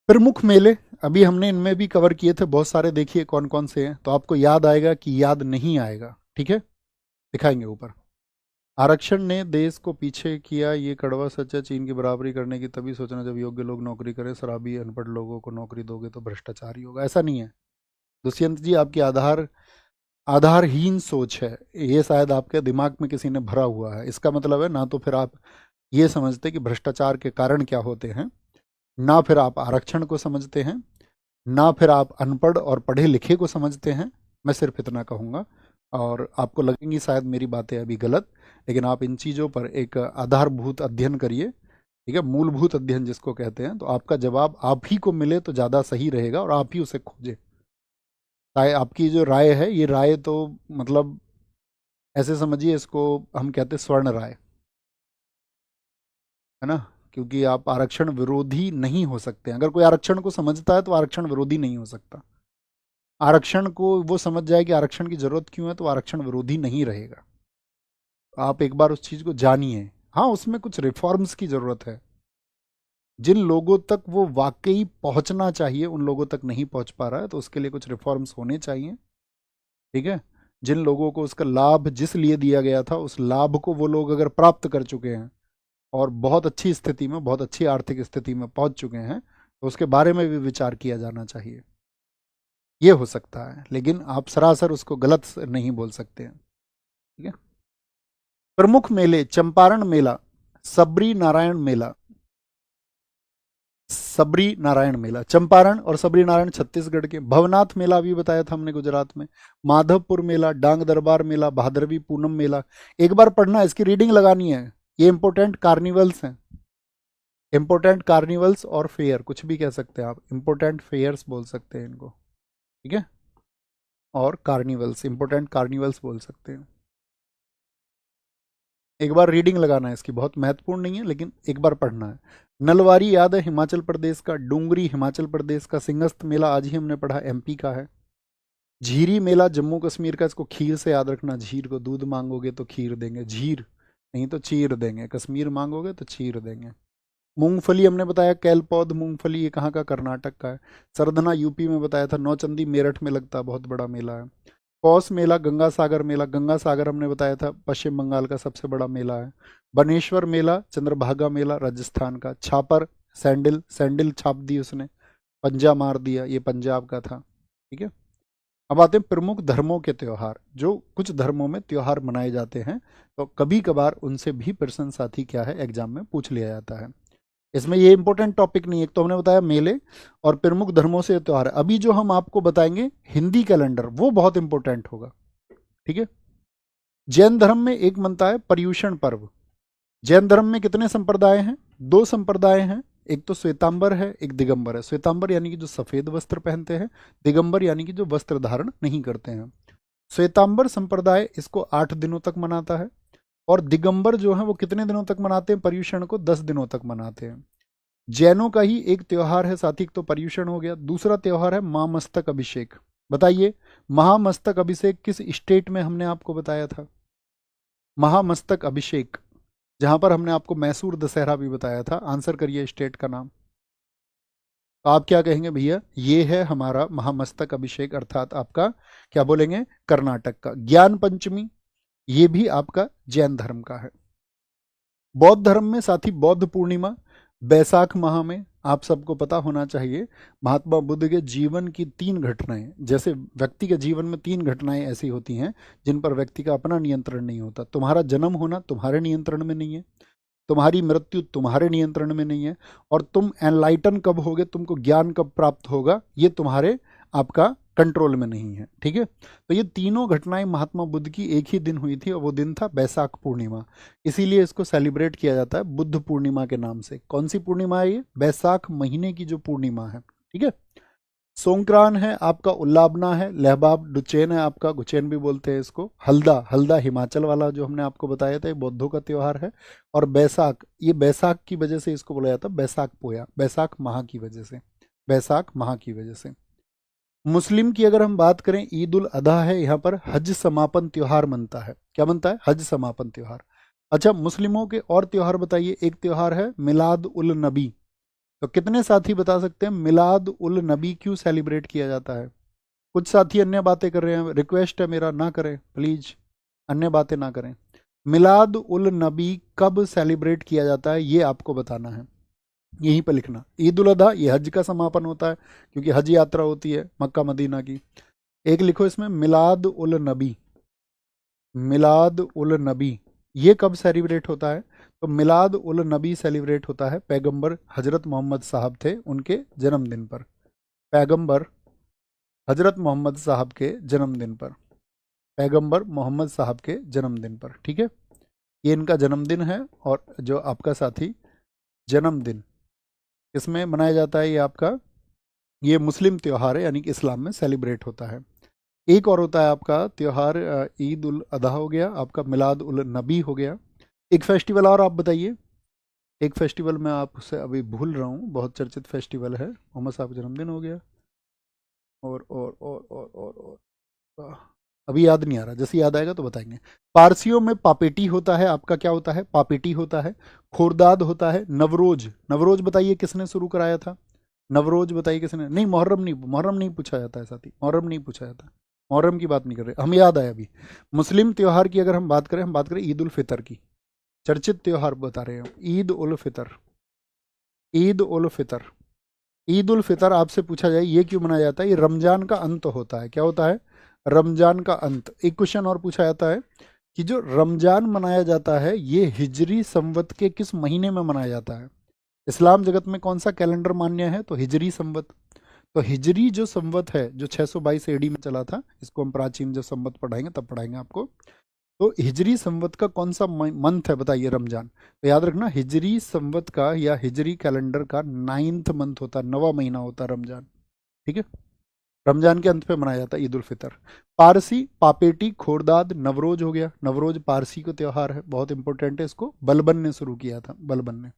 प्रमुख मेले अभी हमने इनमें भी कवर किए थे बहुत सारे, देखिए कौन कौन से हैं, तो आपको याद आएगा कि याद नहीं आएगा। ठीक है, दिखाएंगे ऊपर। आरक्षण ने देश को पीछे किया, ये कड़वा सच है। चीन की बराबरी करने की तभी सोचना जब योग्य लोग नौकरी करें। शराबी अनपढ़ लोगों को नौकरी दोगे तो भ्रष्टाचार ही होगा। ऐसा नहीं है दुष्यंत जी, आपकी आधारहीन सोच है ये, शायद आपके दिमाग में किसी ने भरा हुआ है। इसका मतलब है ना तो फिर आप ये समझते कि भ्रष्टाचार के कारण क्या होते हैं, ना फिर आप आरक्षण को समझते हैं, ना फिर आप अनपढ़ और पढ़े लिखे को समझते हैं। मैं सिर्फ इतना कहूँगा, और आपको लगेंगी शायद मेरी बातें अभी गलत, लेकिन आप इन चीज़ों पर एक आधारभूत अध्ययन करिए, ठीक है, मूलभूत अध्ययन जिसको कहते हैं, तो आपका जवाब आप ही को मिले तो ज़्यादा सही रहेगा और आप ही उसे खोजें। आपकी जो राय है, ये राय तो मतलब ऐसे समझिए, इसको हम कहते हैं स्वर्ण राय, है ना, क्योंकि आप आरक्षण विरोधी नहीं हो सकते। अगर कोई आरक्षण को समझता है तो आरक्षण विरोधी नहीं हो सकता। आरक्षण को वो समझ जाए कि आरक्षण की जरूरत क्यों है, तो आरक्षण विरोधी नहीं रहेगा। आप एक बार उस चीज को जानिए। हाँ, उसमें कुछ रिफॉर्म्स की जरूरत है। जिन लोगों तक वो वाकई पहुंचना चाहिए उन लोगों तक नहीं पहुंच पा रहा है, तो उसके लिए कुछ रिफॉर्म्स होने चाहिए। ठीक है, जिन लोगों को उसका लाभ जिस लिए दिया गया था उस लाभ को वो लोग अगर प्राप्त कर चुके हैं और बहुत अच्छी स्थिति में, बहुत अच्छी आर्थिक स्थिति में पहुंच चुके हैं, तो उसके बारे में भी विचार किया जाना चाहिए। ये हो सकता है, लेकिन आप सरासर उसको गलत नहीं बोल सकते हैं। ठीक है, प्रमुख मेले, चंपारण मेला, सबरी नारायण मेला, सबरी नारायण मेला, चंपारण और सबरी नारायण छत्तीसगढ़ के। भवनाथ मेला अभी बताया था हमने, गुजरात में। माधवपुर मेला, डांग दरबार मेला, भादरवी पूनम मेला। एक बार पढ़ना, इसकी रीडिंग लगानी है। ये इंपोर्टेंट कार्निवल्स हैं, इंपोर्टेंट कार्निवल्स और फेयर, कुछ भी कह सकते हैं आप, इंपोर्टेंट फेयर्स बोल सकते हैं इनको। ठीक है, और कार्निवल्स, इंपोर्टेंट कार्निवल्स बोल सकते हैं। एक बार रीडिंग लगाना है इसकी, बहुत महत्वपूर्ण नहीं है लेकिन एक बार पढ़ना है। नलवारी याद है हिमाचल प्रदेश का, डूंगरी हिमाचल प्रदेश का, सिंगस्त मेला आज ही हमने पढ़ा एमपी का है। झीरी मेला जम्मू कश्मीर का, इसको खीर से याद रखना। झीर को दूध मांगोगे तो खीर देंगे, झीर नहीं तो चीर देंगे, कश्मीर मांगोगे तो चीर देंगे। मूंगफली हमने बताया, कैलपौध मूंगफली, ये कहाँ का? कर्नाटक का है। सरधना यूपी में बताया था। नौचंदी मेरठ में लगता है, बहुत बड़ा मेला है। पौष मेला, गंगा सागर मेला, गंगा सागर हमने बताया था पश्चिम बंगाल का सबसे बड़ा मेला है। बनेश्वर मेला, चंद्रभागा मेला राजस्थान का। छापर, सैंडल, सैंडल छाप दी उसने, पंजा मार दिया, ये पंजाब का था। ठीक है, अब आते हैं प्रमुख धर्मों के त्योहार। जो कुछ धर्मों में त्योहार मनाए जाते हैं, तो कभी कभार उनसे भी प्रश्न साथी क्या है एग्जाम में पूछ लिया जाता है। इसमें ये इंपॉर्टेंट टॉपिक नहीं है। एक तो हमने बताया मेले और प्रमुख धर्मों से त्योहार। अभी जो हम आपको बताएंगे हिंदी कैलेंडर, वो बहुत इंपॉर्टेंट होगा। ठीक है, जैन धर्म में एक मनता है पर्युषण पर्व। जैन धर्म में कितने संप्रदाय हैं? 2 संप्रदाय हैं, एक तो श्वेतांबर है, एक दिगंबर है। श्वेतांबर यानी कि जो सफेद वस्त्र पहनते हैं, दिगंबर यानी कि जो वस्त्र धारण नहीं करते हैं। श्वेतांबर संप्रदाय इसको 8 दिनों तक मनाता है, और दिगंबर जो है वो कितने दिनों तक मनाते हैं पर्युषण को? 10 दिनों तक मनाते हैं। जैनों का ही एक त्योहार है साथी, तो पर्युषण हो गया। दूसरा त्योहार है महामस्तक अभिषेक। बताइए, महामस्तक अभिषेक किस स्टेट में हमने आपको बताया था? महामस्तक अभिषेक, जहां पर हमने आपको मैसूर दशहरा भी बताया था। आंसर करिए स्टेट का नाम। तो आप क्या कहेंगे भैया? ये है हमारा महामस्तक अभिषेक, अर्थात आपका क्या बोलेंगे? कर्नाटक का। ज्ञान पंचमी, ये भी आपका जैन धर्म का है। बौद्ध धर्म में साथी बौद्ध पूर्णिमा बैसाख माह में, आप सबको पता होना चाहिए, महात्मा बुद्ध के जीवन की 3 घटनाएं, जैसे व्यक्ति के जीवन में 3 घटनाएं ऐसी होती हैं जिन पर व्यक्ति का अपना नियंत्रण नहीं होता। तुम्हारा जन्म होना तुम्हारे नियंत्रण में नहीं है, तुम्हारी मृत्यु तुम्हारे नियंत्रण में नहीं है, और तुम एनलाइटन कब होगे, तुमको ज्ञान कब प्राप्त होगा, ये तुम्हारे आपका कंट्रोल में नहीं है। ठीक है, तो ये तीनों घटनाएं महात्मा बुद्ध की एक ही दिन हुई थी, और वो दिन था बैसाख पूर्णिमा। इसीलिए इसको सेलिब्रेट किया जाता है बुद्ध पूर्णिमा के नाम से। कौन सी पूर्णिमा है ये? बैसाख महीने की जो पूर्णिमा है। ठीक है, सोंक्रान है आपका, उल्लाबना है, लहबाब डुचेन है आपका, गुचेन भी बोलते हैं इसको, हल्दा, हल्दा हिमाचल वाला जो हमने आपको बताया था, ये बौद्धों का त्योहार है। और बैसाख, ये बैसाख की वजह से इसको बोला जाता है बैसाख पोया, बैसाख माह की वजह से, बैसाख माह की वजह से। मुस्लिम की अगर हम बात करें, ईद उल अधा है, यहाँ पर हज समापन त्योहार मनता है। क्या बनता है? हज समापन त्योहार। अच्छा, मुस्लिमों के और त्योहार बताइए। एक त्योहार है मिलाद उल नबी। तो कितने साथी बता सकते हैं मिलाद उल नबी क्यों सेलिब्रेट किया जाता है? कुछ साथी अन्य बातें कर रहे हैं, रिक्वेस्ट है मेरा, ना करें प्लीज, अन्य बातें ना करें। मिलाद उल नबी कब सेलिब्रेट किया जाता है, ये आपको बताना है, यहीं पर लिखना। ईद उल अधा ये हज का समापन होता है, क्योंकि हज यात्रा होती है मक्का मदीना की। एक लिखो इसमें मिलाद उल नबी, मिलाद उल नबी ये कब सेलिब्रेट होता है? तो मिलाद उल नबी सेलिब्रेट होता है पैगंबर हजरत मोहम्मद साहब थे उनके जन्मदिन पर, पैगंबर हजरत मोहम्मद साहब के जन्मदिन पर, पैगंबर मोहम्मद साहब के जन्मदिन पर। ठीक है, ये इनका जन्मदिन है। और जो आपका साथी जन्मदिन इसमें मनाया जाता है, ये आपका ये मुस्लिम त्यौहार है, यानी कि इस्लाम में सेलिब्रेट होता है। एक और होता है आपका त्यौहार, ईद उल अधा हो गया, आपका मिलाद उल नबी हो गया। एक फेस्टिवल और आप बताइए, एक फेस्टिवल मैं आपसे अभी भूल रहा हूँ, बहुत चर्चित फेस्टिवल है। मोहम्मद साहब का जन्मदिन हो गया, और अभी याद नहीं आ रहा, जैसे याद आएगा तो बताएंगे। पारसियों में पापेटी होता है आपका, क्या होता है? पापेटी होता है। खुर्दाद होता है। नवरोज, नवरोज बताइए किसने शुरू कराया था? नवरोज बताइए किसने? नहीं, मुहर्रम नहीं, मुहर्रम नहीं पूछा जाता है साथी, मुहर्रम नहीं पूछा जाता, मुहर्रम की बात नहीं कर रहे, हमें याद आया अभी। मुस्लिम त्यौहार की अगर हम बात करें, हम बात करें ईद उल फितर की, चर्चित त्यौहार बता रहे हैं, ईद उल फितर, ईद उल फितर। ईद उल फितर आपसे पूछा जाए ये क्यों मनाया जाता है? ये रमजान का अंत होता है। क्या होता है? रमजान का अंत। एक क्वेश्चन और पूछा जाता है कि जो रमजान मनाया जाता है ये हिजरी संवत के किस महीने में मनाया जाता है? इस्लाम जगत में कौन सा कैलेंडर मान्य है? तो हिजरी संवत। तो हिजरी जो संवत है, जो 622 एडी में चला था, इसको हम प्राचीन जब संवत पढ़ाएंगे तब पढ़ाएंगे आपको। तो हिजरी संवत का कौन सा मंथ है बताइए? रमजान। तो याद रखना, हिजरी संवत का या हिजरी कैलेंडर का 9th मंथ होता है, 9वां महीना होता है रमजान। ठीक है, रमजान के अंत पे मनाया जाता है ईद उल फितर। पारसी, पापेटी, खोरदाद, नवरोज हो गया। नवरोज पारसी का त्योहार है, बहुत इंपॉर्टेंट है, इसको बलबन ने शुरू किया था, बलबन ने।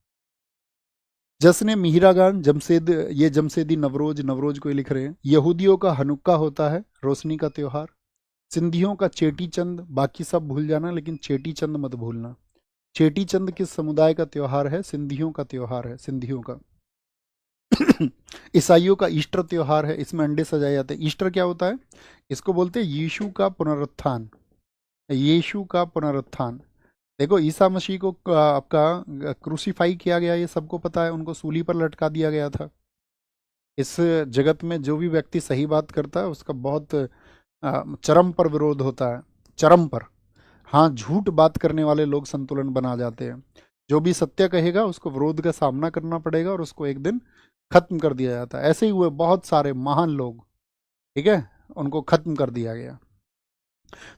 जश्न मीरागान, जमशेद, ये जमशेदी नवरोज, नवरोज को ही लिख रहे हैं। यहूदियों का हनुक्का होता है, रोशनी का त्योहार। सिंधियों का चेटी चंद, बाकी सब भूल जाना लेकिन चेटी चंद मत भूलना। चेटी चंद किस समुदाय का त्योहार है? सिंधियों का त्योहार है, सिंधियों का। ईसाइयों का ईस्टर त्योहार है, इसमें अंडे सजाए जाते हैं। ईस्टर क्या होता है? इसको बोलते हैं यीशु का पुनरुत्थान, यीशु का पुनरुत्थान। देखो, ईसा मसीह को आपका क्रूसीफाई किया गया, ये सबको पता है, उनको सूली पर लटका दिया गया था। इस जगत में जो भी व्यक्ति सही बात करता है उसका बहुत चरम पर विरोध होता है, चरम पर। हाँ, झूठ बात करने वाले लोग संतुलन बना जाते हैं। जो भी सत्य कहेगा उसको विरोध का सामना करना पड़ेगा और उसको एक दिन खत्म कर दिया जाता है। ऐसे ही हुए बहुत सारे महान लोग, ठीक है, उनको खत्म कर दिया गया।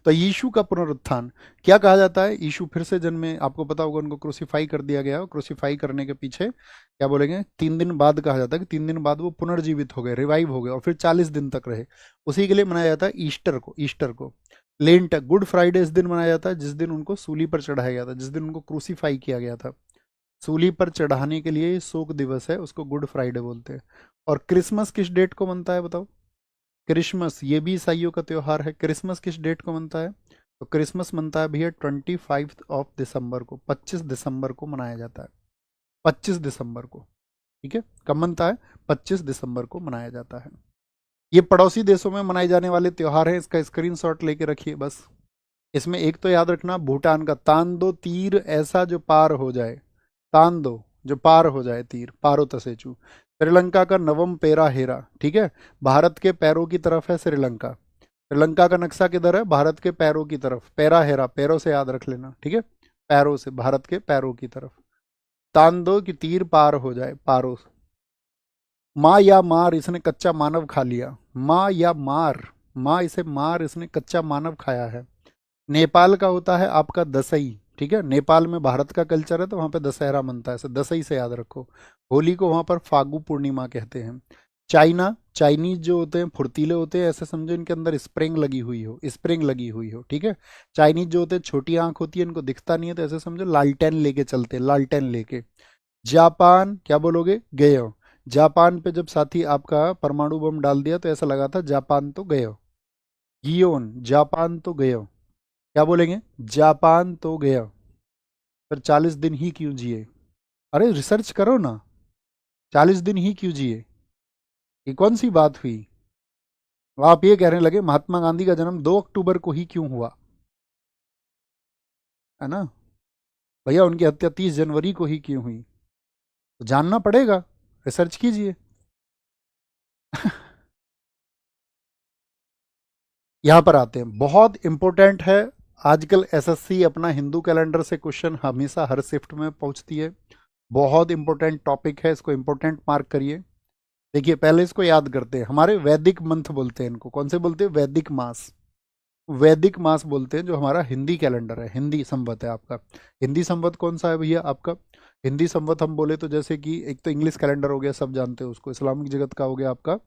तो यीशु का पुनरुत्थान क्या कहा जाता है? यीशु फिर से जन्मे, आपको पता होगा, उनको क्रूसीफाई कर दिया गया। क्रूसीफाई करने के पीछे क्या बोलेंगे, 3 दिन बाद कहा जाता है कि 3 दिन बाद वो पुनर्जीवित हो गए, रिवाइव हो गए, और फिर 40 दिन तक रहे। उसी के लिए मनाया जाता है ईस्टर को, ईस्टर को। लेंट, गुड फ्राइडे इस दिन मनाया जाता है जिस दिन उनको सूली पर चढ़ाया गया था, जिस दिन उनको क्रूसीफाई किया गया था। सूली पर चढ़ाने के लिए शोक दिवस है, उसको गुड फ्राइडे बोलते हैं। और क्रिसमस किस डेट को मनता है बताओ? क्रिसमस ये भी ईसाइयों का त्योहार है। क्रिसमस किस डेट को मनता है? तो क्रिसमस मनता है भैया 25 दिसंबर को, 25 दिसंबर को मनाया जाता है, 25 दिसंबर को। ठीक है, कब मनता है? 25 दिसंबर को मनाया जाता है। ये पड़ोसी देशों में मनाए जाने वाले त्योहार हैं, इसका स्क्रीनशॉट लेके रखिए बस। इसमें एक तो याद रखना, भूटान का तान दो तीर ऐसा जो पार हो जाए, तान दो जो पार हो जाए तीर, पारो तसेचू। श्रीलंका का नवम पेरा हेरा, ठीक है, भारत के पैरों की तरफ है श्रीलंका। श्रीलंका का नक्शा किधर है? भारत के पैरों की तरफ। पैरा हेरा, पैरों से याद रख लेना, ठीक है, पैरों से, भारत के पैरों की तरफ। तान दो कि तीर पार हो जाए, पारों से। माँ या मार, इसने कच्चा मानव खा लिया। माँ या मार, माँ इसे मार, इसने कच्चा मानव खाया है। नेपाल का होता है आपका दसई, ठीक है, नेपाल में भारत का कल्चर है तो वहाँ पे दशहरा मनता है, दसई से याद रखो। होली को वहाँ पर फागु पूर्णिमा कहते हैं। चाइना, चाइनीज जो होते हैं फुर्तीले होते हैं, ऐसे समझो इनके अंदर स्प्रिंग लगी हुई हो, स्प्रिंग लगी हुई हो, ठीक है। चाइनीज जो होते हैं छोटी आंख होती है, इनको दिखता नहीं है, तो ऐसे समझो लालटेन लेके चलते हैं, लालटेन लेके। जापान, क्या बोलोगे, गए। जापान पे जब साथी आपका परमाणु बम डाल दिया तो ऐसा लगा था जापान तो गए। गियोन, जापान तो गए। क्या बोलेंगे, जापान तो गया। फिर 40 दिन ही क्यों जिए? अरे रिसर्च करो ना, 40 दिन ही क्यों जिए, ये कौन सी बात हुई? आप ये कहने लगे महात्मा गांधी का जन्म 2 अक्टूबर को ही क्यों हुआ, है ना। भैया उनकी हत्या 30 जनवरी को ही क्यों हुई, तो जानना पड़ेगा, रिसर्च कीजिए। यहाँ पर आते हैं, बहुत इंपॉर्टेंट है। आजकल एसएससी अपना हिंदू कैलेंडर से क्वेश्चन हमेशा हर शिफ्ट में पूछती है। बहुत इंपॉर्टेंट टॉपिक है, इसको इंपॉर्टेंट मार्क करिए। देखिए पहले इसको याद करते हैं, हमारे वैदिक मंथ बोलते हैं इनको, कौन से बोलते हैं, वैदिक मास। वैदिक मास बोलते हैं जो हमारा हिंदी कैलेंडर है, हिंदी संवत है आपका। हिंदी संवत कौन सा है भैया आपका? हिंदी संवत हम बोले तो जैसे कि एक तो इंग्लिश कैलेंडर हो गया, सब जानते हो उसको, इस्लामिक जगत का हो गया आपका,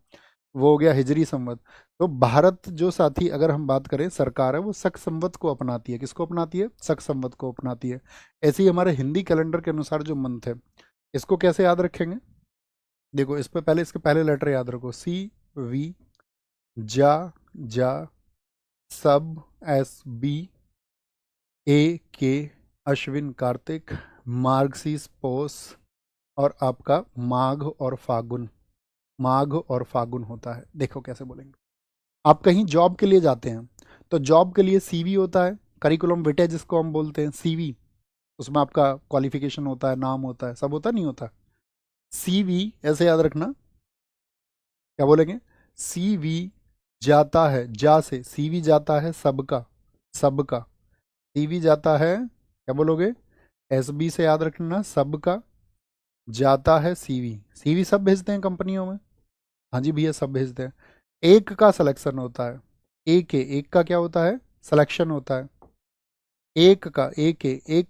वो हो गया हिजरी संवत। तो भारत जो साथी अगर हम बात करें, सरकार है वो शक संवत को अपनाती है, किसको अपनाती है, शक संवत को अपनाती है। ऐसे ही हमारे हिंदी कैलेंडर के अनुसार जो मंथ है, इसको कैसे याद रखेंगे? देखो इस पे पहले, इसके पहले लेटर याद रखो, सी, वी, जा, जा, सब, एस, बी, ए, के, अश्विन, कार्तिक, मार्गशीर्ष, पौष, और आपका माघ और फागुन। माघ और फागुन होता है। देखो कैसे बोलेंगे, आप कहीं जॉब के लिए जाते हैं तो जॉब के लिए सीवी होता है, करिकुलम विटे जिसको हम बोलते हैं, सीवी। उसमें आपका क्वालिफिकेशन होता है, नाम होता है, सब होता नहीं होता। सीवी ऐसे याद रखना, क्या बोलेंगे, सीवी जाता है, जा से सीवी जाता है सबका, सबका। सीवी जाता है, क्या बोलोगे, एसबी से याद रखना, सबका जाता है सीवी। सीवी सब भेजते हैं कंपनियों में, हाँ जी भैया सब भेजते हैं। एक का सिलेक्शन होता है, एक का क्या होता है, सिलेक्शन होता है। एक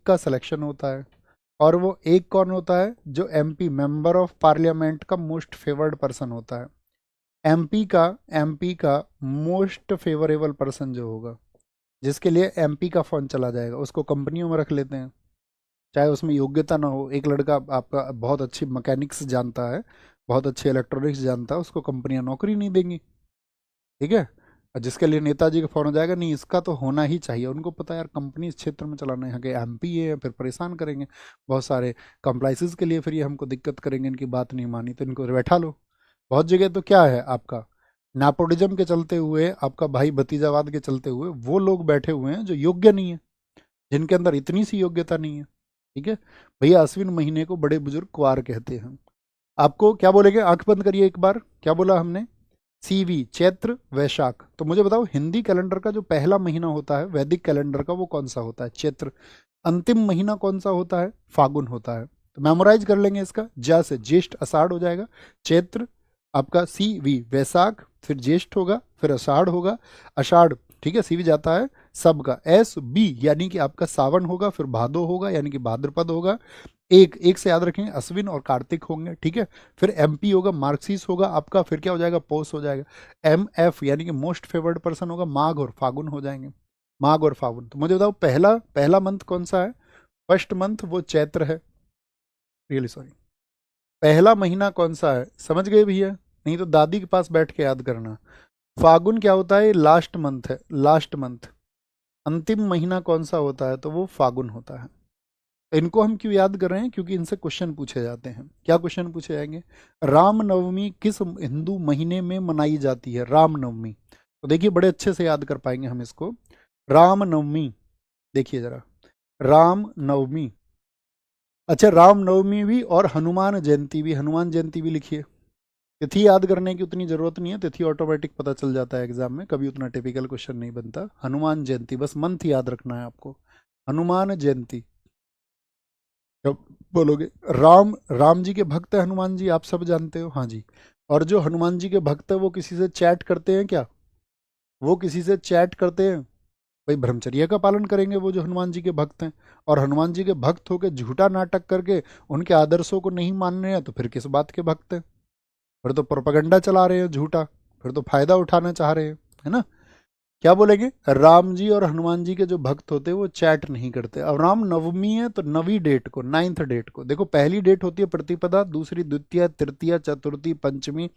का सिलेक्शन होता है। और वो एक कौन होता है, जो एमपी मेंबर ऑफ पार्लियामेंट का मोस्ट फेवर्ड पर्सन होता है। एमपी का, एमपी का मोस्ट फेवरेबल पर्सन जो होगा, जिसके लिए एमपी का फोन चला जाएगा, उसको कंपनियों में रख लेते हैं। चाहे उसमें योग्यता ना हो, एक लड़का आपका बहुत अच्छी मैकेनिक्स जानता है, बहुत अच्छे इलेक्ट्रॉनिक्स जानता है, उसको कंपनियां नौकरी नहीं देंगी, ठीक है। और जिसके लिए नेताजी का फोन हो जाएगा, नहीं इसका तो होना ही चाहिए, उनको पता है यार कंपनी इस क्षेत्र में चलाना है, यहाँ के एमपी है, फिर परेशान करेंगे बहुत सारे कंप्लाइंसेस के लिए, फिर ये हमको दिक्कत करेंगे, इनकी बात नहीं मानी तो इनको बैठा लो। बहुत जगह तो क्या है आपका, नेपोटिज्म के चलते हुए, आपका भाई भतीजावाद के चलते हुए वो लोग बैठे हुए हैं जो योग्य नहीं है, जिनके अंदर इतनी सी योग्यता नहीं है, ठीक है। भैया अश्विन महीने को बड़े बुजुर्ग क्वार कहते हैं। आपको क्या बोलेंगे, आंख बंद करिए एक बार, क्या बोला हमने, सीवी, चैत्र, वैशाख। तो मुझे बताओ हिंदी कैलेंडर का जो पहला महीना होता है वैदिक कैलेंडर का, वो कौन सा होता है, चैत्र। अंतिम महीना कौन सा होता है, फागुन होता है। तो मेमोराइज कर लेंगे इसका, जा से ज्येष्ठ आषाढ़ हो जाएगा, चैत्र आपका, सी वी वैशाख, फिर ज्येष्ठ होगा, फिर आषाढ़ होगा, आषाढ़, ठीक है, सीवी जाता है सबका, एस बी यानी कि आपका सावन होगा, फिर भादो होगा यानी कि भाद्रपद होगा, एक एक से याद रखेंगे, अश्विन और कार्तिक होंगे, ठीक है। फिर एमपी होगा, मार्क्सिस होगा आपका, फिर क्या हो जाएगा, पौष हो जाएगा। एम एफ यानी कि मोस्ट फेवर्ड पर्सन होगा, माघ और फागुन हो जाएंगे, माघ और फागुन। तो मुझे बताओ पहला पहला मंथ कौन सा है, फर्स्ट मंथ वो चैत्र है, रियली सॉरी। पहला महीना कौन सा है, समझ गए भैया, नहीं तो दादी के पास बैठ के याद करना। फागुन क्या होता है, लास्ट मंथ है, लास्ट मंथ। अंतिम महीना कौन सा होता है, तो वो फागुन होता है। इनको हम क्यों याद कर रहे हैं, क्योंकि इनसे क्वेश्चन पूछे जाते हैं। क्या क्वेश्चन पूछे जाएंगे, रामनवमी किस हिंदू महीने में मनाई जाती है, रामनवमी। तो देखिए बड़े अच्छे से याद कर पाएंगे हम इसको, रामनवमी। देखिए जरा, रामनवमी, अच्छा रामनवमी भी और हनुमान जयंती भी, हनुमान जयंती भी लिखिए। तिथि याद करने की उतनी जरूरत नहीं है, तिथि ऑटोमेटिक पता चल जाता है एग्जाम में, कभी उतना टिपिकल क्वेश्चन नहीं बनता। हनुमान जयंती बस मंथ याद रखना है आपको, हनुमान जयंती। क्या बोलोगे, राम, राम जी के भक्त है हनुमान जी, आप सब जानते हो, हाँ जी। और जो हनुमान जी के भक्त है वो किसी से चैट करते हैं क्या, वो किसी से चैट करते हैं, भाई ब्रह्मचर्य का पालन करेंगे वो जो हनुमान जी के भक्त हैं। और हनुमान जी के भक्त होकर झूठा नाटक करके उनके आदर्शों को नहीं मान रहे हैं, तो फिर किस बात के भक्त हैं। फिर तो प्रोपेगेंडा चला रहे हैं झूठा, फिर तो फायदा उठाना चाह रहे हैं, है ना। क्या बोलेंगे, राम जी और हनुमान जी के जो भक्त होते हैं वो चैट नहीं करते। अब राम नवमी है तो नवी डेट को, 9th डेट को देखो, पहली डेट होती है प्रतिपदा, दूसरी द्वितीया, तृतीया, चतुर्थी, पंचमी,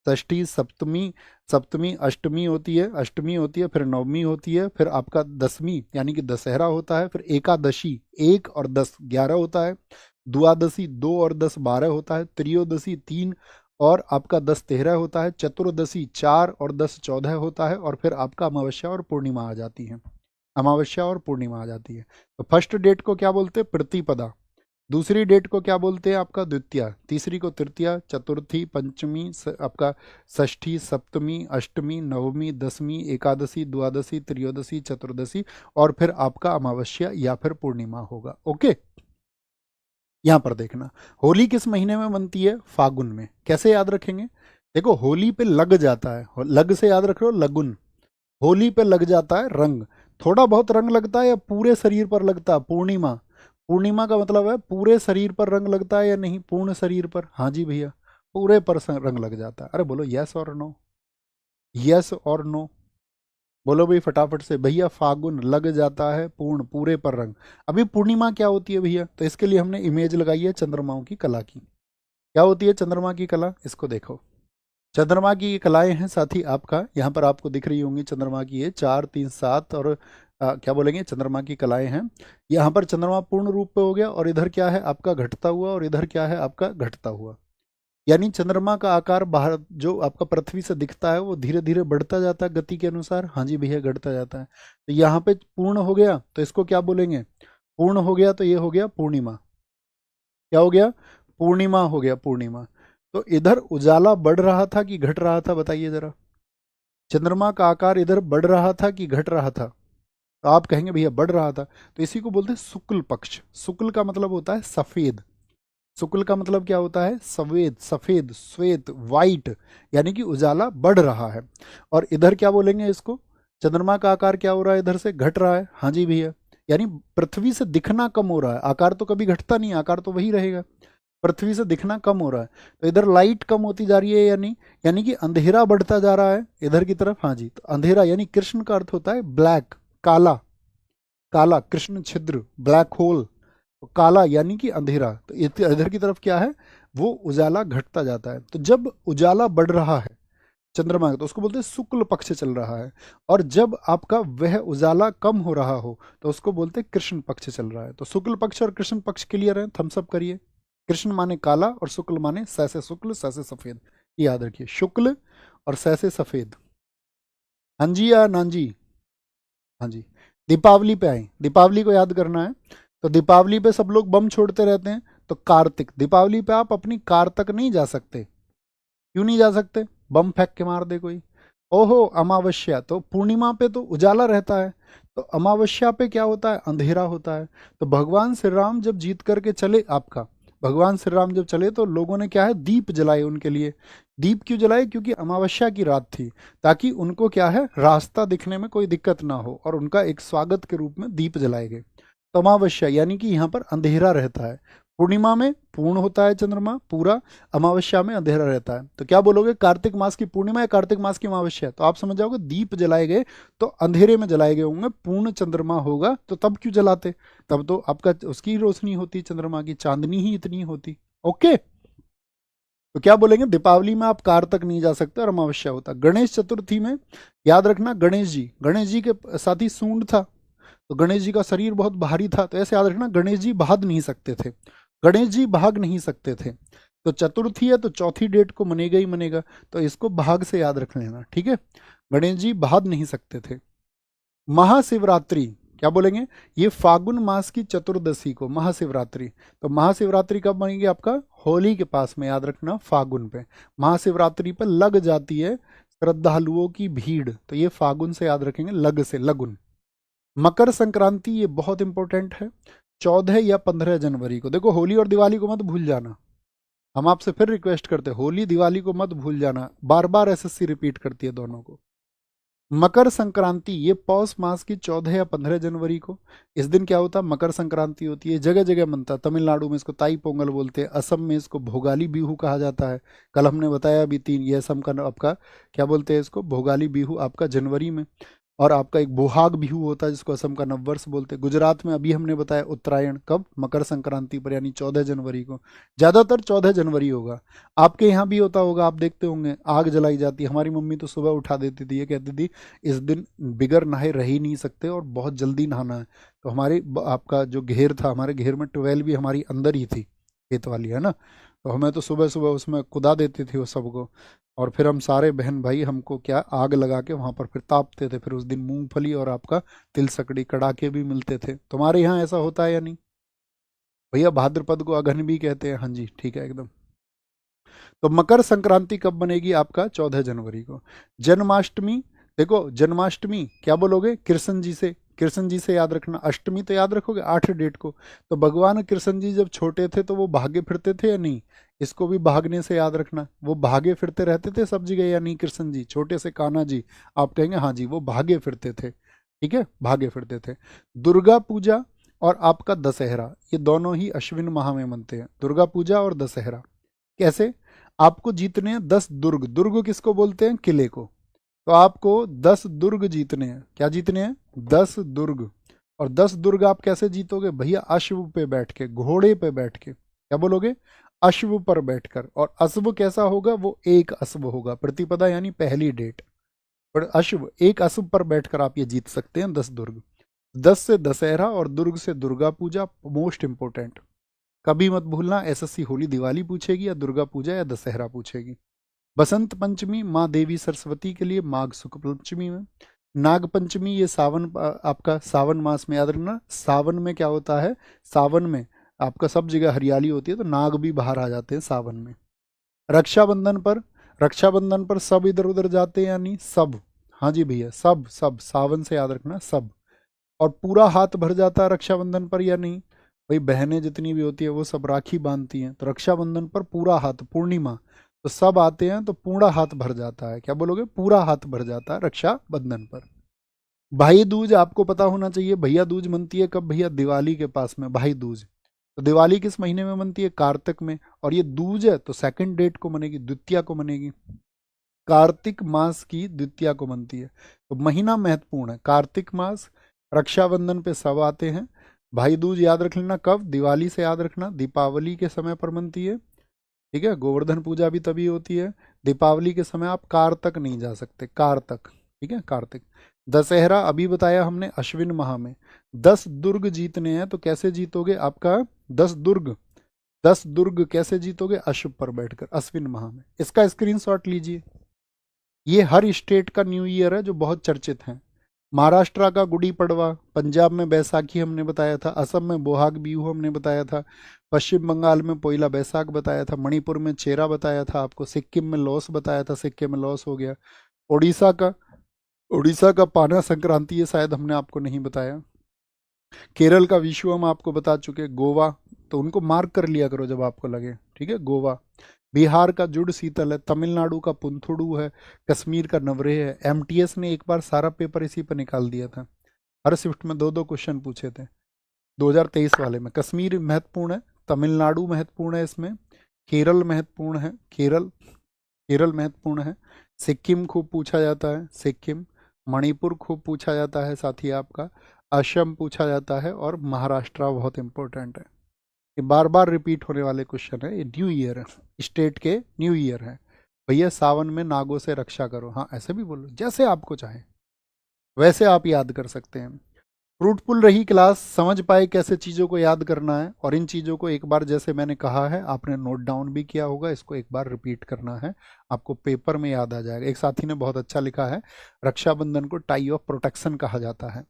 षष्ठी, सप्तमी, सप्तमी अष्टमी होती है, अष्टमी होती है, फिर नवमी होती है, फिर आपका दसवीं यानी कि दशहरा होता है, फिर एकादशी 1 और 10 11 होता है, द्वादशी 2 और 10 12 होता है, त्रयोदशी 3 और आपका 10 13 होता है, चतुर्दशी 4 और 10 14 होता है, और फिर आपका अमावस्या और पूर्णिमा आ जाती है, अमावस्या और पूर्णिमा आ जाती है। तो फर्स्ट डेट को क्या बोलते हैं, प्रतिपदा, दूसरी डेट को क्या बोलते हैं आपका द्वितीया, तीसरी को तृतीया, चतुर्थी, पंचमी, आपका षष्ठी, सप्तमी, अष्टमी, नवमी, दसवीं, एकादशी, द्वादशी, त्रयोदशी, चतुर्दशी, और फिर आपका अमावस्या या फिर पूर्णिमा होगा। ओके, यहां पर देखना, होली किस महीने में बनती है, फागुन में। कैसे याद रखेंगे, देखो होली पे लग जाता है, लग से याद रख लो, लगुन, होली पे लग जाता है रंग, थोड़ा बहुत रंग लगता है या पूरे शरीर पर लगता है, पूर्णिमा, पूर्णिमा का मतलब है पूरे शरीर पर रंग लगता है या नहीं, पूर्ण शरीर पर, हाँ जी भैया, पूरे पर रंग लग जाता है। अरे बोलो यस और नो, यस और नो, बोलो भाई फटाफट से, भैया फागुन लग जाता है पूर्ण, पूरे पर रंग। अभी पूर्णिमा क्या होती है भैया, तो इसके लिए हमने इमेज लगाई है चंद्रमाओं की कला की। क्या होती है चंद्रमा की कला, इसको देखो, चंद्रमा की ये कलाएं हैं साथी, आपका यहाँ पर आपको दिख रही होंगी चंद्रमा की, ये 4 3 7 और क्या बोलेंगे, चंद्रमा की कलाएं हैं। यहाँ पर चंद्रमा पूर्ण रूप पे हो गया, और इधर क्या है आपका घटता हुआ, और इधर क्या है आपका घटता हुआ, यानी चंद्रमा का आकार बाहर जो आपका पृथ्वी से दिखता है वो धीरे धीरे बढ़ता जाता है गति के अनुसार, हाँ जी भैया घटता जाता है। तो यहाँ पे पूर्ण हो गया तो इसको क्या बोलेंगे, पूर्ण हो गया तो ये हो गया पूर्णिमा, क्या हो गया, पूर्णिमा हो गया, पूर्णिमा। तो इधर उजाला बढ़ रहा था कि घट रहा था, बताइए जरा, चंद्रमा का आकार इधर बढ़ रहा था कि घट रहा था, तो आप कहेंगे भैया बढ़ रहा था, तो इसी को बोलते हैं शुक्ल पक्ष। शुक्ल का मतलब होता है सफेद, शुक्ल का मतलब क्या होता है, सफेद, सफेद, श्वेत, वाइट, यानी कि उजाला बढ़ रहा है। और इधर क्या बोलेंगे इसको, चंद्रमा का आकार क्या हो रहा है, इधर से घट रहा है, हाँ जी भैया, यानी पृथ्वी से दिखना कम हो रहा है, आकार तो कभी घटता नहीं, आकार तो वही रहेगा, पृथ्वी से दिखना कम हो रहा है। तो इधर लाइट कम होती जा रही है, यानी कि अंधेरा बढ़ता जा रहा है इधर की तरफ, हाँ जी। तो अंधेरा यानी कृष्ण का अर्थ होता है ब्लैक, काला, काला कृष्ण छिद्र, ब्लैक होल, काला यानी कि अंधेरा। तो इधर की तरफ क्या है, वो उजाला घटता जाता है। तो जब उजाला बढ़ रहा है चंद्रमा का तो उसको बोलते हैं शुक्ल पक्ष चल रहा है, और जब आपका वह उजाला कम हो रहा हो तो उसको बोलते हैं कृष्ण पक्ष चल रहा है। तो शुक्ल पक्ष और कृष्ण पक्ष क्लियर है, थम्स अप करिए। कृष्ण माने काला और शुक्ल माने स से शुक्ल स से सफेद, ये याद रखिए, शुक्ल और स से सफेद। हाँ जी या नान जी, हाँ जी। दीपावली पे आए, दीपावली को याद करना है। तो दीपावली पे सब लोग बम छोड़ते रहते हैं, तो कार्तिक, दीपावली पे आप अपनी कार तक नहीं जा सकते, क्यों नहीं जा सकते, बम फेंक के मार दे कोई। ओहो अमावस्या, तो पूर्णिमा पे तो उजाला रहता है, तो अमावस्या पे क्या होता है, अंधेरा होता है। तो भगवान श्री राम जब जीत करके चले, आपका भगवान श्री राम जब चले तो लोगों ने क्या है, दीप जलाए उनके लिए। दीप क्यों जलाए, क्योंकि अमावस्या की रात थी, ताकि उनको क्या है, रास्ता दिखने में कोई दिक्कत ना हो, और उनका एक स्वागत के रूप में दीप जलाए गए। तो अमावस्या यानी कि यहाँ पर अंधेरा रहता है, पूर्णिमा में पूर्ण होता है चंद्रमा पूरा, अमावस्या में अंधेरा रहता है। तो क्या बोलोगे, कार्तिक मास की पूर्णिमा या कार्तिक मास की अमावस्या, तो आप समझ जाओगे दीप जलाए गए तो अंधेरे में जलाए गए होंगे, पूर्ण चंद्रमा होगा तो तब क्यों जलाते, तब तो आपका उसकी रोशनी होती, चंद्रमा की चांदनी ही इतनी होती। ओके, तो क्या बोलेंगे, दीपावली में आप कार तक नहीं जा सकते और अमावस्या होता। गणेश चतुर्थी में याद रखना, गणेश जी के साथ ही सूंड था, तो गणेश जी का शरीर बहुत भारी था, तो ऐसे याद रखना गणेश जी भाग नहीं सकते थे, गणेश जी भाग नहीं सकते थे। तो चतुर्थी है तो चौथी डेट को मनेगा ही मनेगा, तो इसको भाग से याद रख लेना, ठीक है। गणेश जी भाग नहीं सकते थे। महाशिवरात्रि, क्या बोलेंगे, ये फागुन मास की चतुर्दशी को महाशिवरात्रि। तो महाशिवरात्रि कब बनेगी आपका, होली के पास में, याद रखना फागुन पे। महाशिवरात्रि पर लग जाती है श्रद्धालुओं की भीड़, तो ये फागुन से याद रखेंगे, लग से, लगुन। मकर संक्रांति ये बहुत इंपॉर्टेंट है, 14 या 15 जनवरी को। देखो होली और दिवाली को मत भूल जाना, हम आपसे फिर रिक्वेस्ट करते हैं, होली दिवाली को मत भूल जाना, बार बार एसएससी रिपीट करती है दोनों को। मकर संक्रांति ये पौष मास की 14 या 15 जनवरी को, इस दिन क्या होता है, मकर संक्रांति होती है। जगह जगह मनता है, तमिलनाडु में इसको ताई पोंगल बोलते हैं, असम में इसको भोगाली बिहू कहा जाता है। कल हमने बताया अभी 3, ये असम का आपका क्या बोलते हैं इसको, भोगाली बिहू आपका जनवरी में। और आपका एक बोहाग बिहू होता है जिसको असम का नववर्ष बोलते हैं। गुजरात में अभी हमने बताया उत्तरायण कब, मकर संक्रांति पर, यानी 14 जनवरी को। ज़्यादातर 14 जनवरी होगा। आपके यहाँ भी होता होगा, आप देखते होंगे आग जलाई जाती है। हमारी मम्मी तो सुबह उठा देती थी, ये कहती थी इस दिन बिगर नहाए रह ही नहीं सकते और बहुत जल्दी नहाना है। तो हमारी आपका जो घेर था, हमारे घेर में ट्वेल भी हमारी अंदर ही थी, खेत वाली है ना, तो हमें तो सुबह सुबह उसमें कुदा देती थी वो सबको। और फिर हम सारे बहन भाई हमको क्या आग लगा के वहाँ पर फिर तापते थे। फिर उस दिन मूंगफली और आपका तिल सकड़ी कड़ाके भी मिलते थे। तुम्हारे यहाँ ऐसा होता है या नहीं भैया? भाद्रपद को अघन भी कहते हैं, हाँ जी ठीक है एकदम। तो मकर संक्रांति कब बनेगी आपका? 14 जनवरी को। जन्माष्टमी, देखो जन्माष्टमी क्या बोलोगे? कृष्ण जी से, कृष्ण जी से याद रखना। अष्टमी तो याद रखोगे 8 डेट को। तो भगवान कृष्ण जी जब छोटे थे तो वो भागे फिरते थे या नहीं? इसको भी भागने से याद रखना। वो भागे फिरते रहते थे सब जगह या नहीं? कृष्ण जी छोटे से कान्हा जी, आप कहेंगे हाँ जी वो भागे फिरते थे, ठीक है भागे फिरते थे। दुर्गा पूजा और आपका दशहरा, ये दोनों ही अश्विन माह में मनते हैं, दुर्गा पूजा और दशहरा। कैसे? आपको जीतने हैं 10 दुर्ग। दुर्ग किसको बोलते हैं? किले को। तो आपको 10 दुर्ग जीतने हैं। क्या जीतने हैं? 10 दुर्ग। और 10 दुर्ग आप कैसे जीतोगे भैया? अश्व पे बैठ के, घोड़े पे बैठ के। क्या बोलोगे? अश्व पर बैठकर। और अश्व कैसा होगा? वो एक अश्व होगा, प्रतिपदा यानी पहली डेट। और अश्व, एक अश्व पर बैठकर आप ये जीत सकते हैं 10 दुर्ग। 10 से दशहरा और दुर्ग से दुर्गा पूजा, मोस्ट इंपोर्टेंट। कभी मत भूलना, एसएससी होली दिवाली पूछेगी या दुर्गा पूजा या दशहरा पूछेगी। बसंत पंचमी माँ देवी सरस्वती के लिए माघ शुक्ल पंचमी में। नाग पंचमी ये सावन, आपका सावन मास में याद रखना। सावन में क्या होता है? सावन में आपका सब जगह हरियाली होती है, तो नाग भी बाहर आ जाते हैं सावन में। रक्षाबंधन पर, रक्षाबंधन पर सब इधर उधर जाते हैं यानी सब, हाँ जी भैया सब, सब सावन से याद रखना सब। और पूरा हाथ भर जाता है रक्षाबंधन पर या नहीं? भाई बहनें जितनी भी होती है वो सब राखी बांधती हैं, तो रक्षाबंधन पर पूरा हाथ, पूर्णिमा, तो सब आते हैं तो पूरा हाथ भर जाता है। क्या बोलोगे? पूरा हाथ भर जाता है रक्षाबंधन पर। भाई दूज आपको पता होना चाहिए। भैया दूज मनती है कब भैया? दिवाली के पास में भाई दूज। तो दिवाली किस महीने में मनती है? कार्तिक में। और ये दूज है तो सेकंड डेट को मनेगी, द्वितीया को मनेगी। कार्तिक मास की द्वितीया को मनती है। तो महीना महत्वपूर्ण है, कार्तिक मास। रक्षाबंधन पे सब आते हैं। भाई दूज याद रख लेना कब? दिवाली से याद रखना, दीपावली के समय पर मनती है, ठीक है। गोवर्धन पूजा भी तभी होती है। दीपावली के समय आप कार तक नहीं जा सकते, कार तक, ठीक है कार्तिक। दशहरा अभी बताया हमने अश्विन माह में। 10 दुर्ग जीतने हैं, तो कैसे जीतोगे? आपका 10 दुर्ग, 10 दुर्ग कैसे जीतोगे? अश्व पर बैठकर, अश्विन माह में। इसका स्क्रीनशॉट लीजिए। ये हर स्टेट का न्यू ईयर है जो बहुत चर्चित है। महाराष्ट्र का गुड़ी पड़वा, पंजाब में बैसाखी हमने बताया था, असम में बोहाग बिहू हमने बताया था, पश्चिम बंगाल में पोइला बैसाख बताया था, मणिपुर में चेरा बताया था आपको, सिक्किम में लॉस बताया था, सिक्किम में लॉस हो गया। उड़ीसा का, उड़ीसा का पाना संक्रांति ये शायद हमने आपको नहीं बताया। केरल का विश्वम आपको बता चुके। गोवा, तो उनको मार्क कर लिया करो जब आपको लगे, ठीक है गोवा। बिहार का जुड़ शीतल है, तमिलनाडु का पुंथुडू है, कश्मीर का नवरेह है। एमटीएस ने एक बार सारा पेपर इसी पर निकाल दिया था, हर शिफ्ट में 2-2 क्वेश्चन पूछे थे 2023 वाले में। कश्मीर महत्वपूर्ण है, तमिलनाडु महत्वपूर्ण है इसमें, केरल महत्वपूर्ण है, केरल, केरल महत्वपूर्ण है, सिक्किम खूब पूछा जाता है, सिक्किम, मणिपुर खूब पूछा जाता है, साथ ही आपका असम पूछा जाता है, और महाराष्ट्र बहुत इंपॉर्टेंट है। ये बार बार रिपीट होने वाले क्वेश्चन है। ये न्यू ईयर है, स्टेट के न्यू ईयर है। भैया सावन में नागों से रक्षा करो, हाँ ऐसे भी बोलो, जैसे आपको चाहे वैसे आप याद कर सकते हैं। फ्रूटफुल रही क्लास, समझ पाए कैसे चीज़ों को याद करना है। और इन चीज़ों को एक बार जैसे मैंने कहा है आपने नोट डाउन भी किया होगा, इसको एक बार रिपीट करना है, आपको पेपर में याद आ जाएगा। एक साथी ने बहुत अच्छा लिखा है, रक्षाबंधन को टाई ऑफ प्रोटेक्शन कहा जाता है।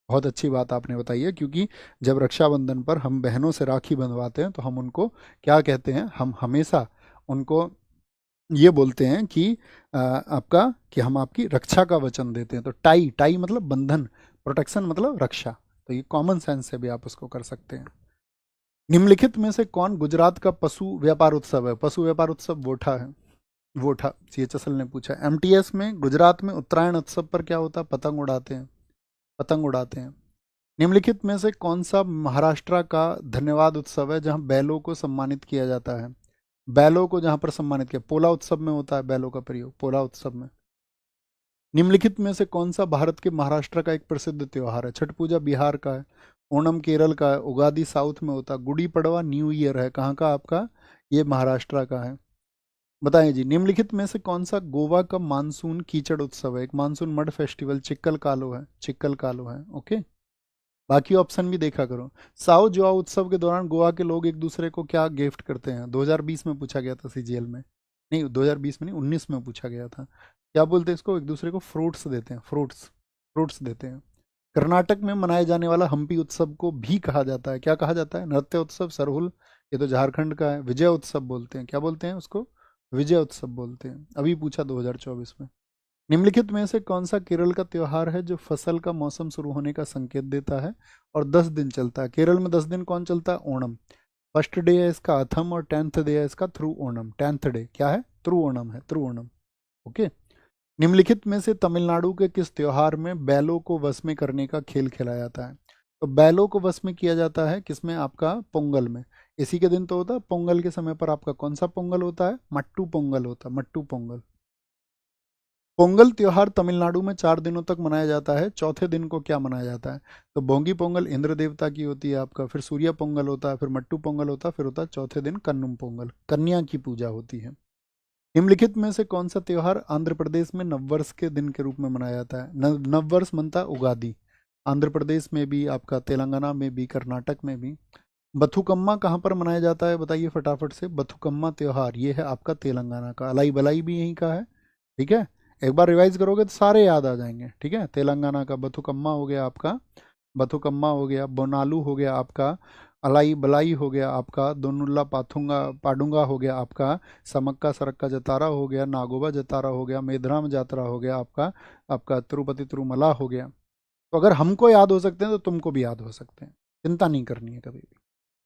बहुत अच्छी बात आपने बताई है, क्योंकि जब रक्षाबंधन पर हम बहनों से राखी बंधवाते हैं तो हम उनको क्या कहते हैं? हम हमेशा उनको ये बोलते हैं कि आपका, कि हम आपकी रक्षा का वचन देते हैं। तो टाई, टाई मतलब बंधन, प्रोटेक्शन मतलब रक्षा। तो ये कॉमन सेंस से भी आप उसको कर सकते हैं। निम्नलिखित में से कौन गुजरात का पशु व्यापार उत्सव है? पशु व्यापार उत्सव वोठा है। वो था CHSL ने पूछा। MTS में गुजरात में उत्तरायण उत्सव पर क्या होता है? पतंग उड़ाते हैं, पतंग उड़ाते हैं। निम्नलिखित में से कौन सा महाराष्ट्र का धन्यवाद उत्सव है जहां बैलों को सम्मानित किया जाता है? बैलों को जहां पर सम्मानित किया, पोला उत्सव में होता है बैलों का प्रयोग, पोला उत्सव में। निम्नलिखित में से कौन सा भारत के महाराष्ट्र का एक प्रसिद्ध त्योहार है? छठ पूजा बिहार का है, ओणम केरल का है, उगादि साउथ में होता है, गुड़ी पड़वा न्यू ईयर है, कहाँ का आपका? ये महाराष्ट्र का है। बताएं जी, निम्नलिखित में से कौन सा गोवा का मानसून कीचड़ उत्सव है? एक मानसून मड फेस्टिवल चिक्कल कालो है, चिक्कल कालो है। ओके, बाकी ऑप्शन भी देखा करो। साओ जुआ उत्सव के दौरान गोवा के लोग एक दूसरे को क्या गिफ्ट करते हैं? 2020 में पूछा गया था CGL में, नहीं 2020 में नहीं, 19 में पूछा गया था। क्या बोलते हैं इसको? एक दूसरे को फ्रूट्स देते हैं, फ्रूट्स, फ्रूट्स देते हैं। कर्नाटक में मनाए जाने वाला हम्पी उत्सव को भी कहा जाता है, क्या कहा जाता है? नृत्य उत्सव, सरहुल, ये तो झारखंड का है। विजय उत्सव बोलते हैं, क्या बोलते हैं उसको? विजय उत्सव बोलते हैं, अभी पूछा 2024 में। निम्नलिखित में से कौन सा केरल का त्योहार है जो फसल का मौसम शुरू होने का संकेत देता है और 10 दिन चलता है? केरल में 10 दिन कौन चलता है? ओणम। फर्स्ट डे है इसका अथम और 10th डे है इसका थ्रू ओणम। 10th डे क्या है? थ्रू ओणम है, थ्रू ओणम। ओके। निम्नलिखित में से तमिलनाडु के किस त्योहार में बैलों को वश में करने का खेल खेला जाता है? तो बैलों को वश में किया जाता है किसमें? आपका पोंगल में। इसी के दिन तो होता है पोंगल के समय पर। आपका कौन सा पोंगल होता है? मट्टू पोंगल होता है, मट्टू पोंगल। पोंगल त्योहार तमिलनाडु में 4 दिनों तक मनाया जाता है, चौथे दिन को क्या मनाया जाता है? तो भोंगी पोंगल इंद्र देवता की होती है आपका, फिर सूर्य पोंगल होता है, फिर मट्टू पोंगल होता है, फिर होता है चौथे दिन कन्नुम पोंगल, कन्या की पूजा होती है। निम्नलिखित में से कौन सा त्योहार आंध्र प्रदेश में नववर्ष के दिन के रूप में मनाया जाता है? नववर्ष मनता उगादी, आंध्र प्रदेश में भी, आपका तेलंगाना में भी, कर्नाटक में भी। बथुकम्मा कहाँ पर मनाया जाता है? बताइए फटाफट से। बथुकम्मा त्योहार ये है आपका तेलंगाना का। अलाई बलाई भी यहीं का है, ठीक है। एक बार रिवाइज करोगे तो सारे याद आ जाएंगे, ठीक है। तेलंगाना का बथुकम्मा हो गया आपका, बथुकम्मा हो गया, बोनालू हो गया आपका, अलाई बलाई हो गया आपका, दोनुल्ला पाथुंगा पाडुंगा हो गया आपका, समक्का सरक्का जतारा हो गया, नागोबा जतारा हो गया, मेधराम जातरा हो गया आपका, आपका तिरुपति तिरुमला हो गया। तो अगर हमको याद हो सकते हैं तो तुमको भी याद हो सकते हैं, चिंता नहीं करनी है कभी भी।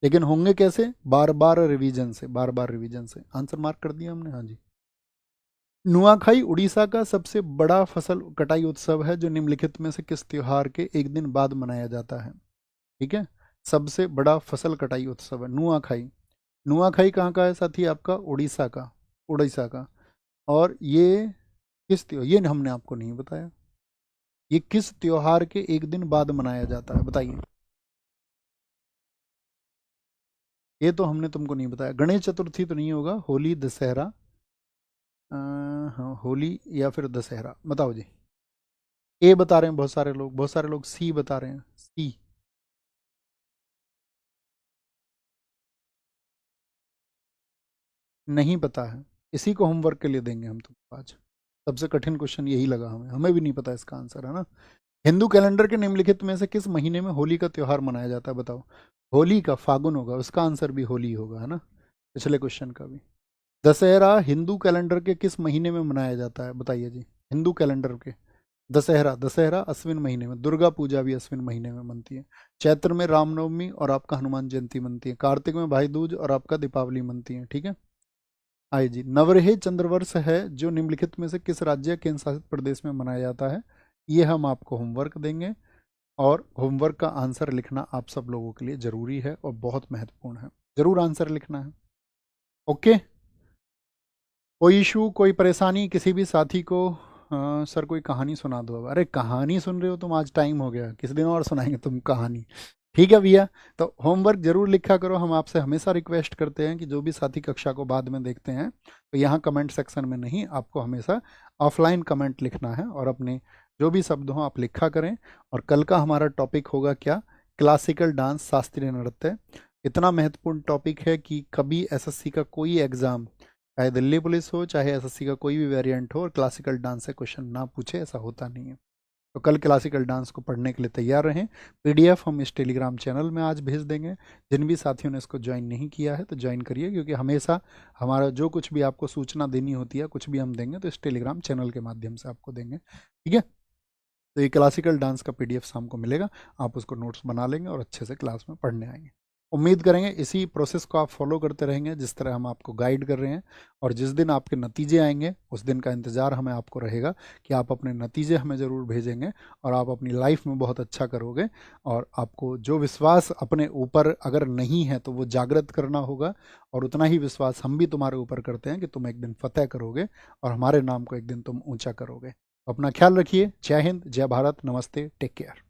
लेकिन होंगे कैसे? बार बार रिवीजन से, बार बार रिवीजन से। आंसर मार्क कर दिया हमने, हाँ जी। नुआखाई उड़ीसा का सबसे बड़ा फसल कटाई उत्सव है जो निम्नलिखित में से किस त्योहार के एक दिन बाद मनाया जाता है? ठीक है, सबसे बड़ा फसल कटाई उत्सव है नुआखाई। नुआखाई कहाँ का है साथी? आपका उड़ीसा का, उड़ीसा का। और ये किस त्योहार, ये हमने आपको नहीं बताया, ये किस त्योहार के एक दिन बाद मनाया जाता है? बताइए। ये तो हमने तुमको नहीं बताया। गणेश चतुर्थी तो नहीं होगा, होली दशहरा, हाँ होली या फिर दशहरा, बताओ जी। ए बता रहे हैं बहुत सारे लोग, बहुत सारे लोग सी बता रहे हैं, सी। नहीं पता है, इसी को होमवर्क के लिए देंगे हम तुमको आज। सबसे कठिन क्वेश्चन यही लगा हमें, हमें भी नहीं पता इसका आंसर, है ना। हिंदू कैलेंडर के निम्नलिखित में से किस महीने में होली का त्योहार मनाया जाता है? बताओ। होली का फागुन होगा, उसका आंसर भी होली होगा, है ना, पिछले क्वेश्चन का भी। दशहरा हिंदू कैलेंडर के किस महीने में मनाया जाता है? बताइए जी, हिंदू कैलेंडर के। दशहरा, दशहरा अश्विन महीने में। दुर्गा पूजा भी अश्विन महीने में बनती है। चैत्र में रामनवमी और आपका हनुमान जयंती बनती है। कार्तिक में भाई दूज और आपका दीपावली बनती है, ठीक है। आइए जी, नवरेह चंद्रवर्ष है जो निम्नलिखित में से किस राज्य केंद्र शासित प्रदेश में मनाया जाता है? ये हम आपको होमवर्क देंगे, और होमवर्क का आंसर लिखना आप सब लोगों के लिए जरूरी है और बहुत महत्वपूर्ण है, जरूर आंसर लिखना है। ओके, कोई इशू, कोई परेशानी किसी भी साथी को? सर कोई कहानी सुना दो अब। अरे कहानी सुन रहे हो तुम? आज टाइम हो गया, किसी दिन और सुनाएंगे तुम कहानी, ठीक है भैया। तो होमवर्क जरूर लिखा करो। हम आपसे हमेशा रिक्वेस्ट करते हैं कि जो भी साथी कक्षा को बाद में देखते हैं तो यहाँ कमेंट सेक्शन में नहीं, आपको हमेशा ऑफलाइन कमेंट लिखना है और अपने जो भी शब्द हों आप लिखा करें। और कल का हमारा टॉपिक होगा क्या? क्लासिकल डांस, शास्त्रीय नृत्य। इतना महत्वपूर्ण टॉपिक है कि कभी एसएससी का कोई एग्जाम, चाहे दिल्ली पुलिस हो चाहे एसएससी का कोई भी वेरिएंट हो, और क्लासिकल डांस से क्वेश्चन ना पूछे, ऐसा होता नहीं है। तो कल क्लासिकल डांस को पढ़ने के लिए तैयार रहें। पीडीएफ हम इस टेलीग्राम चैनल में आज भेज देंगे। जिन भी साथियों ने इसको ज्वाइन नहीं किया है तो ज्वाइन करिए, क्योंकि हमेशा हमारा जो कुछ भी आपको सूचना देनी होती है, कुछ भी हम देंगे तो इस टेलीग्राम चैनल के माध्यम से आपको देंगे, ठीक है। तो ये क्लासिकल डांस का पीडीएफ शाम को मिलेगा, आप उसको नोट्स बना लेंगे और अच्छे से क्लास में पढ़ने आएंगे। उम्मीद करेंगे इसी प्रोसेस को आप फॉलो करते रहेंगे जिस तरह हम आपको गाइड कर रहे हैं, और जिस दिन आपके नतीजे आएंगे उस दिन का इंतज़ार हमें आपको रहेगा कि आप अपने नतीजे हमें ज़रूर भेजेंगे और आप अपनी लाइफ में बहुत अच्छा करोगे। और आपको जो विश्वास अपने ऊपर अगर नहीं है तो वो जागृत करना होगा, और उतना ही विश्वास हम भी तुम्हारे ऊपर करते हैं कि तुम एक दिन फतेह करोगे और हमारे नाम को एक दिन तुम ऊंचा करोगे। अपना ख्याल रखिए। जय हिंद, जय भारत, नमस्ते, टेक केयर।